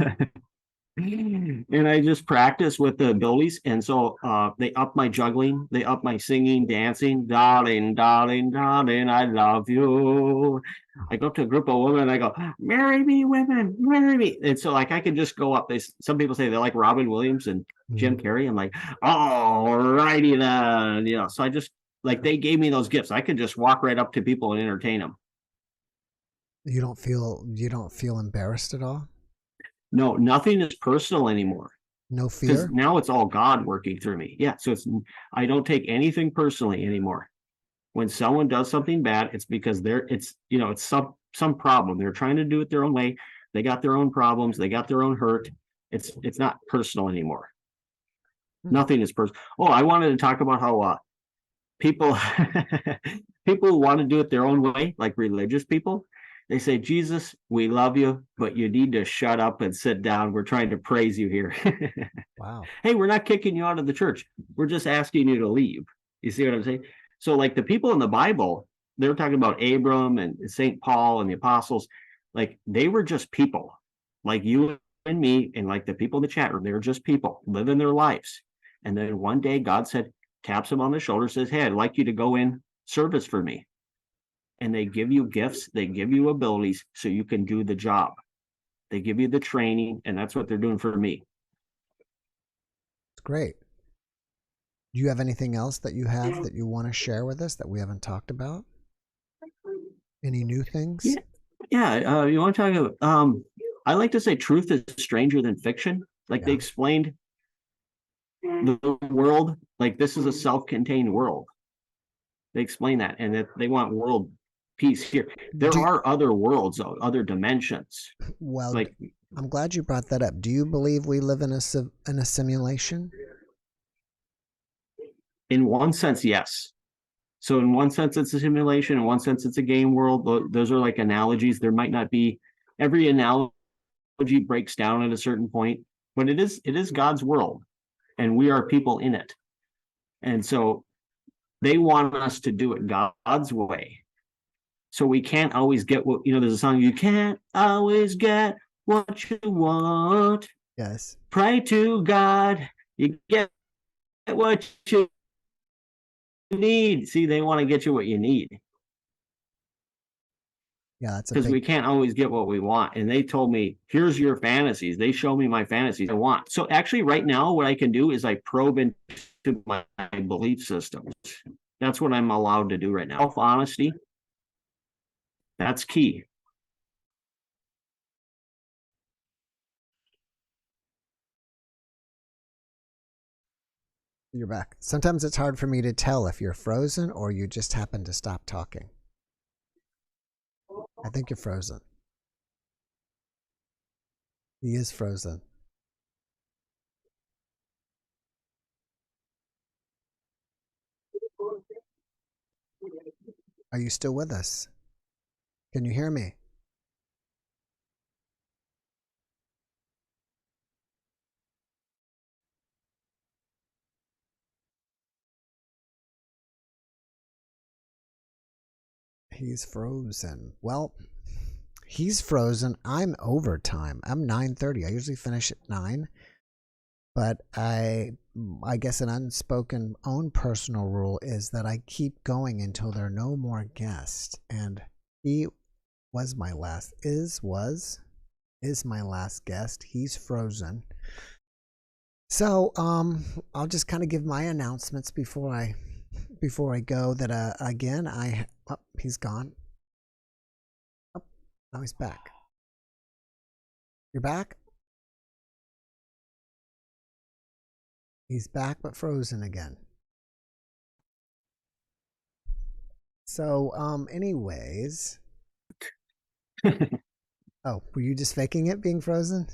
and I just practice with the abilities, and so they up my juggling, they up my singing, dancing. Darling, darling, darling, I love you. I go up to a group of women and I go, marry me, women, marry me. And so like I can just go up. Some people say they like Robin Williams and Jim Carrey. I'm like, all righty then. So I just like they gave me those gifts. I could just walk right up to people and entertain them. You don't feel embarrassed at all? No, nothing is personal anymore. No fear? Because now it's all God working through me. Yeah, so I don't take anything personally anymore. When someone does something bad, it's because it's some problem. They're trying to do it their own way. They got their own problems. They got their own hurt. It's not personal anymore. Nothing is personal. Oh, I wanted to talk about how people people want to do it their own way, like religious people. They say, Jesus, we love you, but you need to shut up and sit down. We're trying to praise you here. Wow. Hey, we're not kicking you out of the church. We're just asking you to leave. You see what I'm saying? So like the people in the Bible, they're talking about Abram and St. Paul and the apostles. Like they were just people like you and me and like the people in the chat room. They were just people living their lives. And then one day God taps him on the shoulder, says, hey, I'd like you to go in service for me. And they give you gifts, they give you abilities so you can do the job. They give you the training, and that's what they're doing for me. It's great. Do you have anything else that you have that you want to share with us that we haven't talked about? Any new things? Yeah. You want to talk about, I like to say truth is stranger than fiction. Like they explained the world, like this is a self-contained world. They explain that, and that they want world peace here. There are other worlds, other dimensions. Well, like I'm glad you brought that up. Do you believe we live in a simulation? In one sense, yes. So in one sense, it's a simulation. In one sense, it's a game world. Those are like analogies. There might not be every analogy breaks down at a certain point, but it is God's world, and we are people in it. And so they want us to do it God's way. So we can't always get what, there's a song, you can't always get what you want. Yes. Pray to God, you get what you need. See, they want to get you what you need. Yeah, that's because we can't always get what we want. And they told me, here's your fantasies. They show me my fantasies I want. So actually right now, what I can do is I probe into my belief systems. That's what I'm allowed to do right now. Self-honesty. That's key. You're back. Sometimes it's hard for me to tell if you're frozen or you just happen to stop talking. I think you're frozen. He is frozen. Are you still with us? Can you hear me? He's frozen. Well, he's frozen. I'm overtime. I'm 9:30. I usually finish at 9. But I guess an unspoken own personal rule is that I keep going until there are no more guests. And he was my last, is my last guest. He's frozen. So I'll just kind of give my announcements before I go. That again, he's gone. Oh, now he's back. You're back? He's back but frozen again. So anyways. Oh, were you just faking it being frozen?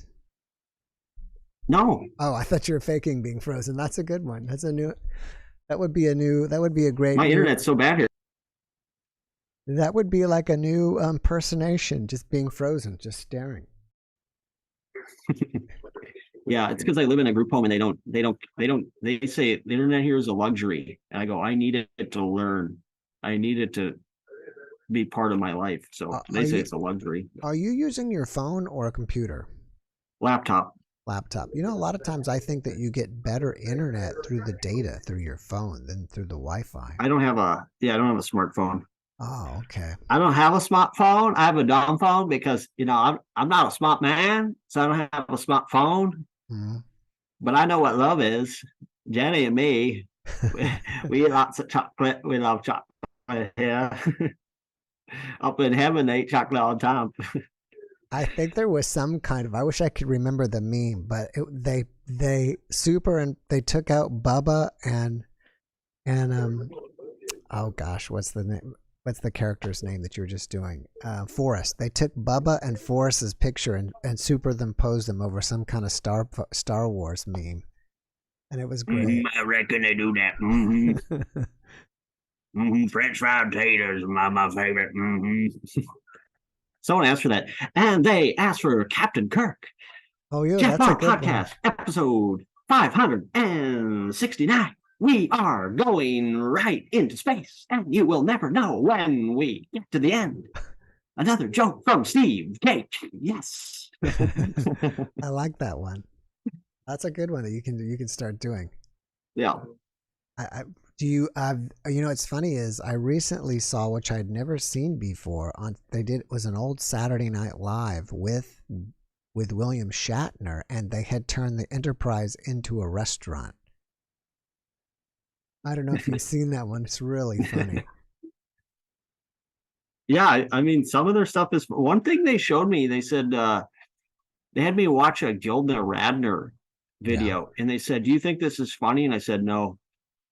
No. Oh, I thought you were faking being frozen. That's a good one. That's a new. That would be a great. My internet's so bad here. That would be like a new impersonation, just being frozen, just staring. Yeah, it's because I live in a group home and they say the internet here is a luxury. And I go, I need it to learn. I need it to be part of my life. So they say it's a luxury. Are you using your phone or a computer? Laptop. You know, a lot of times I think that you get better internet through the data through your phone than through the Wi-Fi. I don't have a smartphone. Oh, okay. I don't have a smartphone. I have a dumb phone because, you know, I'm not a smart man, so I don't have a smartphone. Mm-hmm. But I know what love is. Jenny and me, we eat lots of chocolate. We love chocolate here. Up in heaven, they eat chocolate all the time. I think there was some kind of, I wish I could remember the meme, but they took out Bubba and oh gosh, what's the name? What's the character's name that you were just doing? Forrest. They took Bubba and Forrest's picture and superimposed them over some kind of Star Wars meme, and it was great. I reckon they do that. Mm-hmm. French fried taters are my favorite. Mm-hmm. Someone asked for that, and they asked for Captain Kirk. Oh yeah, JeffMara that's a good podcast one. Episode 569. We are going right into space, and you will never know when we get to the end. Another joke from Steve Cake. Yes. I like that one. That's a good one that you can start doing. Yeah. You know, it's funny is I recently saw, which I'd never seen before, it was an old Saturday Night Live with William Shatner, and they had turned the Enterprise into a restaurant. I don't know if you've seen that one. It's really funny. Yeah, I mean, some of their stuff is one thing they showed me. They said they had me watch a Gilda Radner video, and they said, "Do you think this is funny?" And I said, "No."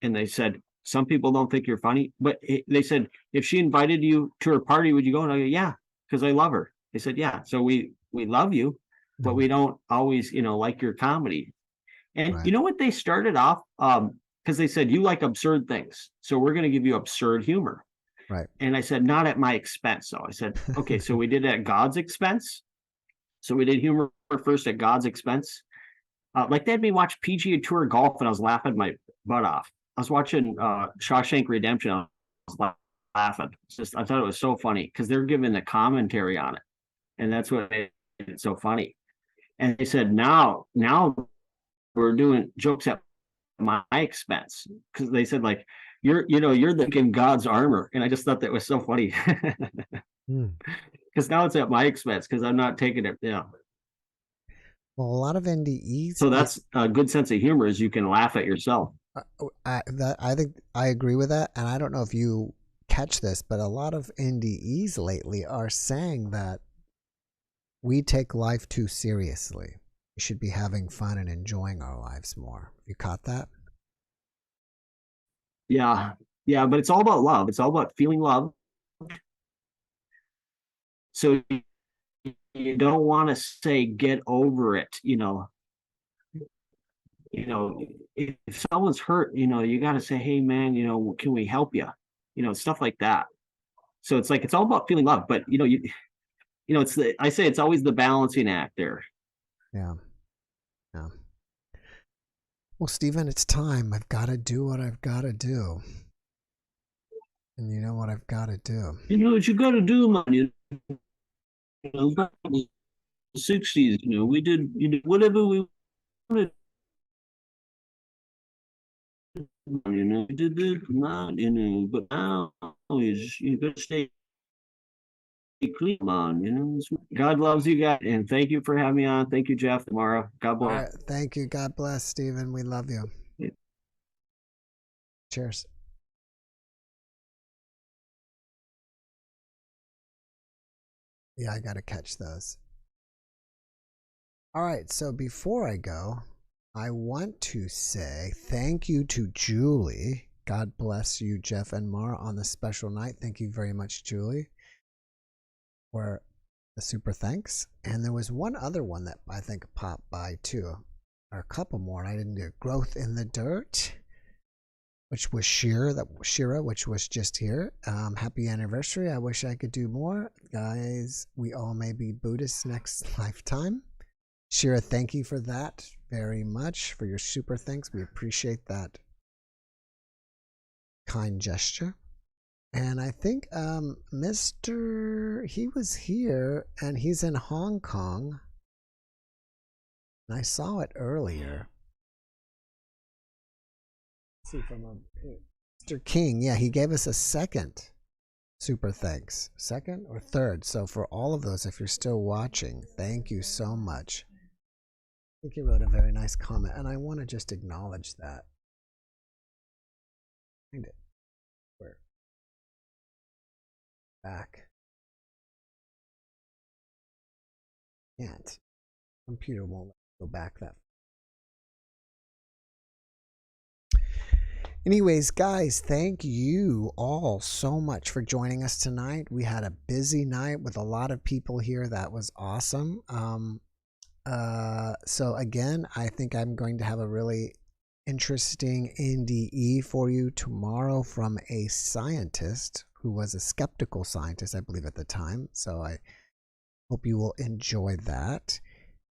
And they said, "Some people don't think you're funny," but they said, "If she invited you to her party, would you go?" And I go, "Yeah, because I love her." They said, "Yeah, so we love you, but we don't always, like your comedy." And Right. You know what they started off? Because they said, "You like absurd things, so we're going to give you absurd humor." Right. And I said, "Not at my expense." So I said, "Okay, so we did it at God's expense." So we did humor first at God's expense. Like they had me watch PGA Tour golf, and I was laughing my butt off. I was watching Shawshank Redemption. I was laughing. I thought it was so funny because they're giving the commentary on it, and that's what made it so funny. And they said, now we're doing jokes at my expense, because they said, like, you're in God's armor, and I just thought that was so funny. Because now it's at my expense because I'm not taking it. Yeah. Well, a lot of NDEs. So that's a good sense of humor, is you can laugh at yourself. I think I agree with that, and I don't know if you catch this, but a lot of NDEs lately are saying that we take life too seriously. We should be having fun and enjoying our lives more. You caught that? Yeah, but it's all about love. It's all about feeling love. So you don't want to say get over it, if someone's hurt, you got to say, hey man, can we help you? Stuff like that. So it's like, it's all about feeling love, but it's I say it's always the balancing act there. Yeah. Yeah. Well, Stephen, it's time. I've got to do what I've got to do. And you know what I've got to do? You know what you got to do, man. Back in the 60s, we did whatever we wanted. We did this, not, but now you got to stay clean, man. God loves you guys, and thank you for having me on. Thank you, Jeff, Mara. God bless. All right, thank you. God bless, Stephen. We love you. Yeah. Cheers. Yeah, I got to catch those. All right, so before I go, I want to say thank you to Julie. God bless you, Jeff and Mara, on this special night. Thank you very much, Julie, for the super thanks. And there was one other one that I think popped by too, or a couple more, and I didn't do. Growth in the Dirt, which was Shira, which was just here. Happy anniversary. I wish I could do more. Guys, we all may be Buddhists next lifetime. Shira, thank you for that very much, for your super thanks. We appreciate that kind gesture. And I think he was here, and he's in Hong Kong. And I saw it earlier. Let's see from Mr. King. Yeah, he gave us a second super thanks. Second or third. So for all of those, if you're still watching, thank you so much. I think he wrote a very nice comment, and I want to just acknowledge that. Find it. Where? Back. Can't. Computer won't let me go back that. Anyways, guys, thank you all so much for joining us tonight. We had a busy night with a lot of people here. That was awesome. So again, I think I'm going to have a really interesting NDE for you tomorrow from a scientist who was a skeptical scientist, I believe, at the time. So I hope you will enjoy that.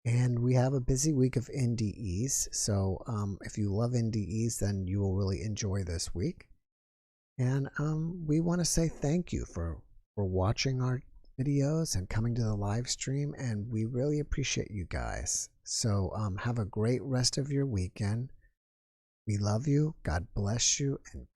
And we have a busy week of NDEs. So if you love NDEs, then you will really enjoy this week. And we want to say thank you for watching our videos and coming to the live stream, and we really appreciate you guys. So have a great rest of your weekend. We love you. God bless you, and good